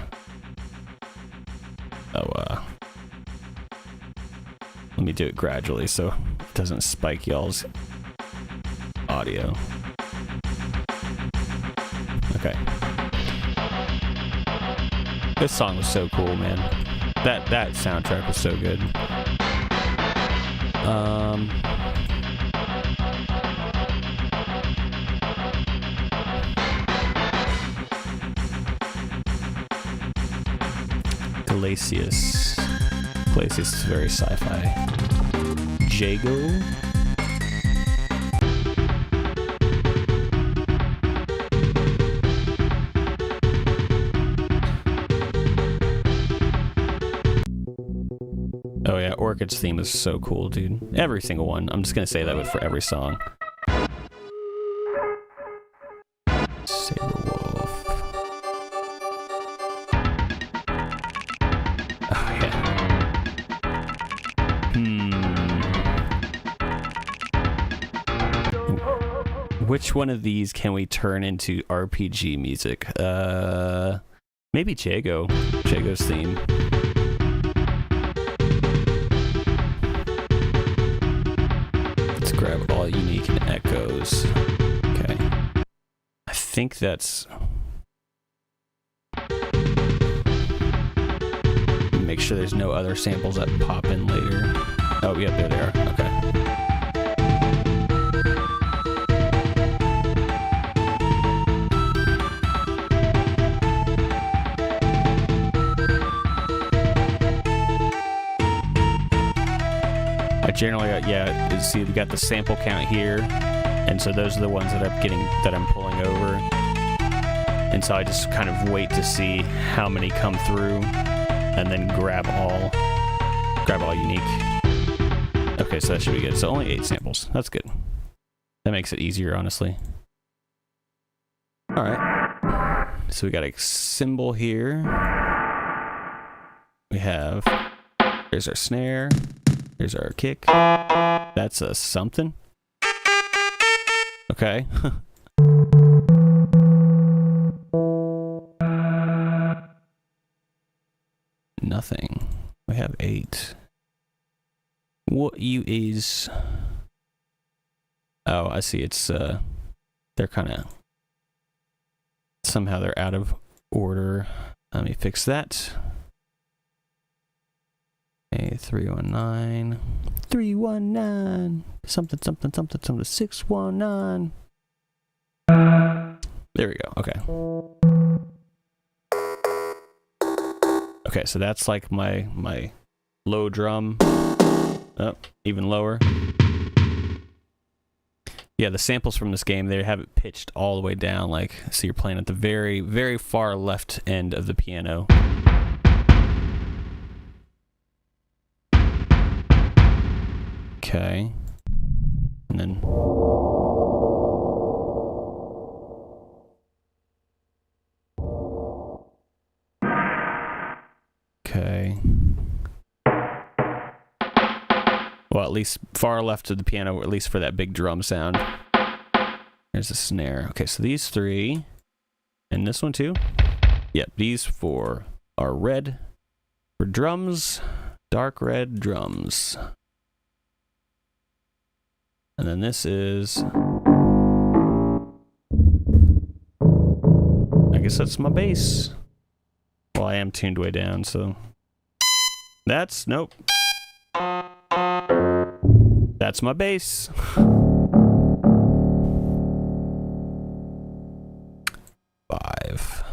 Oh, let me do it gradually so it doesn't spike y'all's audio. Okay. This song was so cool, man. That soundtrack was so good. Glacius is very sci-fi. Jago. Oh yeah, Orchid's theme is so cool, dude. Every single one. I'm just gonna say that for every song. Saberwolf. Oh yeah. Which one of these can we turn into RPG music? Maybe Jago's theme. Grab all unique and echoes. Okay. I think that's... Make sure there's no other samples that pop in later. Oh, yeah, there they are. Okay. I generally, yeah, see, we got the sample count here, and so those are the ones that I'm pulling over, and so I just kind of wait to see how many come through, and then grab all unique. Okay, so that should be good. So only 8 samples. That's good. That makes it easier, honestly. All right. So we got a cymbal here. We have, there's our snare. Here's our kick. That's a something. Okay. Nothing. We have 8. What you is? Oh, I see. It's they're kind of somehow they're out of order. Let me fix that. A 319, 319, something, 619. There we go. Okay. Okay, so that's like my low drum. Oh, even lower. Yeah, the samples from this game, they have it pitched all the way down. Like, so you're playing at the very, very far left end of the piano. Okay. And then... Okay. Well, at least far left of the piano, or at least for that big drum sound. There's a snare. Okay, so these 3. And this one too. Yep, these 4 are red for drums. Dark red drums. And then this is... I guess that's my bass. Well, I am tuned way down, so... That's... Nope. That's my bass. 5.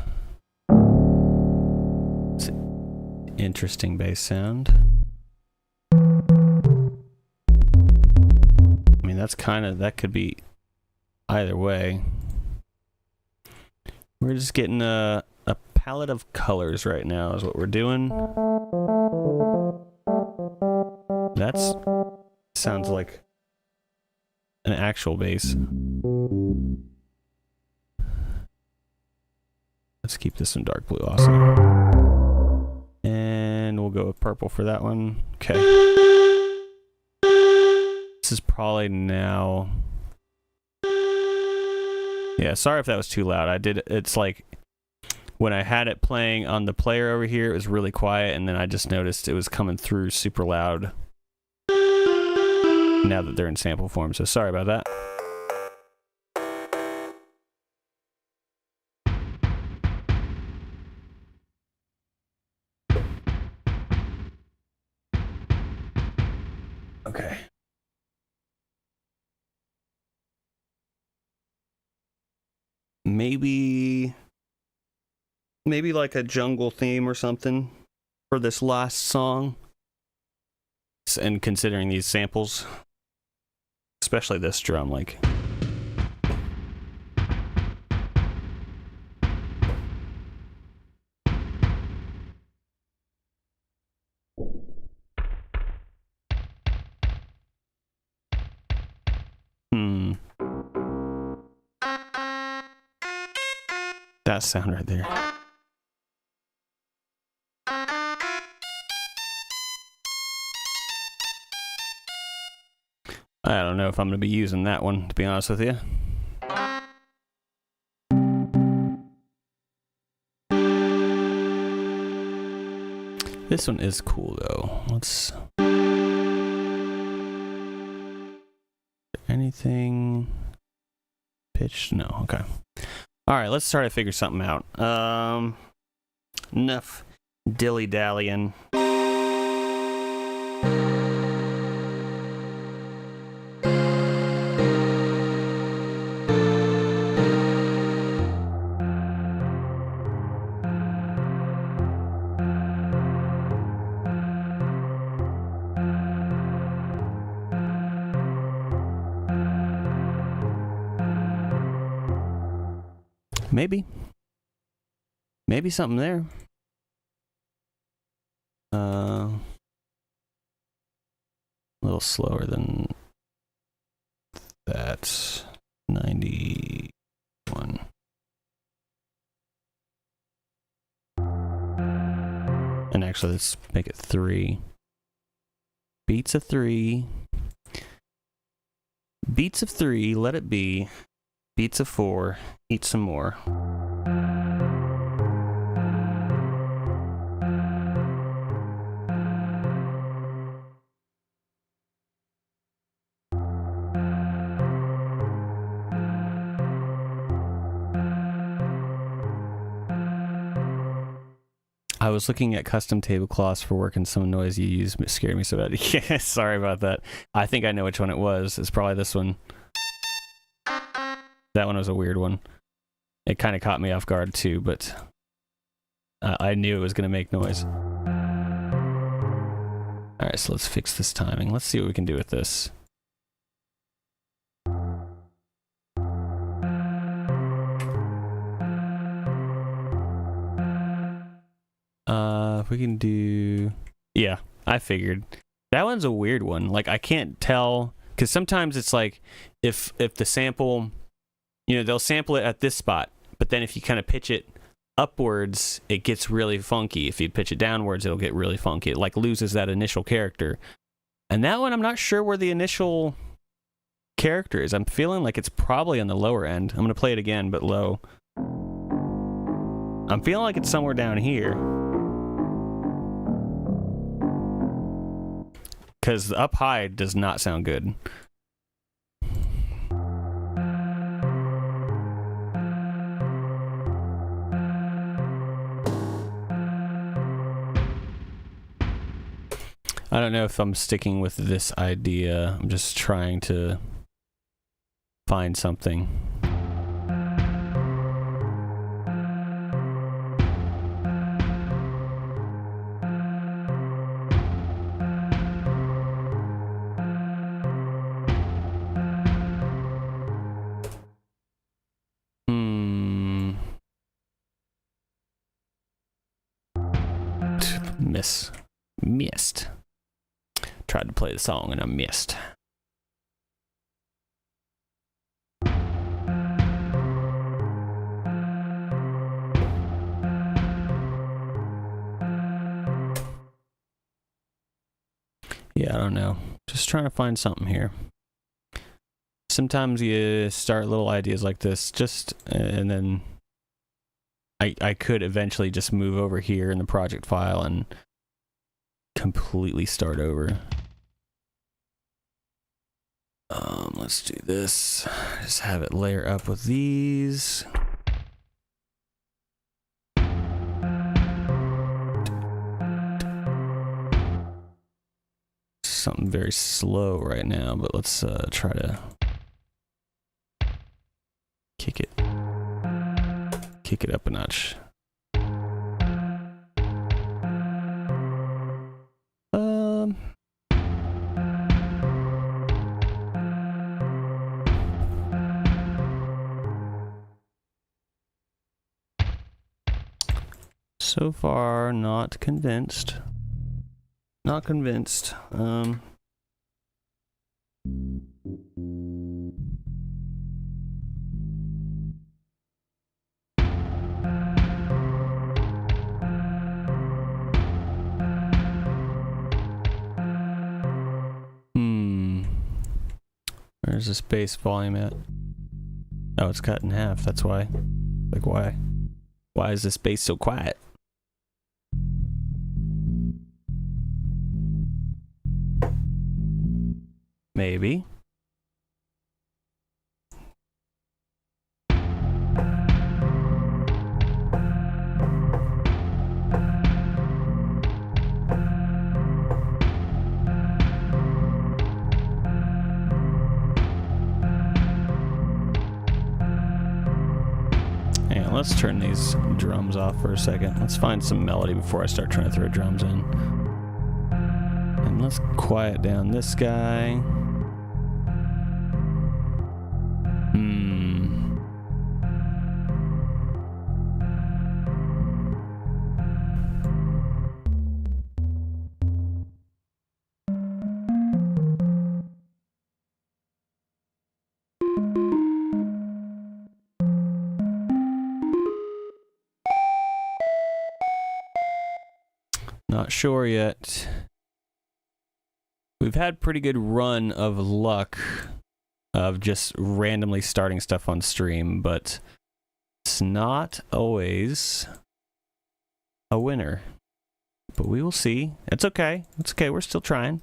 It's an interesting bass sound. I mean, that's kind of, that could be either way. We're just getting a palette of colors right now is what we're doing. That's sounds like an actual bass. Let's keep this in dark blue, awesome. And we'll go with purple for that one. Okay. This is probably now... Yeah, sorry if that was too loud. It's like, when I had it playing on the player over here, it was really quiet, and then I just noticed it was coming through super loud now that they're in sample form, so sorry about that. Okay. Maybe like a jungle theme or something for this last song. And considering these samples, especially this drum, like... That sound right there. I don't know if I'm going to be using that one, to be honest with you. This one is cool, though. Let's... Anything... Pitched? No, okay. Alright, let's try to figure something out. Enough dilly-dallying. Maybe something there. A little slower than that. 91. Actually, let's make it 3. Beats of 3. Beats of 3, let it be. Beats of 4, eat some more. I was looking at custom tablecloths for work and some noise you used scared me so bad. Yeah, sorry about that. I think I know which one it was. It's probably this one. That one was a weird one. It kind of caught me off guard too, but I knew it was going to make noise. Alright, so let's fix this timing. Let's see what we can do with this. If we can do... Yeah, I figured. That one's a weird one. Like, I can't tell... Because sometimes it's like, if the sample... You know, they'll sample it at this spot, but then if you kind of pitch it upwards, it gets really funky. If you pitch it downwards, it'll get really funky. It, like, loses that initial character. And that one, I'm not sure where the initial character is. I'm feeling like it's probably on the lower end. I'm going to play it again, but low. I'm feeling like it's somewhere down here. Because the up high does not sound good. I don't know if I'm sticking with this idea. I'm just trying to find something. Missed. Tried to play the song and I missed. Yeah, I don't know. Just trying to find something here. Sometimes you start little ideas like this, and then I could eventually just move over here in the project file and completely start over. Let's do this. Just have it layer up with these. Something very slow right now, but let's try to kick it up a notch. So far, not convinced. Not convinced. Where's this bass volume at? Oh, it's cut in half. That's why. Like, why? Why is this bass so quiet? Maybe. Yeah, let's turn these drums off for a second. Let's find some melody before I start trying to throw drums in. And let's quiet down this guy. Not sure yet. We've had pretty good run of luck of just randomly starting stuff on stream, but it's not always a winner. But we will see. It's okay. It's okay. We're still trying.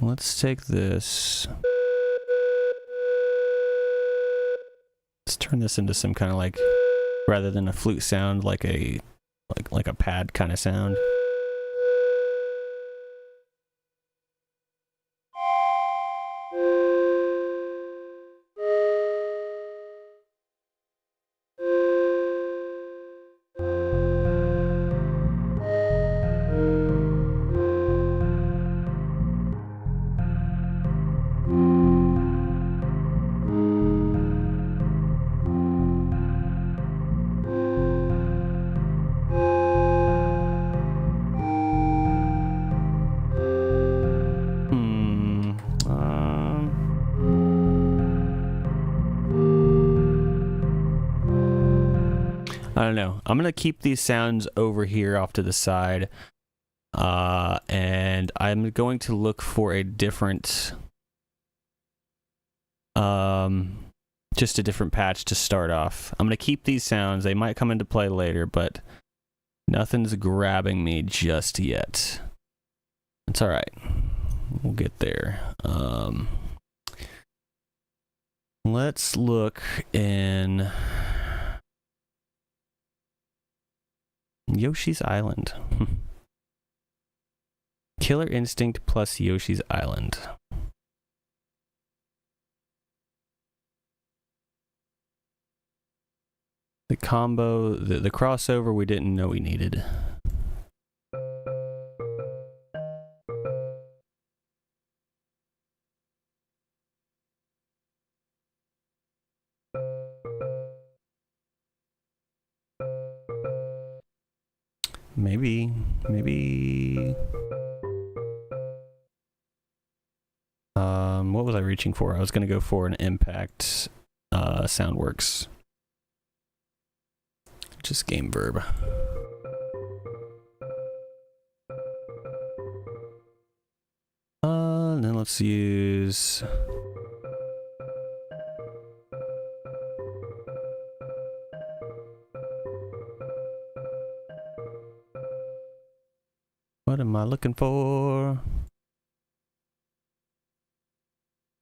Let's take this. Let's turn this into some kind of like, rather than a flute sound, like a pad kind of sound. I don't know. I'm going to keep these sounds over here off to the side. And I'm going to look for a different, just a different patch to start off. I'm going to keep these sounds. They might come into play later, but nothing's grabbing me just yet. It's all right. We'll get there. Let's look in Yoshi's Island. Killer Instinct plus Yoshi's Island. The combo, the crossover we didn't know we needed. Maybe. What was I reaching for? I was going to go for an Impact Soundworks. Just game verb. And then let's use... What am I looking for?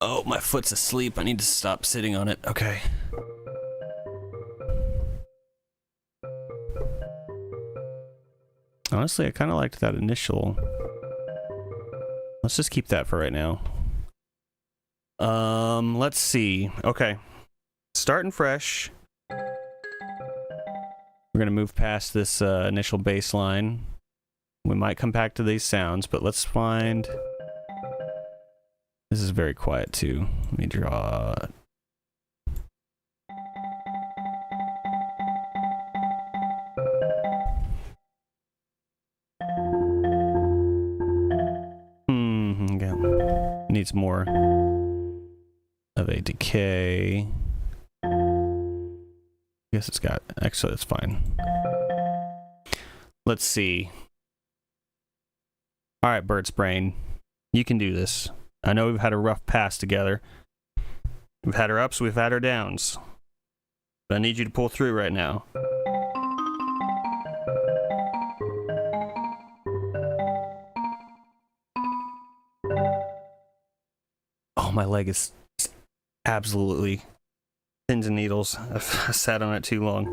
Oh, my foot's asleep. I need to stop sitting on it. Okay. Honestly, I kind of liked that initial. Let's just keep that for right now. Let's see. Okay. Starting fresh. We're going to move past this initial bass line. We might come back to these sounds, but let's find... This is very quiet too. Let me draw... Okay. Needs more of a decay. I guess it's got... Actually, it's fine. Let's see. Alright, Bird's Brain. You can do this. I know we've had a rough pass together. We've had our ups, we've had our downs. But I need you to pull through right now. Oh, my leg is absolutely pins and needles. I've sat on it too long.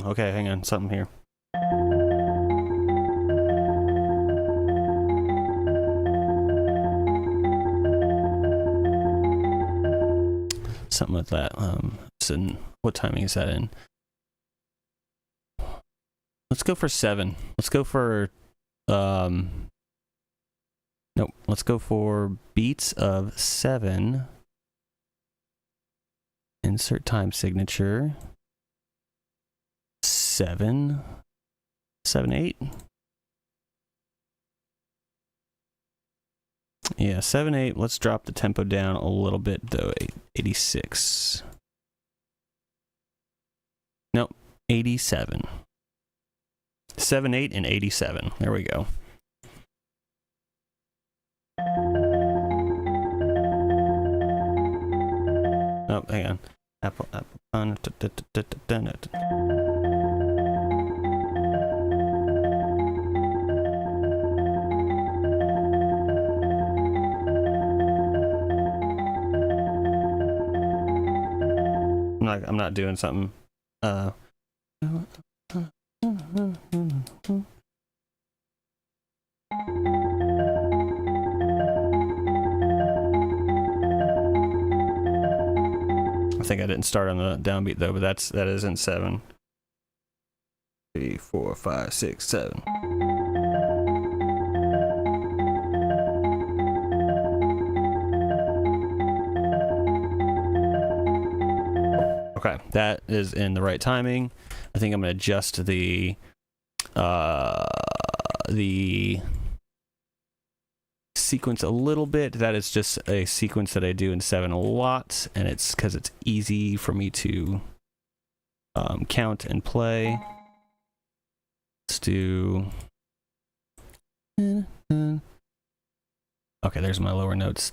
Okay, hang on, something here. Something with that. What timing is that in? Let's go for 7. Let's go for nope. Let's go for beats of 7. Insert time signature. 7, 8. Yeah, 7, 8. Let's drop the tempo down a little bit though. 86. Nope, 87. 7, 8, and 87. There we go. Oh, hang on. Apple. I'm not doing something. I think I didn't start on the downbeat though, but that is in 7. 3, 4, 5, 6, 7. Okay, that is in the right timing. I think I'm gonna adjust the sequence a little bit. That is just a sequence that I do in 7 a lot, and it's because it's easy for me to count and play. Let's do. Okay, there's my lower notes.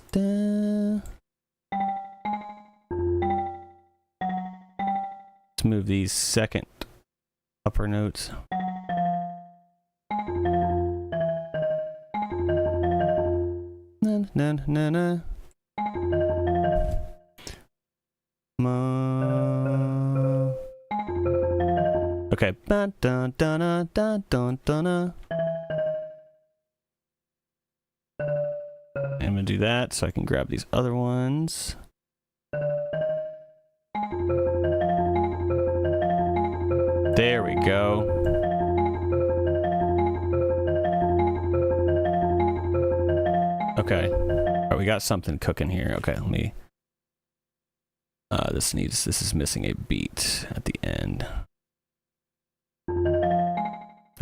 Let's move these second upper notes. Na na na. Okay. Dun dun dun dun dun dun. I'm gonna do that so I can grab these other ones. There we go. Okay. All right, we got something cooking here. Okay, let me. This is missing a beat at the end.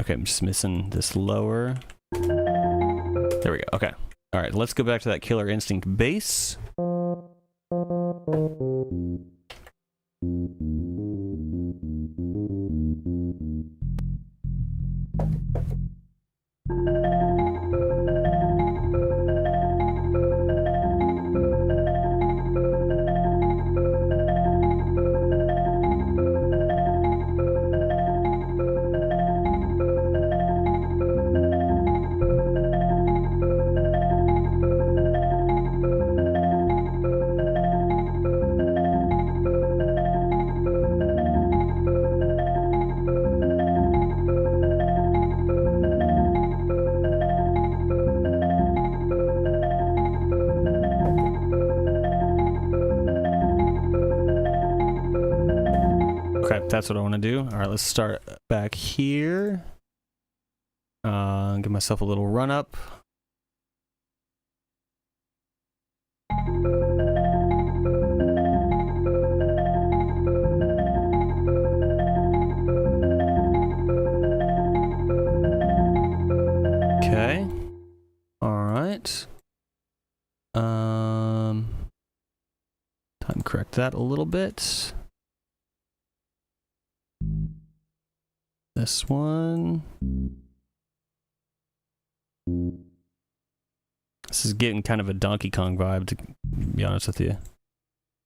Okay, I'm just missing this lower. There we go. Okay. All right, let's go back to that Killer Instinct bass. Okay, that's what I want to do. All right, let's start back here. Give myself a little run up. Okay. All right. Time correct that a little bit. This one. This is getting kind of a Donkey Kong vibe, to be honest with you.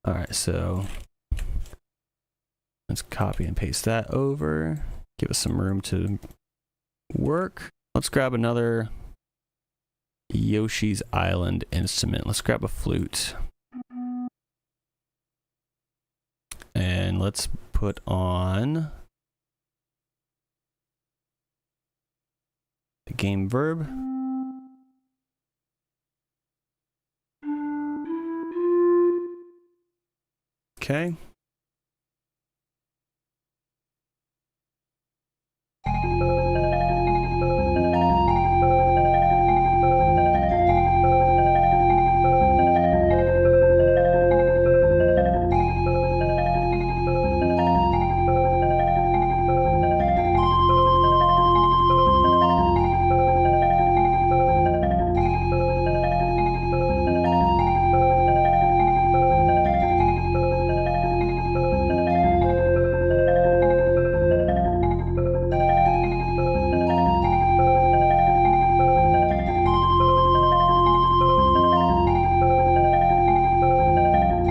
All right, so let's copy and paste that over. Give us some room to work. Let's grab another Yoshi's Island instrument. Let's grab a flute. And let's put on the game verb. Okay.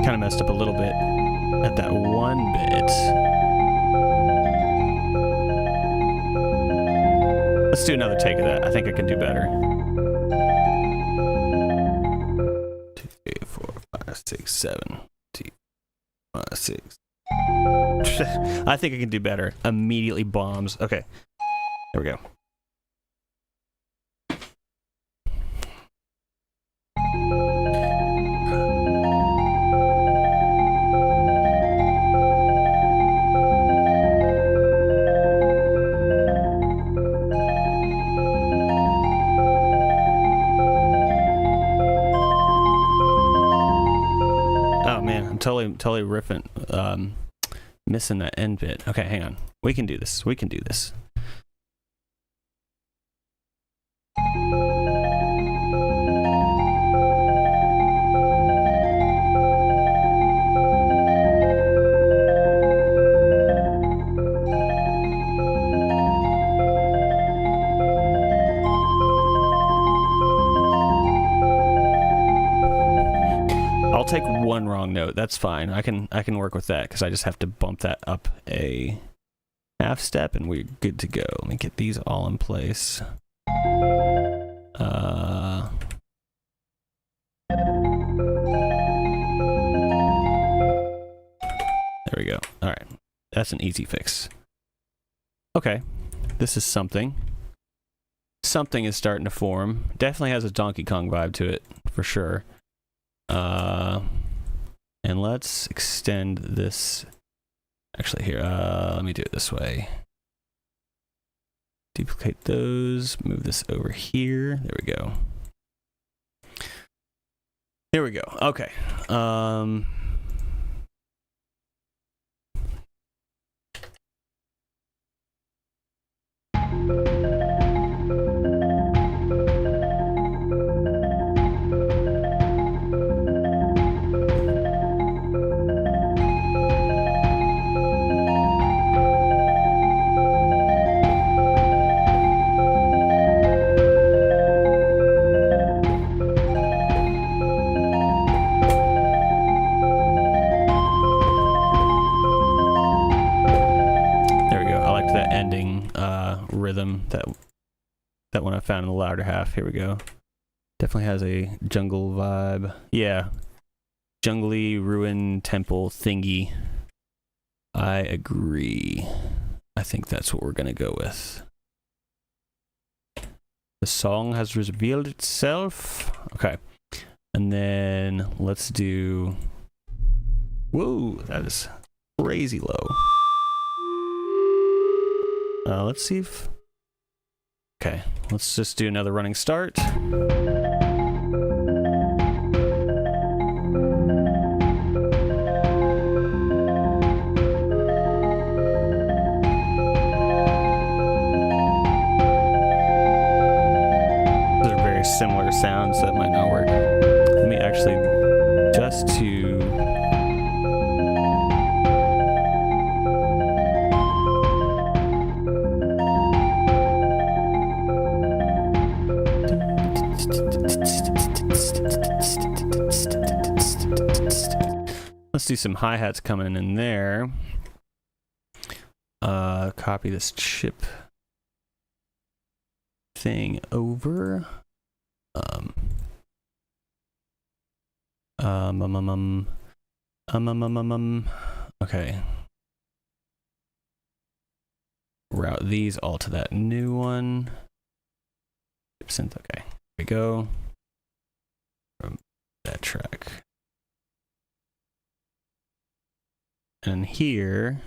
Kind of messed up a little bit at that one bit. Let's do another take of that. I think I can do better. 2, 3, 4, 5, 6, 7, 2, 5, 6. I think I can do better. Immediately bombs. Okay. There we go. Totally riffing, missing that end bit. Okay, hang on. We can do this. We can do this. I'll take one wrong note. That's fine. I can work with that because I just have to bump that up a half step and we're good to go. Let me get these all in place. There we go. All right. That's an easy fix. Okay. This is something. Something is starting to form. Definitely has a Donkey Kong vibe to it, for sure. And let's extend this. Actually, here, let me do it this way. Duplicate those, move this over here. There we go. There we go. Okay. Rhythm that one I found in the louder half. Here we go. Definitely has a jungle vibe. Yeah, jungly ruin temple thingy. I agree. I think that's what we're gonna go with. The song has revealed itself. Okay, and then let's do. Whoa, that is crazy low. Let's see if... Okay, let's just do another running start. These are very similar sounds, so that might not work. Let me actually, just to... Let's let's do some hi-hats coming in there. Copy this chip thing over. Okay. Route these all to that new one. Synth, okay. Here we go. From that track. And here.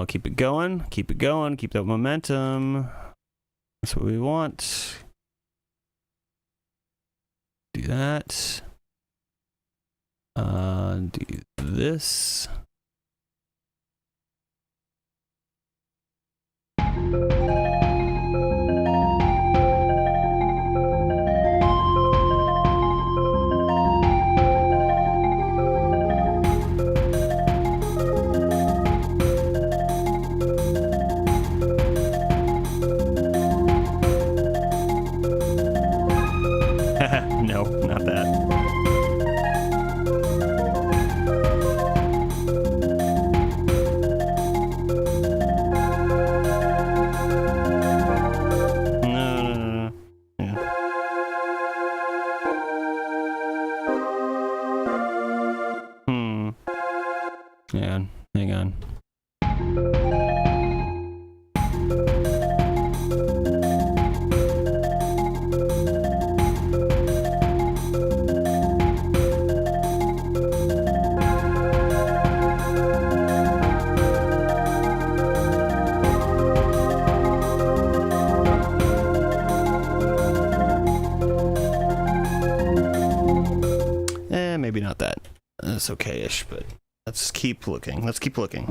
Keep it going, keep it going, keep that momentum. That's what we want. Do that. Do this. No, not that. No. Yeah. Yeah, hang on. Maybe not that. That's okay-ish, but let's keep looking. Let's keep looking.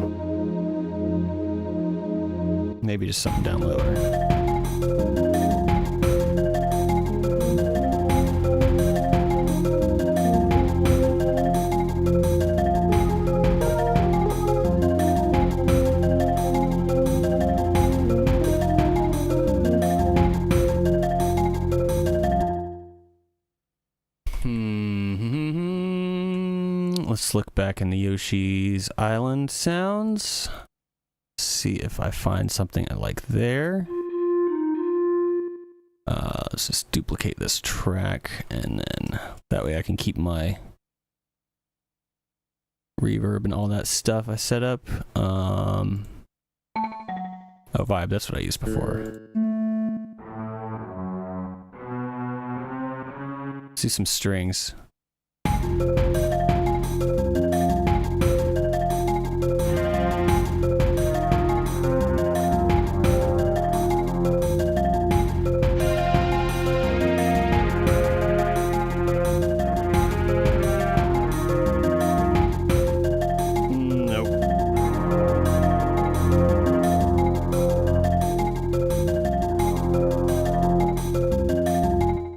Maybe just something down lower. Let's look back in the Yoshi's Island sounds. See if I find something I like there. Let's just duplicate this track, and then that way I can keep my reverb and all that stuff I set up. Oh, vibe, that's what I used before. Let's do some strings.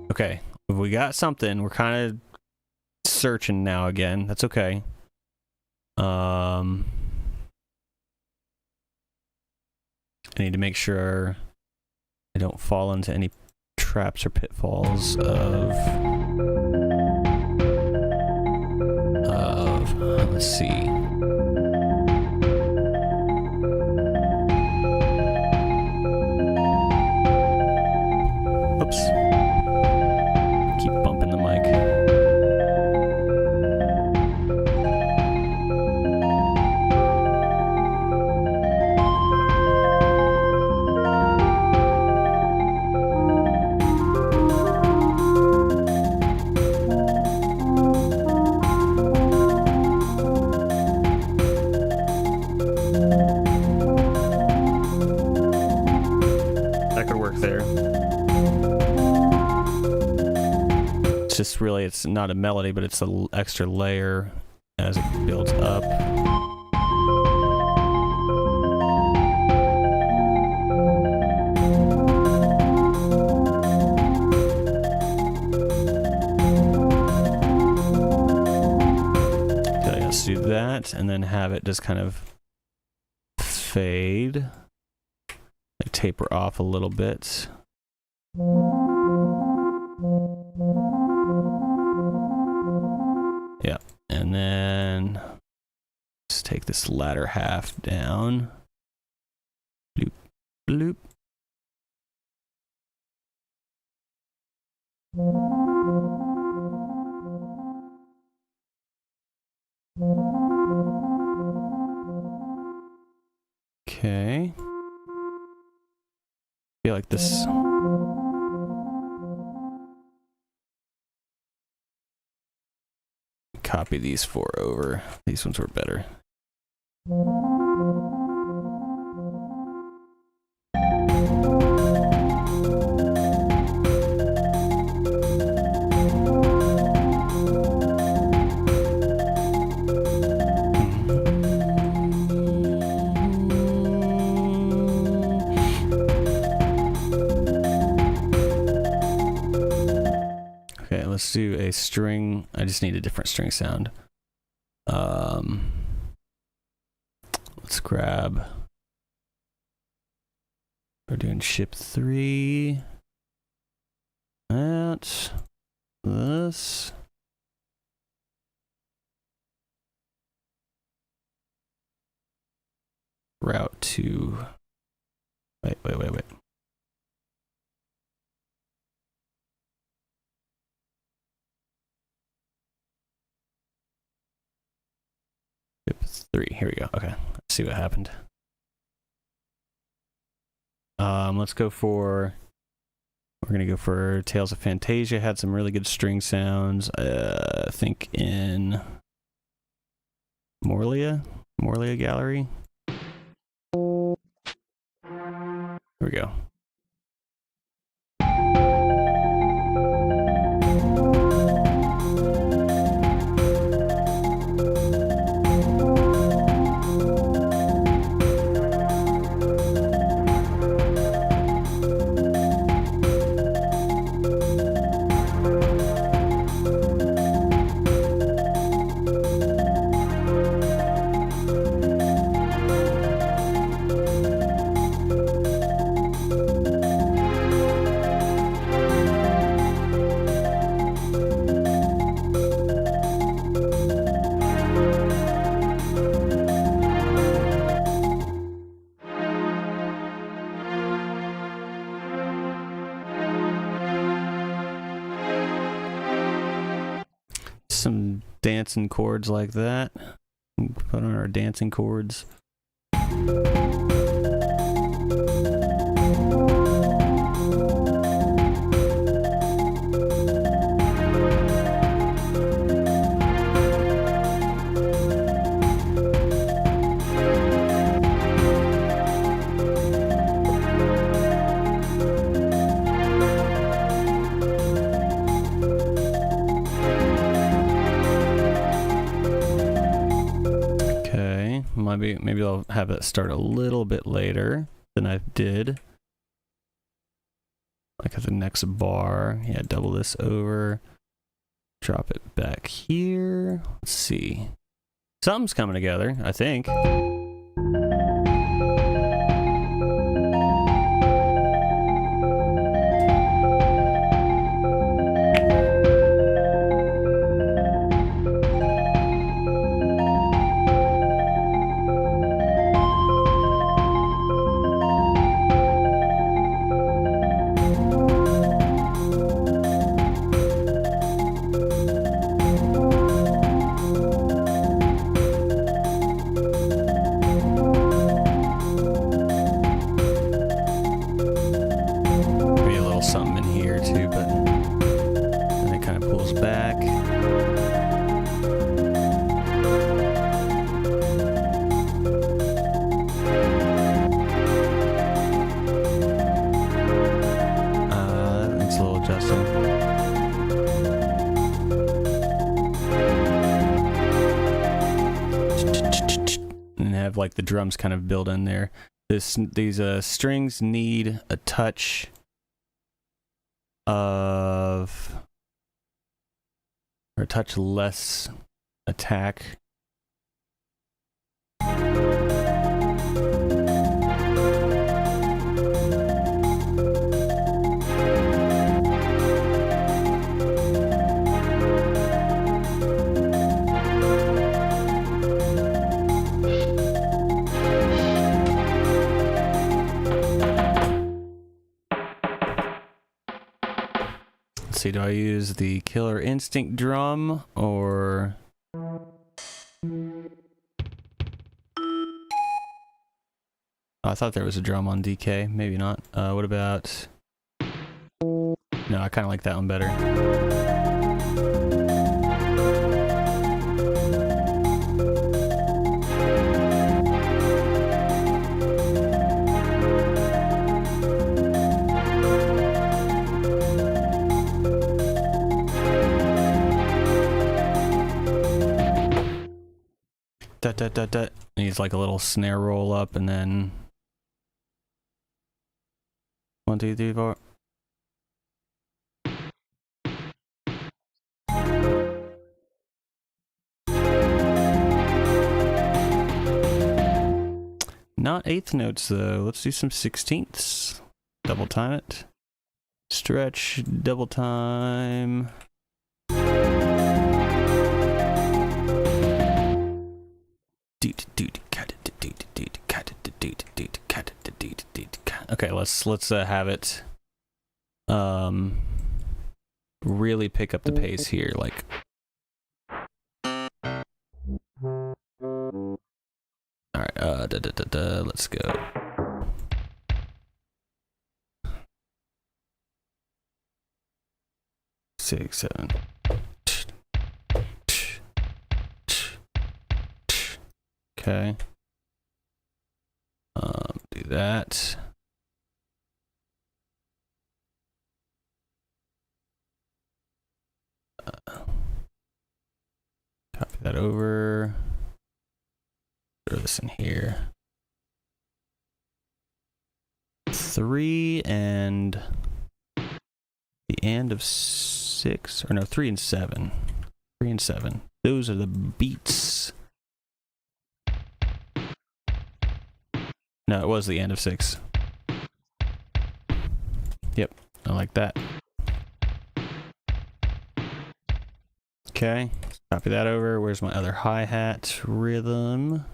Okay, if we got something, we're kind of searching now again. That's okay. I need to make sure I don't fall into any traps or pitfalls of let's see. Oops. Keep bumping the mic. It's just really, it's not a melody, but it's an extra layer as it builds up. Okay, let's do that, and then have it just kind of fade. Taper off a little bit. Yeah, and then just take this latter half down. Bloop, bloop. Okay. I feel like this. Copy these four over. These ones were better. Okay, let's do a string. I just need a different string sound. Let's grab. We're doing ship 3. That. This. Route to. Wait. Ship 3. Here we go. Okay. Let's see what happened. Let's go for. We're gonna go for Tales of Fantasia. Had some really good string sounds. I think in Morlia Gallery. Here we go. Some dancing chords like that. Put on our dancing chords. Maybe I'll have it start a little bit later than I did. Like at the next bar. Yeah, double this over. Drop it back here. Let's see. Something's coming together, I think. have like the drums kind of built in there. These strings need a touch of, or a touch less attack. Let's see, do I use the Killer Instinct drum or... Oh, I thought there was a drum on DK. Maybe not. What about... No, I kind of like that one better. Dut, dut, dut, dut. Needs like a little snare roll up and then... 1, 2, 3, 4. Not eighth notes though. Let's do some 16ths. Double time it. Stretch, double time. Okay, let's have it really pick up the pace here, like. All right, let's go. Six, seven. Okay. Do that. Copy that over. Throw this in here. 3 and the end of 6, or no, 3 and 7. 3 and 7. Those are the beats. No, it was the end of 6. Yep, I like that. Okay, copy that over. Where's my other hi-hat rhythm?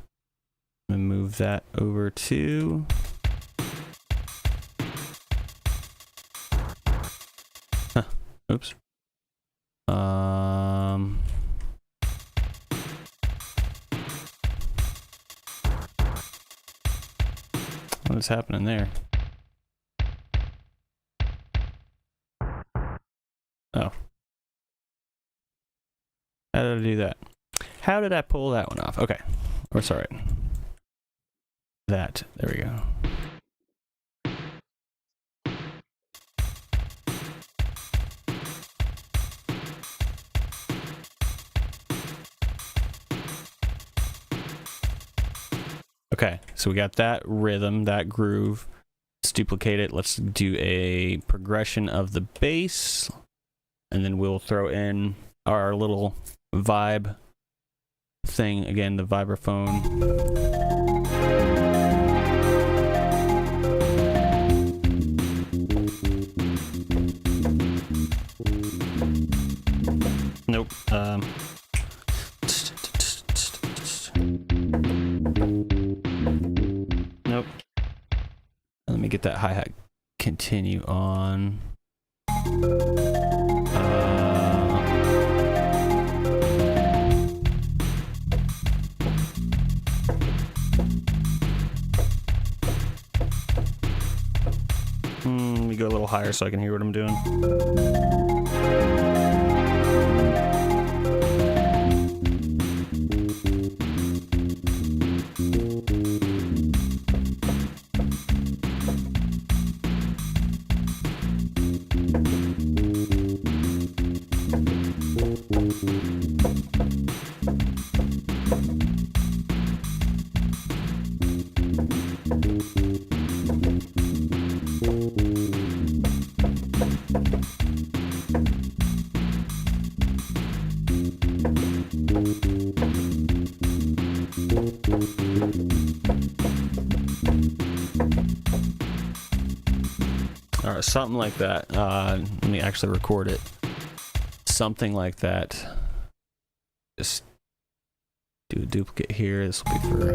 I'm gonna move that over to... Huh, oops. What's happening there? Oh. How did I do that? How did I pull that one off? Okay. Or sorry. That. There we go. Okay, so we got that rhythm, that groove. Let's duplicate it. Let's do a progression of the bass. And then we'll throw in our little vibe thing. Again, the vibraphone. Nope. Nope. Let me get that hi-hat continue on. Let me go a little higher so I can hear what I'm doing. All right, something like that. Let me actually record it. Something like that. Just do a duplicate here. This will be for...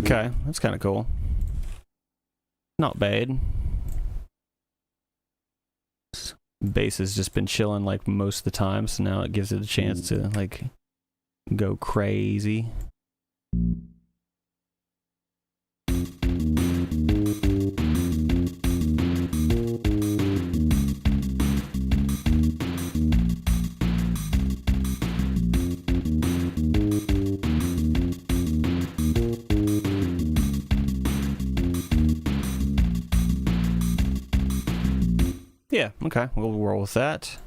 Okay, that's kind of cool. Not bad. Bass has just been chilling like most of the time, so now it gives it a chance to like go crazy. Yeah, okay, we'll roll with that.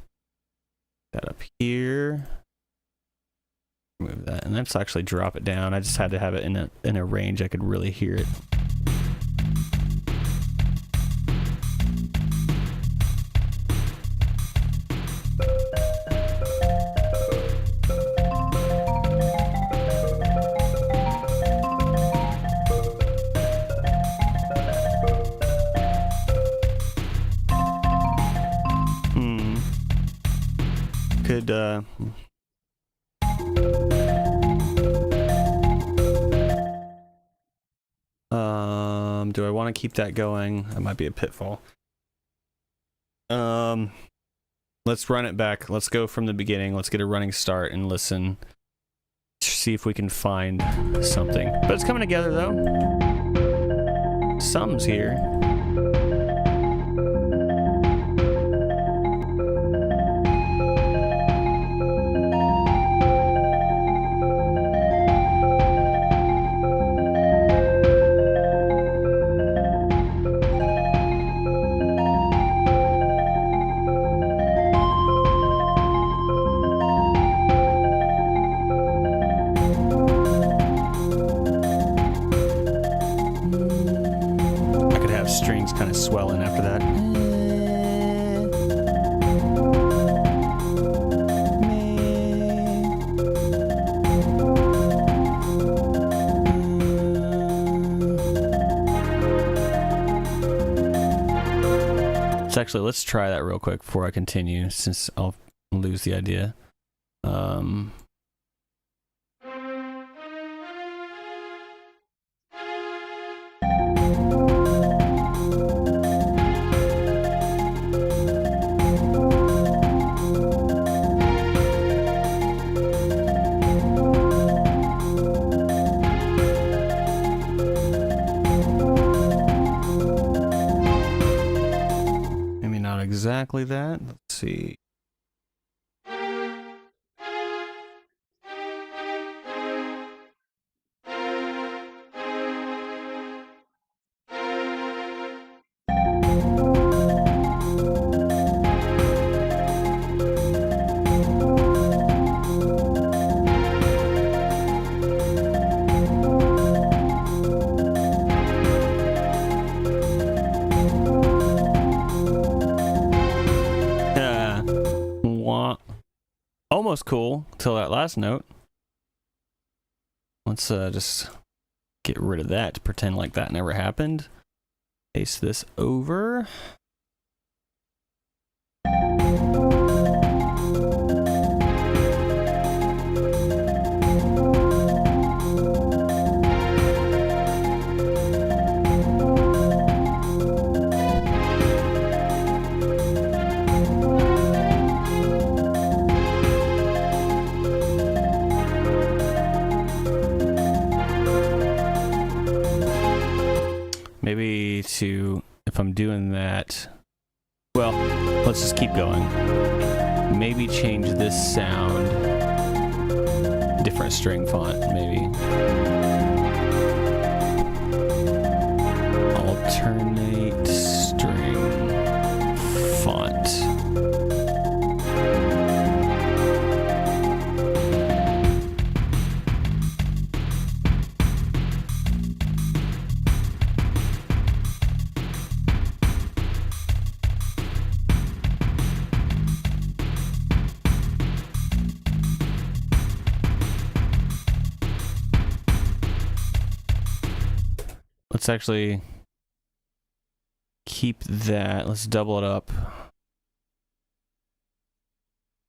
That up here. Move that, and let's actually drop it down. I just had to have it in a range I could really hear it. Could do I want to keep that going? That might be a pitfall. Let's run it back. Let's go from the beginning. Let's get a running start and listen. See if we can find something. But it's coming together though. Something's here. Strings kind of swelling after that. So actually, let's try that real quick before I continue, since I'll lose the idea. Exactly that. Let's see. Almost cool till that last note. Let's just get rid of that to pretend like that never happened. Paste this over. Maybe to, if I'm doing that, well, let's just keep going. Maybe change this sound, different string font, maybe. Alt. let's actually keep that. Let's double it up.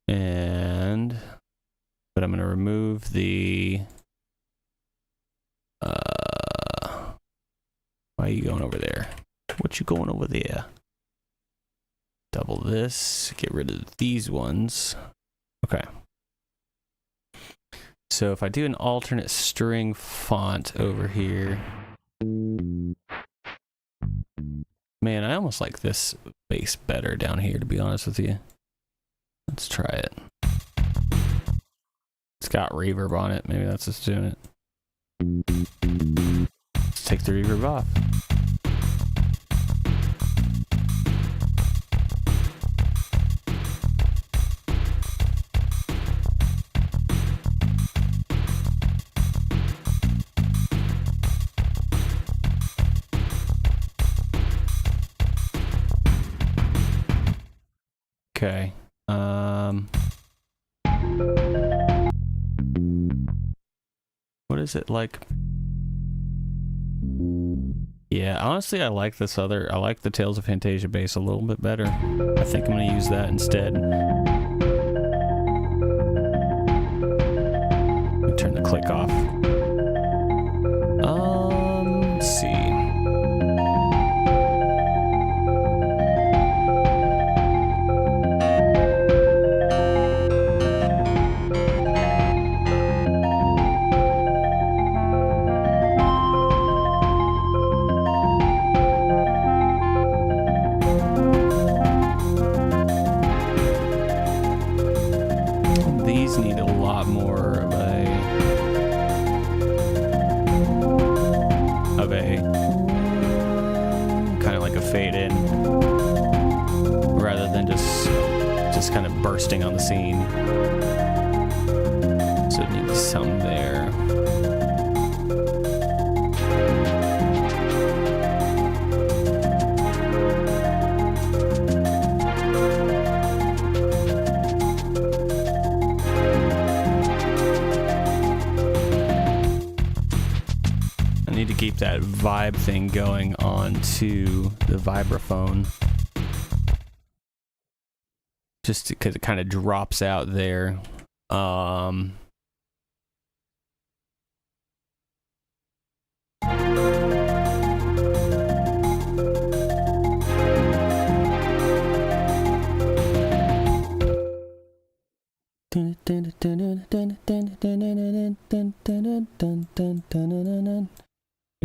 And but I'm going to remove the why are you going over there? What you going over there? Double this, get rid of these ones. Okay. So if I do an alternate string font over here, man, I almost like this bass better down here, to be honest with you. Let's try it. It's got reverb on it. Maybe that's just doing it. Let's take the reverb off. Okay. What is it like? Yeah, honestly, I like this other. I like the Tales of Fantasia bass a little bit better. I think I'm gonna use that instead. Let me turn the click off. Let's see. These need a lot more of a kind of like a fade in rather than just kind of bursting on the scene. So it needs something there. To keep that vibe thing going onto the vibraphone, just because it kind of drops out there.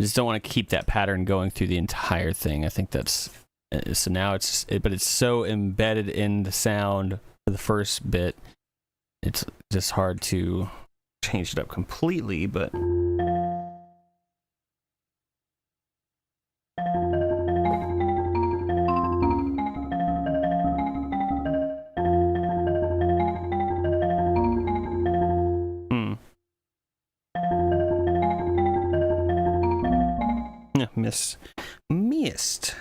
I just don't want to keep that pattern going through the entire thing. I think that's so now but it's so embedded in the sound for the first bit. It's just hard to change it up completely, but missed.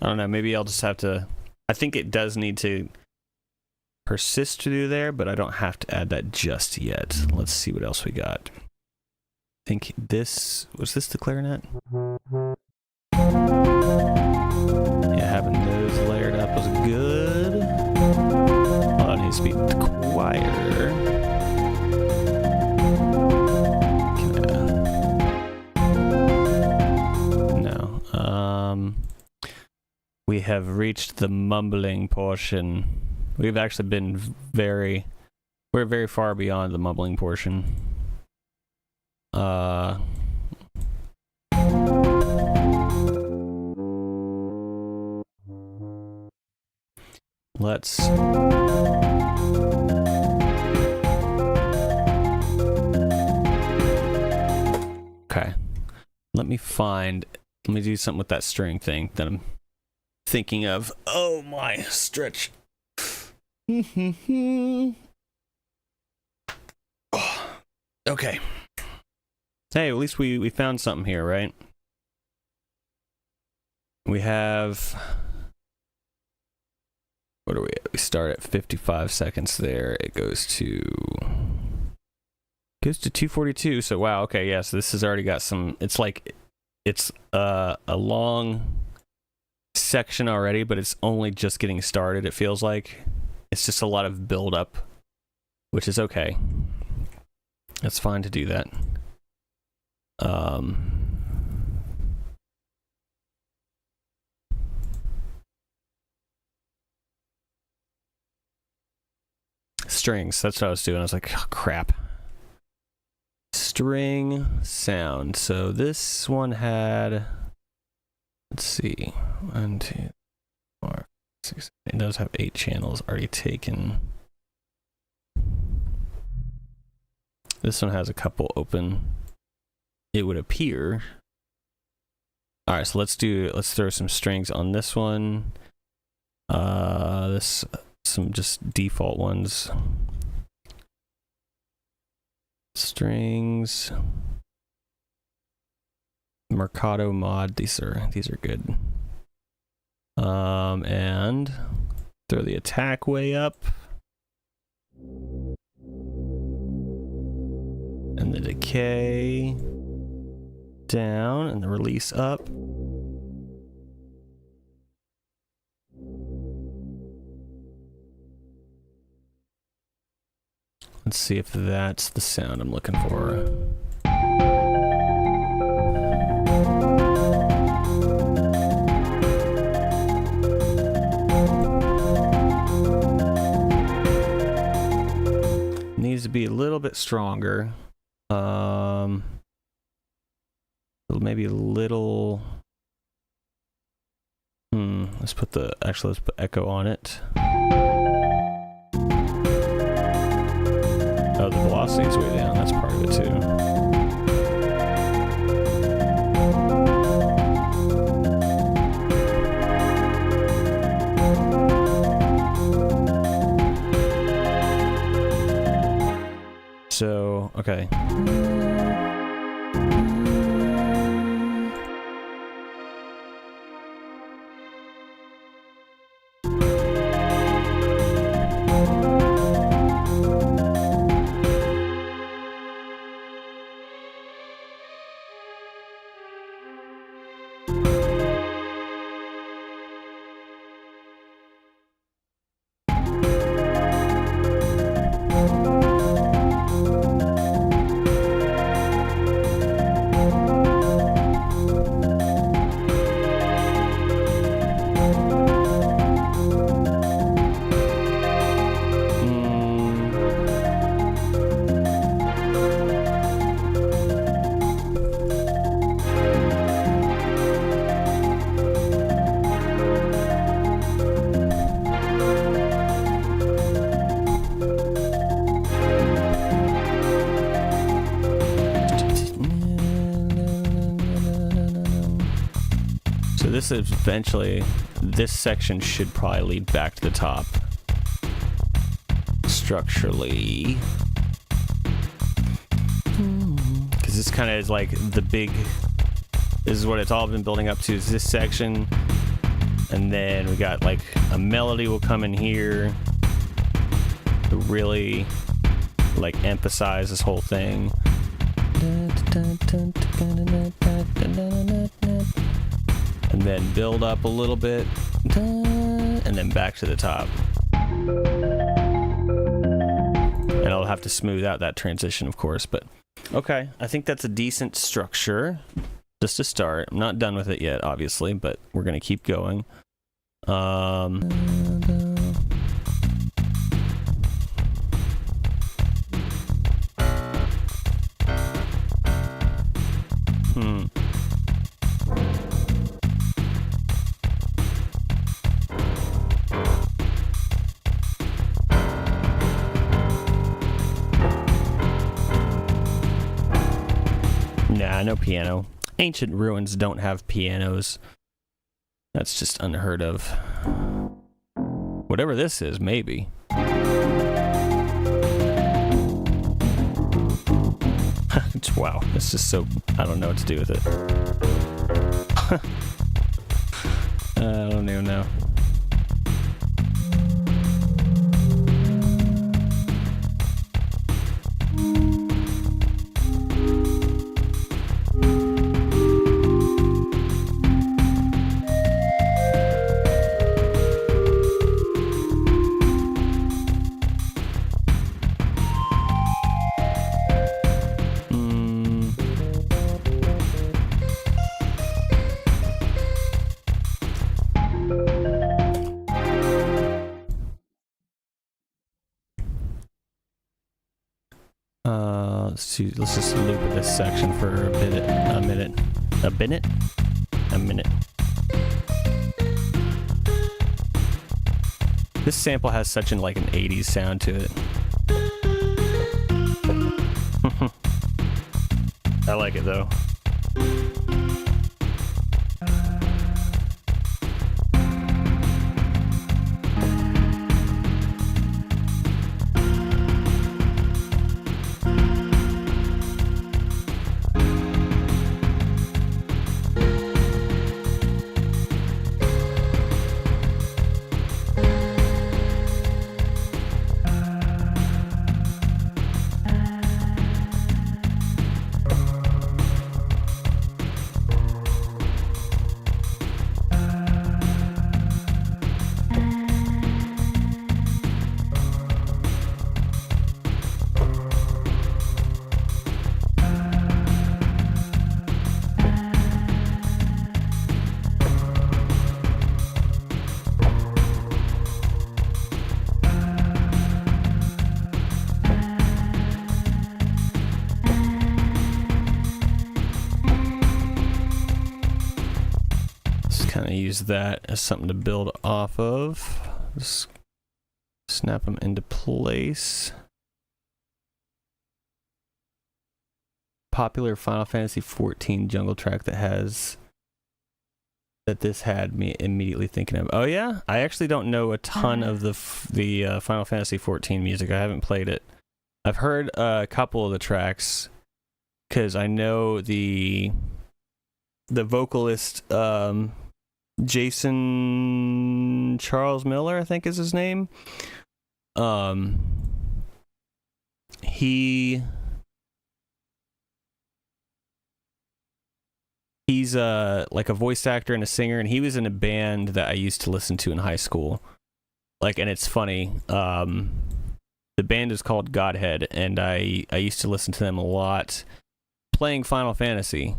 I don't know, maybe I'll just have to, I think it does need to persist to do there, but I don't have to add that just yet. Let's see what else we got. I think was this the clarinet? Yeah, having those layered up was good. Oh, it needs to be quieter. No. We have reached the mumbling portion. We've actually been we're very far beyond the mumbling portion. let's... Okay. Let me do something with that string thing that I'm thinking of. Oh my, stretch. Okay. Hey, at least we found something here, right? We have... What are we at? We start at 55 seconds there. It goes to 242. So wow, okay, yeah, so this has already got some... It's like... It's a long section already, but it's only just getting started, it feels like. It's just a lot of build-up, which is okay. It's fine to do that. Strings, that's what I was doing. I was like, oh, crap. String sound. So this one had, let's see, 1, 2, 4, 6. It does have 8 channels already taken. This one has a couple open, it would appear. All right, so let's throw some strings on this one. Some just default ones. Strings. Mercado mod. These are good. And throw the attack way up. And the decay down, and the release up. Let's see if that's the sound I'm looking for. Needs to be a little bit stronger. Maybe a little... let's put echo on it. Oh, the velocity's way down. That's part of it too. So, okay. This is eventually, this section should probably lead back to the top structurally, because this kind of is like the big, this is what it's all been building up to, is this section, and then we got like a melody will come in here to really like emphasize this whole thing. And then build up a little bit, and then back to the top. And I'll have to smooth out that transition, of course, but okay, I think that's a decent structure, just to start. I'm not done with it yet, obviously, but we're gonna keep going. Nah, no piano. Ancient ruins don't have pianos. That's just unheard of. Whatever this is, maybe. Wow, it's just so... I don't know what to do with it. I don't even know. Let's just loop this section for a minute. This sample has such an 80s sound to it. I like it though. Use that as something to build off of. Just snap them into place. Popular Final Fantasy 14 jungle track that this had me immediately thinking of. Oh yeah, I actually don't know a ton of the Final Fantasy 14 music. I haven't played it. I've heard a couple of the tracks because I know the vocalist. Jason Charles Miller, I think is his name. He's a voice actor and a singer, and he was in a band that I used to listen to in high school. And it's funny. The band is called Godhead, and I used to listen to them a lot playing Final Fantasy.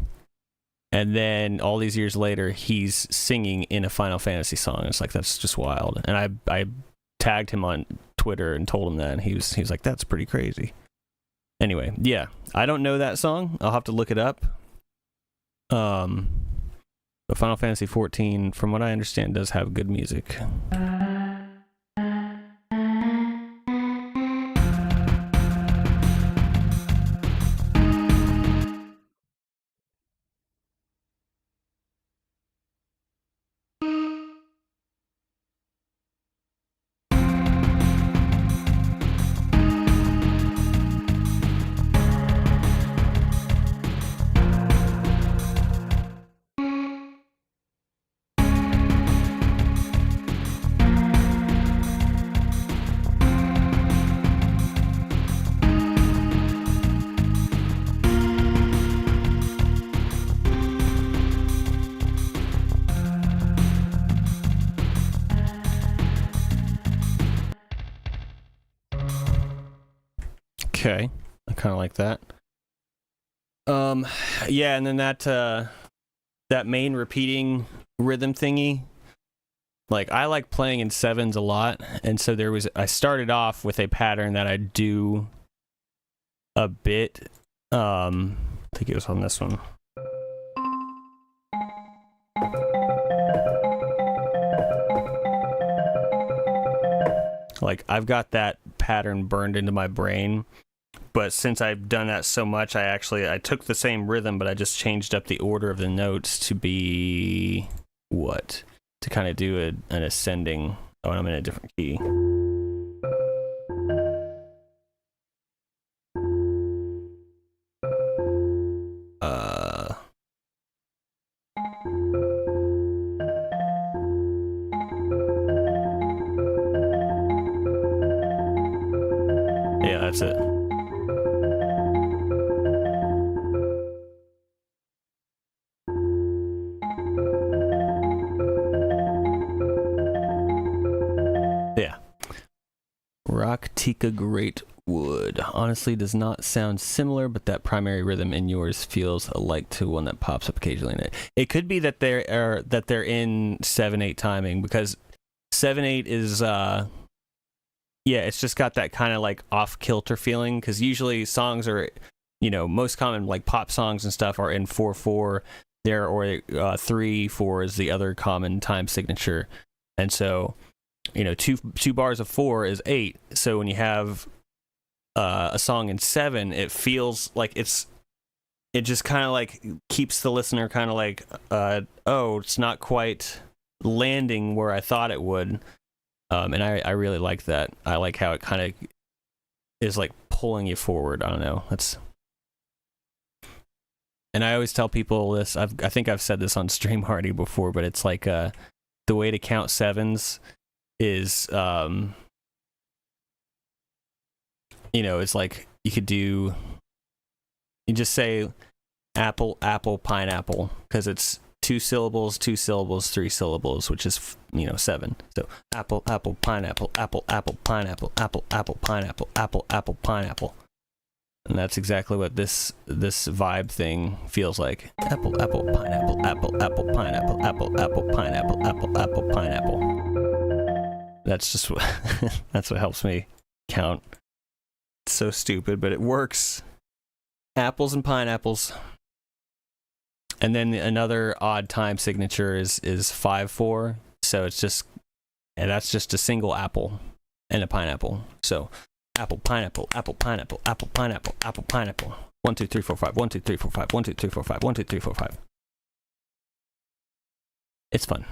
And then all these years later, he's singing in a Final Fantasy song. It's that's just wild. And I tagged him on Twitter and told him that, and he was like, "That's pretty crazy." Anyway, yeah, I don't know that song. I'll have to look it up. But Final Fantasy 14, from what I understand, does have good music. Okay, I kind of like that. Yeah, and then that main repeating rhythm thingy. I like playing in sevens a lot, and so I started off with a pattern that I do a bit. I think it was on this one. I've got that pattern burned into my brain. but since I've done that so much, I took the same rhythm, but I just changed up the order of the notes to be to kind of do an ascending. Oh, and I'm in a different key. Yeah, that's it. Yeah. Rock Tika Great Wood. Honestly, does not sound similar, but that primary rhythm in yours feels alike to one that pops up occasionally in it. It could be that they're in 7/8 timing, because 7/8 is it's just got that kind of like off kilter feeling, because usually songs are, most common like pop songs and stuff are in 4/4 there, or 3/4 is the other common time signature, and so two bars of 4 is 8. So when you have a song in 7, it feels like it just kind of like keeps the listener kind of like, it's not quite landing where I thought it would. And I really like that. I like how it kind of is like pulling you forward. I don't know. And I always tell people this. I think I've said this on stream already before, but it's like the way to count sevens is it's like you just say apple, apple, pineapple, because it's 2 syllables, 2 syllables, 3 syllables, which is 7. So apple, apple, pineapple, apple, apple, pineapple, apple, apple, pineapple, apple, apple, pineapple. And that's exactly what this vibe thing feels like. Apple, apple, pineapple, apple, apple, pineapple, apple, apple, pineapple, apple, apple, pineapple. That's just that's what helps me count. It's so stupid, but it works. Apples and pineapples. And then another odd time signature is 5/4. So that's just a single apple and a pineapple. So apple, pineapple, apple, pineapple, apple, pineapple, apple, pineapple. 1, 2, 3, 4, 5. 1, 2, 3, 4, 5. 1, 2, 3, 4, 5. 1, 2, 3, 4, 5. It's fun.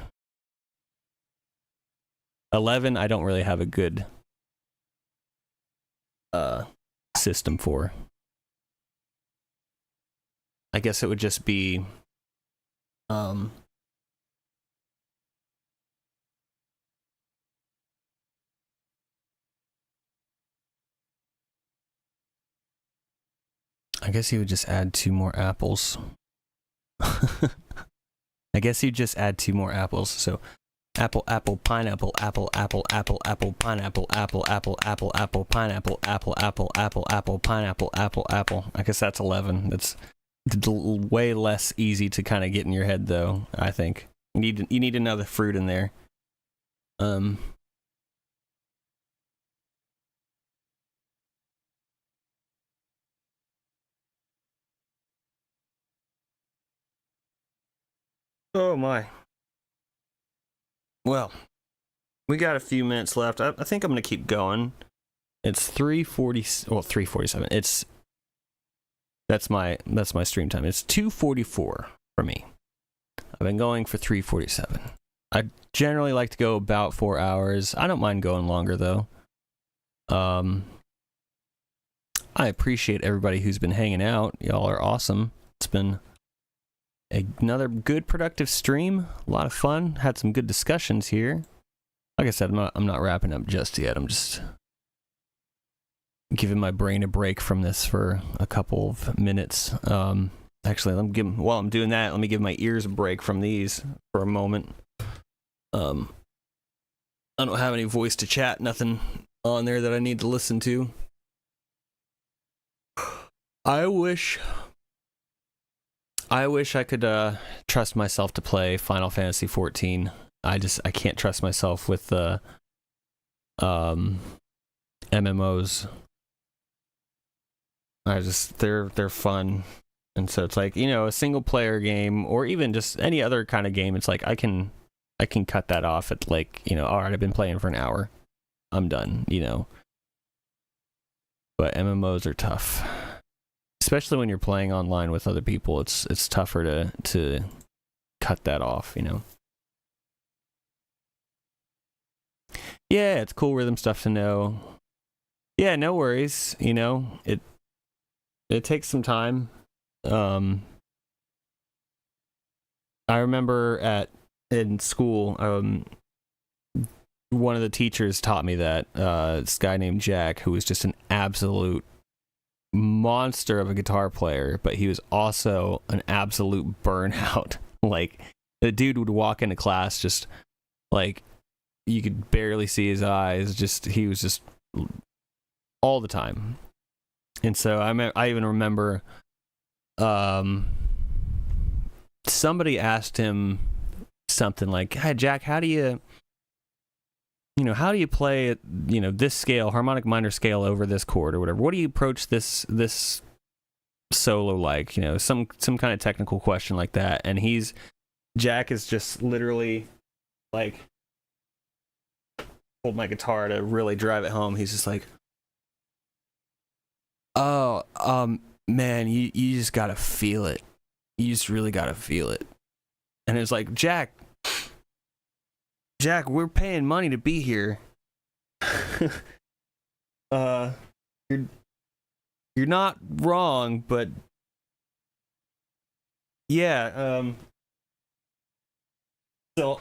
11, I don't really have a good system for. I guess it would just be I guess you would just add 2 more apples. I guess you just add 2 more apples. So apple, apple, pineapple, apple, apple, apple, apple, pineapple, apple, apple, apple, apple, pineapple, apple, apple, apple, apple, pineapple, apple, apple. I guess that's 11. That's way less easy to kind of get in your head, though. I think you need another fruit in there. Oh my. Well, we got a few minutes left. I think I'm gonna keep going. It's 3:47. That's my stream time. It's 2:44 for me. I've been going for 3:47. I generally like to go about 4 hours. I don't mind going longer though. I appreciate everybody who's been hanging out. Y'all are awesome. It's been another good productive stream. A lot of fun. Had some good discussions here. Like I said, I'm not wrapping up just yet. I'm just giving my brain a break from this for a couple of minutes. Actually, while I'm doing that, let me give my ears a break from these for a moment. I don't have any voice to chat, nothing on there that I need to listen to. I wish I could trust myself to play Final Fantasy 14. I can't trust myself with the MMOs. They're fun. And so it's like, a single player game, or even just any other kind of game, it's like I can cut that off at like, all right, I've been playing for an hour. I'm done, But MMOs are tough, especially when you're playing online with other people. It's tougher to cut that off, you know. Yeah, it's cool rhythm stuff to know. Yeah, no worries. You know, it takes some time. I remember in school, one of the teachers taught me that this guy named Jack, who was just an absolute monster of a guitar player, but he was also an absolute burnout. Like, the dude would walk into class just like you could barely see his eyes. He was just all the time. And so I even remember somebody asked him something like, "Hey Jack, how do you play at, this scale, harmonic minor scale over this chord or whatever? What do you approach this solo like?" Some kind of technical question like that. And Jack is just literally like, hold my guitar to really drive it home. He's just like, "Oh, man, you just gotta feel it. You just really gotta feel it." And it's like, Jack, we're paying money to be here. You're not wrong, but yeah,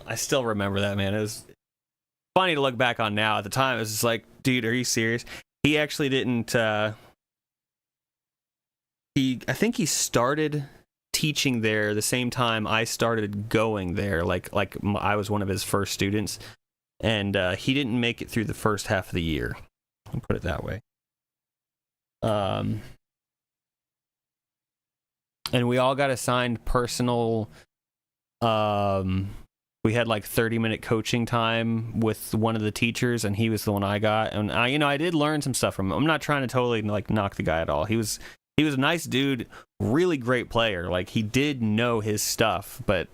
I still remember that, man. It was funny to look back on now. At the time, it was just like, dude, are you serious? He actually didn't. I think he started teaching there the same time I started going there. Like I was one of his first students, and he didn't make it through the first half of the year. I'll put it that way. And we all got assigned personal. We had like 30-minute coaching time with one of the teachers, and he was the one I got. And I did learn some stuff from him. I'm not trying to totally like knock the guy at all. He was a nice dude, really great player. Like, he did know his stuff, but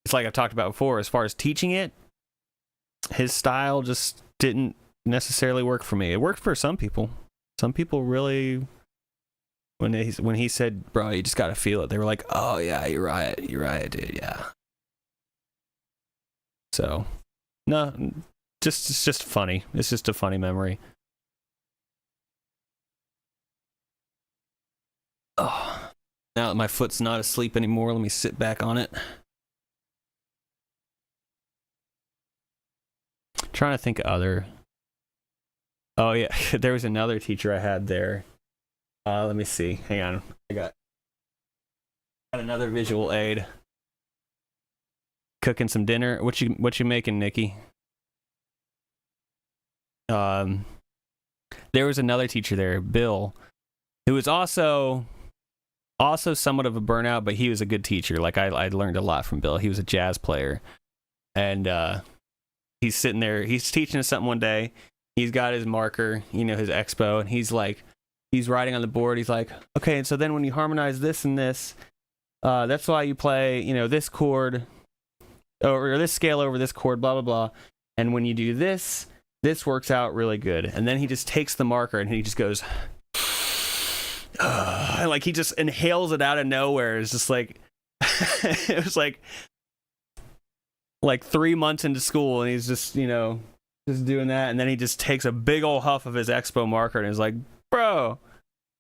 it's like I've talked about before, as far as teaching it, his style just didn't necessarily work for me. It worked for some people. Some people really, when he said, "Bro, you just got to feel it," they were like, "Oh yeah, you're right, dude, yeah." So, no, it's just funny. It's just a funny memory. Oh, now that my foot's not asleep anymore, let me sit back on it. Trying to think of other. Oh yeah, there was another teacher I had there. Let me see. Hang on, I got another visual aid. Cooking some dinner. What you making, Nikki? There was another teacher there, Bill, who was also somewhat of a burnout, but he was a good teacher. Like, I learned a lot from Bill. He was a jazz player, and he's sitting there. He's teaching us something one day. He's got his marker, his expo, and he's writing on the board. He's like, "Okay, and so then when you harmonize this and this, that's why you play, this chord or this scale over this chord, blah blah blah. And when you do this works out really good." And then he just takes the marker and he just goes, like, he just inhales it out of nowhere. It's just like, it was like 3 months into school, and he's just just doing that, and then he just takes a big old huff of his expo marker and is like, "Bro,"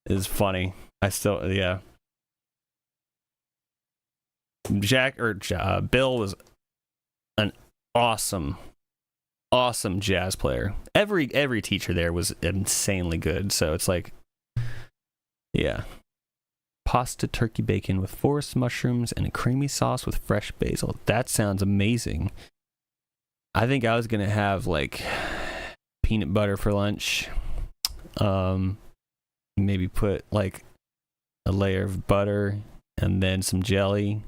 it's funny. Yeah. Bill was an awesome jazz player. Every teacher there was insanely good. So it's like, yeah. Pasta turkey bacon with forest mushrooms and a creamy sauce with fresh basil. That sounds amazing. I think I was gonna have like peanut butter for lunch. Maybe put like a layer of butter and then some jelly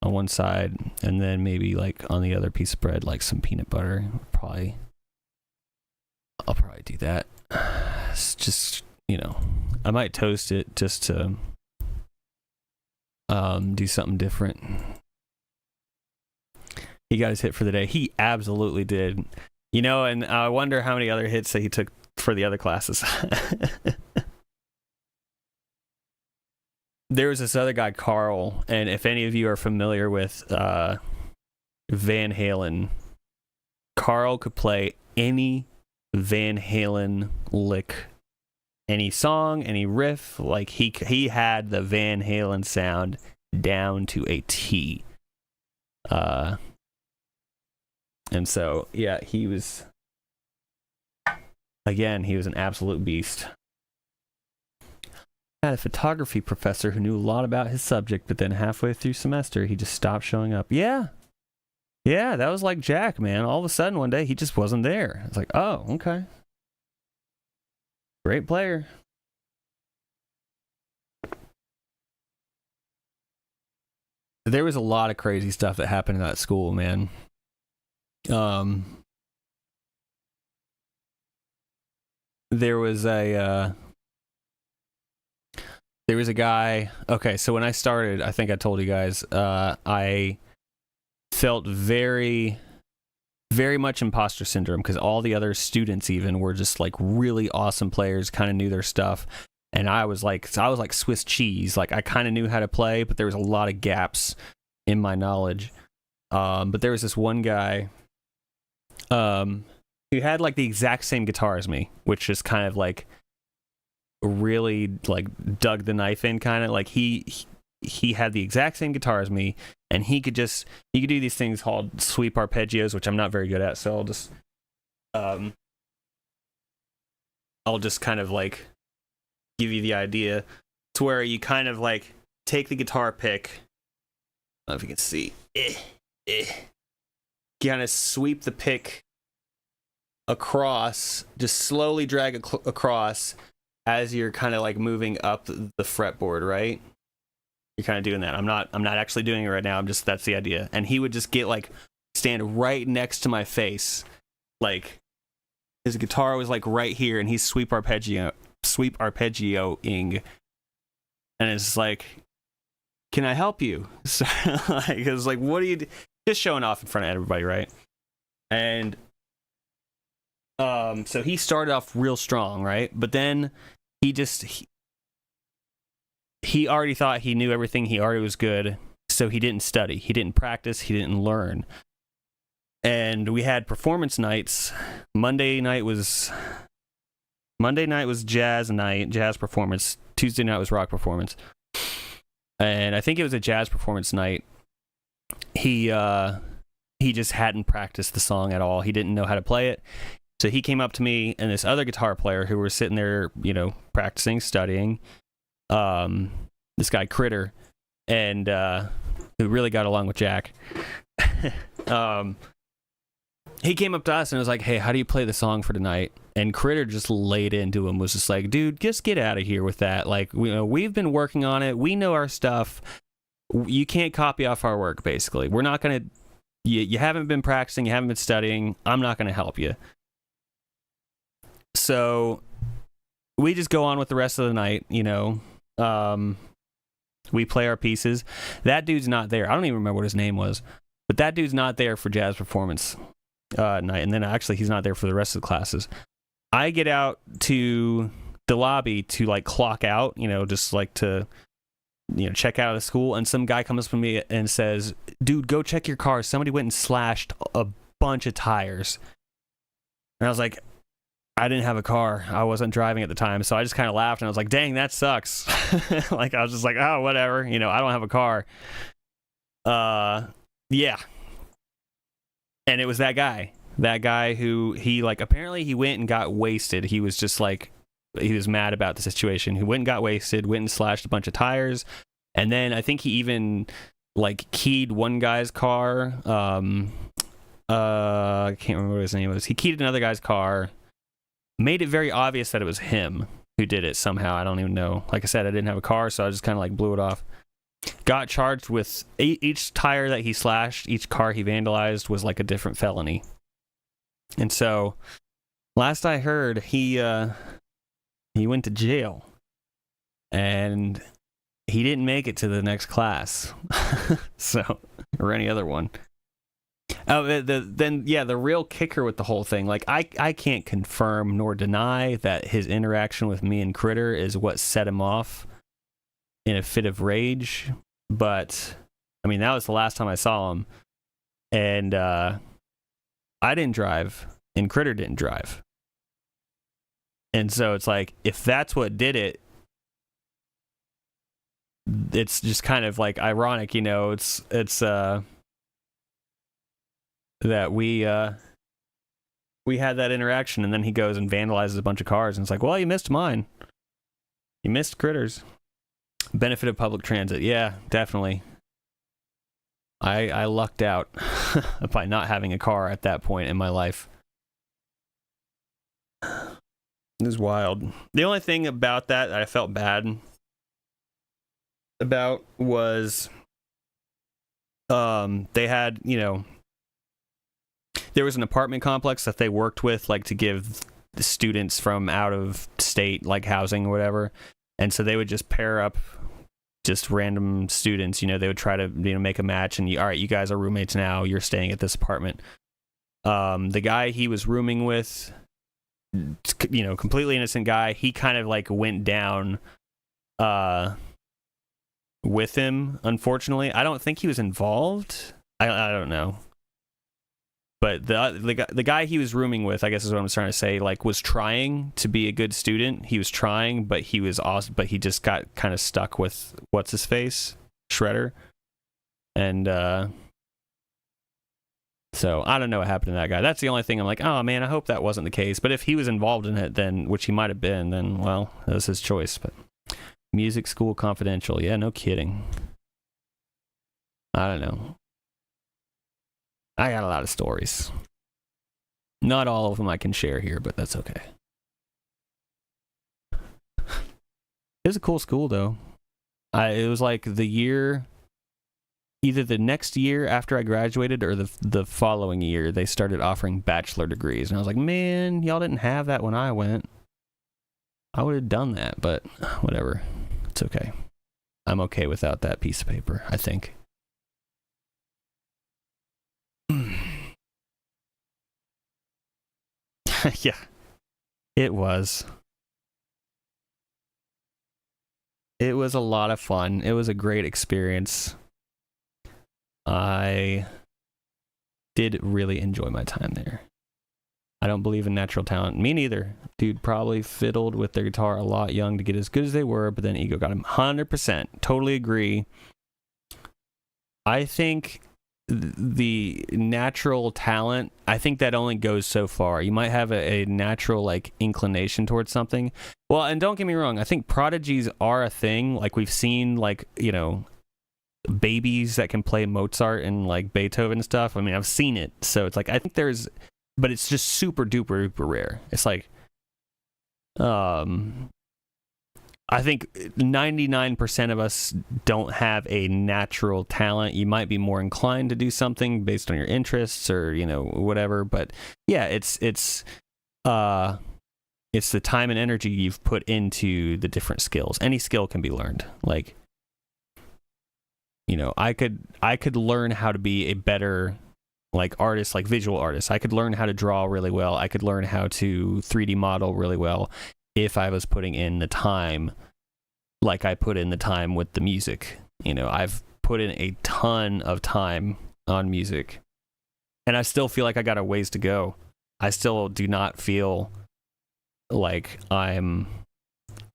on one side, and then maybe like on the other piece of bread, like some peanut butter. I'll probably do that. It's just, I might toast it just to do something different. He got his hit for the day. He absolutely did. And I wonder how many other hits that he took for the other classes. There was this other guy, Carl, and if any of you are familiar with Van Halen, Carl could play any Van Halen lick, any song, any riff. Like he had the Van Halen sound down to a T. And so yeah, he was an absolute beast. I had a photography professor who knew a lot about his subject, but then halfway through semester he just stopped showing up. Yeah, that was like Jack, man. All of a sudden one day he just wasn't there. It's like, oh, okay. Great player. There was a lot of crazy stuff that happened in that school, man. There was a guy. Okay, so when I started, I think I told you guys, I felt very, very much imposter syndrome because all the other students even were just like really awesome players, kind of knew their stuff, and I was like Swiss cheese. Like I kind of knew how to play, but there was a lot of gaps in my knowledge. But there was this one guy, who had like the exact same guitar as me, which is kind of like really like dug the knife in, kind of like he had the exact same guitar as me, and he could do these things called sweep arpeggios, which I'm not very good at, so I'll just kind of like give you the idea to where you kind of like take the guitar pick, I don't know if you can see, kind of sweep the pick across, just slowly drag across as you're kind of like moving up the fretboard, right? You're kind of doing that. I'm not actually doing it right now. That's the idea. And he would just get like stand right next to my face, like his guitar was like right here, and he's sweep arpeggioing, and it's like, can I help you? So like, it was like, what are you just showing off in front of everybody, right? And so he started off real strong, right? But then he already thought he knew everything. He already was good. So he didn't study. He didn't practice. He didn't learn. And we had performance nights. Monday night was jazz night, jazz performance. Tuesday night was rock performance. And I think it was a jazz performance night. He just hadn't practiced the song at all. He didn't know how to play it. So he came up to me and this other guitar player who were sitting there, practicing, studying. This guy Critter, and who really got along with Jack. He came up to us and was like, "Hey, how do you play the song for tonight?" And Critter just laid into him, was just like, "Dude, just get out of here with that. Like, we've been working on it. We know our stuff. You can't copy off our work. Basically, we're not gonna. You haven't been practicing. You haven't been studying. I'm not gonna help you." So we just go on with the rest of the night, we play our pieces. That dude's not there. I don't even remember what his name was, but that dude's not there for jazz performance night. And then actually he's not there for the rest of the classes. I get out to the lobby to like clock out, just like to, check out of the school. And some guy comes up to me and says, "Dude, go check your car. Somebody went and slashed a bunch of tires." And I was like, I didn't have a car. I wasn't driving at the time. So I just kind of laughed and I was like, dang, that sucks. Like, I was just like, oh, whatever. I don't have a car. Yeah. And it was that guy who apparently he went and got wasted. He was just like, he was mad about the situation. He went and got wasted, went and slashed a bunch of tires. And then I think he even like keyed one guy's car. I can't remember what his name was. He keyed another guy's car. Made it very obvious that it was him who did it somehow. I don't even know. Like I said, I didn't have a car, so I just kind of like blew it off. Got charged with each tire that he slashed, each car he vandalized was like a different felony. And so, last I heard, he went to jail. And he didn't make it to the next class. So, or any other one. Oh, the real kicker with the whole thing, like I can't confirm nor deny that his interaction with me and Critter is what set him off in a fit of rage, but I mean that was the last time I saw him, and I didn't drive, and Critter didn't drive, and so it's like if that's what did it, it's just kind of like ironic, you know. It's that we had that interaction, and then he goes and vandalizes a bunch of cars, and it's like, well, you missed mine. You missed Critters. Benefit of public transit. Yeah, definitely. I lucked out by not having a car at that point in my life. It was wild. The only thing about that I felt bad about was they had, you know, there was an apartment complex that they worked with, like, to give the students from out of state, like, housing or whatever. And so they would just pair up just random students, you know, they would try to, you know, make a match and, all right, you guys are roommates now, you're staying at this apartment. The guy he was rooming with, you know, completely innocent guy, he kind of, like, went down with him, unfortunately. I don't think he was involved. I don't know. But the guy he was rooming with, I guess is what I'm trying to say, like, was trying to be a good student. He was trying, but he was awesome, but he just got kind of stuck with what's his face, Shredder, and so I don't know what happened to that guy. That's the only thing I'm like, oh man, I hope that wasn't the case. But if he was involved in it, then, which he might have been, then, well, that was his choice. But music school confidential, yeah, no kidding. I don't know. I got a lot of stories. Not all of them I can share here, but that's okay. It was a cool school, though. It was like the year, either the next year after I graduated or the following year, they started offering bachelor degrees. And I was like, man, y'all didn't have that when I went. I would have done that, but whatever. It's okay. I'm okay without that piece of paper, I think. Yeah, it was. It was a lot of fun. It was a great experience. I did really enjoy my time there. I don't believe in natural talent. Me neither. Dude probably fiddled with their guitar a lot young to get as good as they were, but then ego got him. 100%. Totally agree. I think the natural talent, I think that only goes so far. You might have a natural, like, inclination towards something. Well, and don't get me wrong, I think prodigies are a thing. Like, we've seen, like, you know, babies that can play Mozart and, like, Beethoven and stuff. I mean, I've seen it. So it's like, I think there's, but it's just super duper duper rare. It's like, I think 99% of us don't have a natural talent. You might be more inclined to do something based on your interests or, you know, whatever. But yeah, it's the time and energy you've put into the different skills. Any skill can be learned. Like, you know, I could learn how to be a better, like, artist, like visual artist. I could learn how to draw really well. I could learn how to 3D model really well if I was putting in the time, like I put in the time with the music. You know, I've put in a ton of time on music, and I still feel like I got a ways to go. I still do not feel like I'm,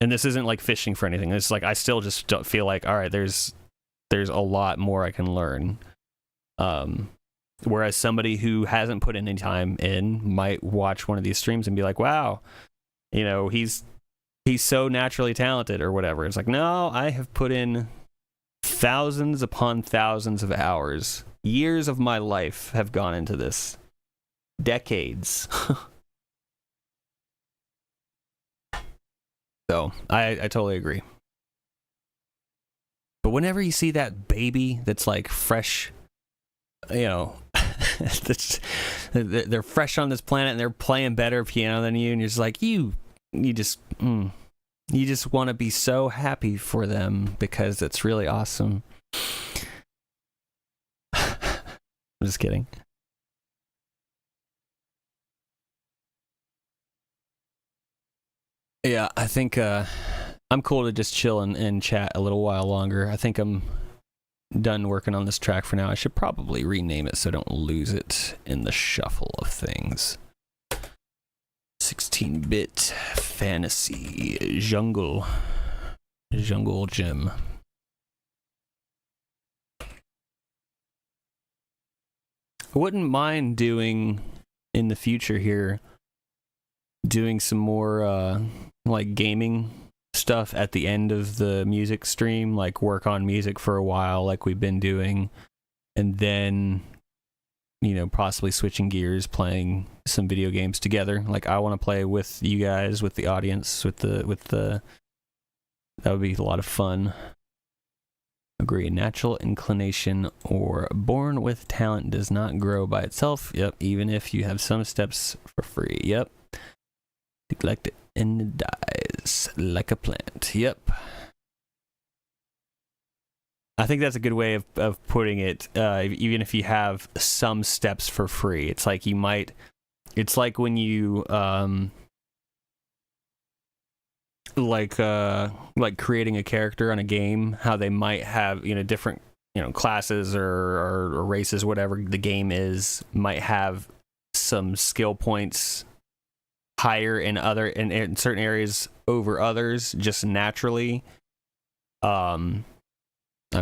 and this isn't like fishing for anything. It's like I still just don't feel like, all right, there's a lot more I can learn. Whereas somebody who hasn't put any time in might watch one of these streams and be like, wow, you know, he's so naturally talented or whatever. It's like, no, I have put in thousands upon thousands of hours. Years of my life have gone into this. Decades. So, I totally agree. But whenever you see that baby that's like fresh, you know, they're fresh on this planet and they're playing better piano than you, and you're just like, you just want to be so happy for them because it's really awesome. I'm just kidding. Yeah, I think I'm cool to just chill and chat a little while longer. I think I'm done working on this track for now. I should probably rename it so I don't lose it in the shuffle of things. 16-bit fantasy jungle gym. I wouldn't mind doing in the future here doing some more like gaming stuff at the end of the music stream, like work on music for a while like we've been doing, and then possibly switching gears, playing some video games together. Like I want to play with you guys, with the audience, with the that would be a lot of fun. Agree. Natural inclination or born with talent does not grow by itself. Yep. Even if you have some steps for free. Yep. Neglect it and it dies like a plant. Yep. I think that's a good way of putting it. Even if you have some steps for free, it's like you might. It's like when you like creating a character on a game, how they might have different classes or races, whatever the game is, might have some skill points higher in certain areas over others just naturally. I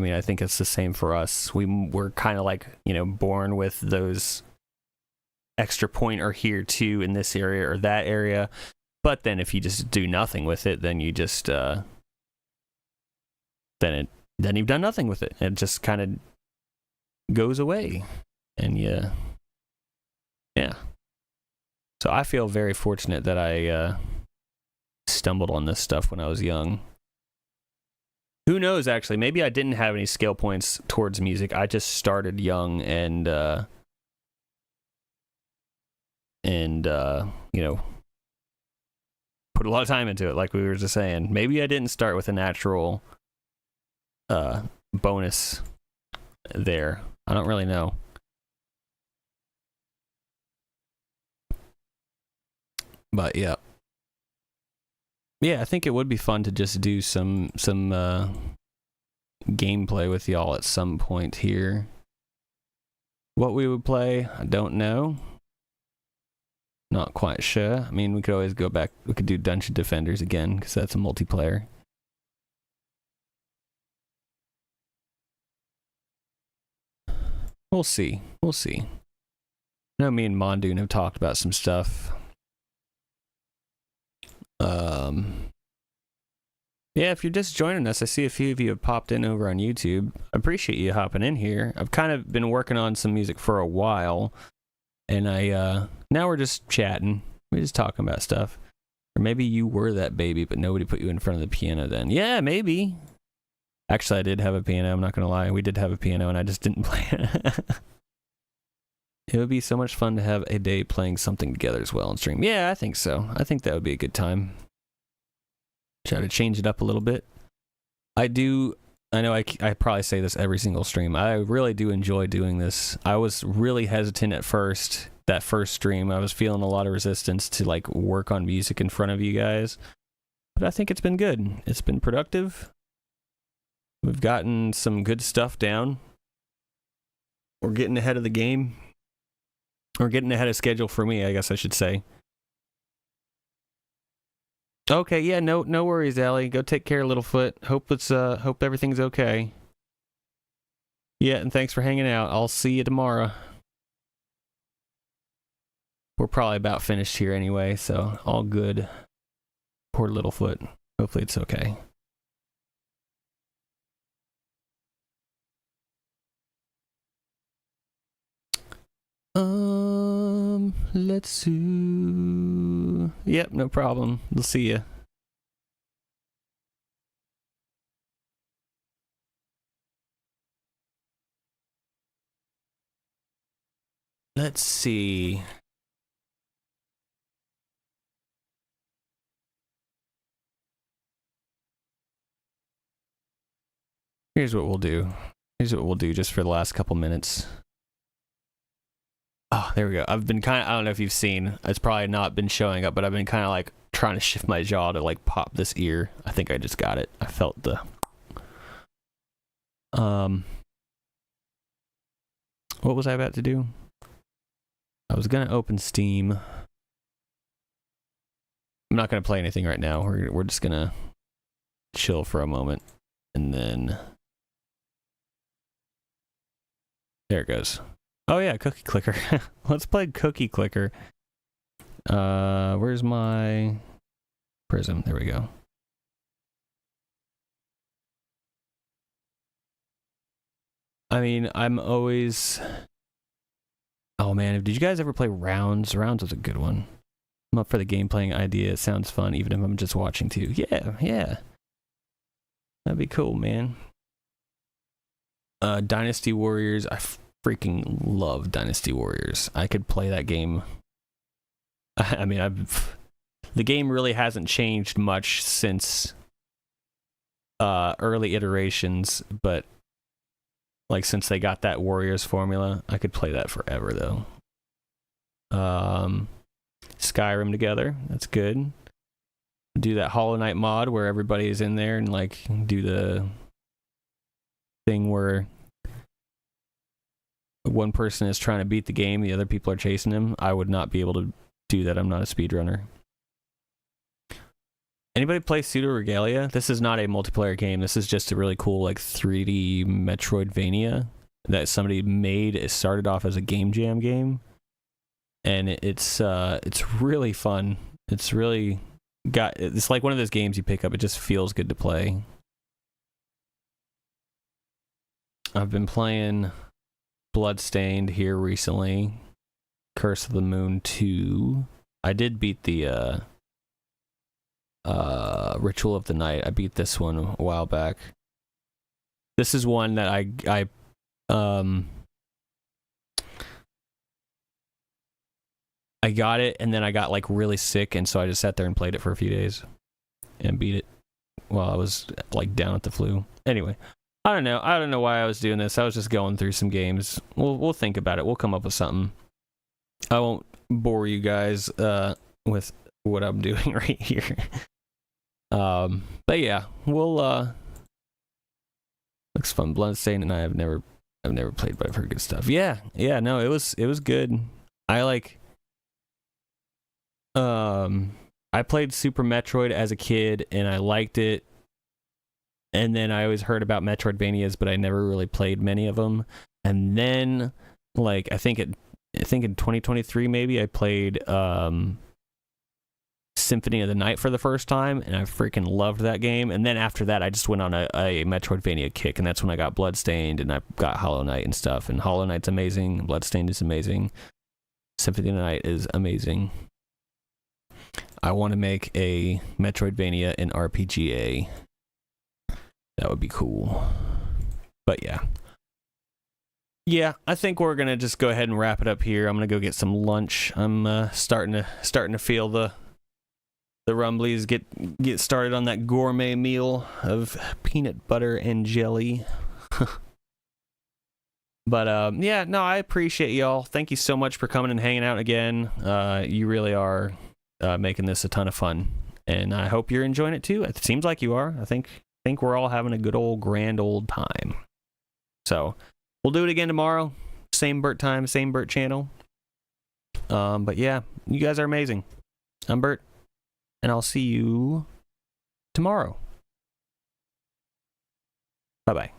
mean, I think it's the same for us. We're kind of like born with those extra point or here too in this area or that area. But then if you just do nothing with it, then you just then you've done nothing with it. It just kind of goes away, and yeah. So I feel very fortunate that I stumbled on this stuff when I was young. Who knows? Actually, maybe I didn't have any skill points towards music. I just started young and put a lot of time into it, like we were just saying. Maybe I didn't start with a natural bonus there. I don't really know. But yeah, I think it would be fun to just do some gameplay with y'all at some point here. What we would play, I don't know. Not quite sure. I mean, we could always go back. We could do Dungeon Defenders again, because that's a multiplayer. We'll see. I know me and Mondoon have talked about some stuff. Yeah, if you're just joining us, I see a few of you have popped in over on YouTube. I appreciate you hopping in here. I've kind of been working on some music for a while, and now we're just chatting. We're just talking about stuff. Or maybe you were that baby, but nobody put you in front of the piano then. Yeah, maybe. Actually, I did have a piano. I'm not going to lie. We did have a piano, and I just didn't play it. It would be so much fun to have a day playing something together as well on stream. Yeah, I think so. I think that would be a good time. Try to change it up a little bit. I know I probably say this every single stream. I really do enjoy doing this. I was really hesitant at first. That first stream, I was feeling a lot of resistance to like work on music in front of you guys. But I think it's been good. It's been productive. We've gotten some good stuff down. We're getting ahead of the game. Or getting ahead of schedule for me, I guess I should say. Okay, yeah, no worries, Allie. Go take care of Littlefoot. Hope everything's okay. Yeah, and thanks for hanging out. I'll see you tomorrow. We're probably about finished here anyway, so all good. Poor Littlefoot. Hopefully it's okay. Let's see. Yep, no problem. We'll see ya. Let's see. Here's what we'll do just for the last couple minutes. Oh, there we go. I've been I don't know if you've seen, it's probably not been showing up, but I've been kind of like trying to shift my jaw to like pop this ear. I think I just got it. I felt the what was I about to do? I was gonna open Steam. I'm not gonna play anything right now. We're just gonna chill for a moment, and then there it goes. Oh yeah, Cookie Clicker. Let's play Cookie Clicker. Where's my Prism? There we go. I mean, I'm always... Oh man, did you guys ever play Rounds? Rounds was a good one. I'm up for the game playing idea. It sounds fun, even if I'm just watching too. Yeah. That'd be cool, man. Dynasty Warriors. I freaking love Dynasty Warriors. I could play that game. I mean, the game really hasn't changed much since early iterations, but like since they got that Warriors formula, I could play that forever though. Skyrim together, that's good. Do that Hollow Knight mod where everybody is in there and like do the thing where one person is trying to beat the game, the other people are chasing him. I would not be able to do that. I'm not a speedrunner. Anybody play Pseudo Regalia? This is not a multiplayer game. This is just a really cool like 3D Metroidvania that somebody made. It started off as a Game Jam game, and it's really fun. It's really it's like one of those games you pick up. It just feels good to play. I've been playing Bloodstained here recently. Curse of the Moon 2. I did beat the Ritual of the Night. I beat this one a while back. This is one that I got it and then I got like really sick, and so I just sat there and played it for a few days and beat it while I was like down with the flu. Anyway, I don't know why I was doing this. I was just going through some games. We'll think about it. We'll come up with something. I won't bore you guys with what I'm doing right here. But yeah, we'll looks fun. Bloodstained and I've never played, but I've heard good stuff. Yeah, no, it was good. I played Super Metroid as a kid and I liked it. And then I always heard about Metroidvanias, but I never really played many of them. And then like I think in 2023 maybe I played Symphony of the Night for the first time, and I freaking loved that game. And then after that I just went on a Metroidvania kick, and that's when I got Bloodstained and I got Hollow Knight and stuff. And Hollow Knight's amazing, Bloodstained is amazing, Symphony of the Night is amazing. I want to make a Metroidvania in RPGA. That would be cool. But yeah, I think we're gonna just go ahead and wrap it up here. I'm gonna go get some lunch. I'm starting to feel the rumblies get started on that gourmet meal of peanut butter and jelly. But yeah, no, I appreciate y'all. Thank you so much for coming and hanging out again. You really are making this a ton of fun, and I hope you're enjoying it too. It seems like you are. I think we're all having a good old grand old time. So we'll do it again tomorrow. Same Bert time, same Bert channel. But yeah, you guys are amazing. I'm Bert, and I'll see you tomorrow. Bye-bye.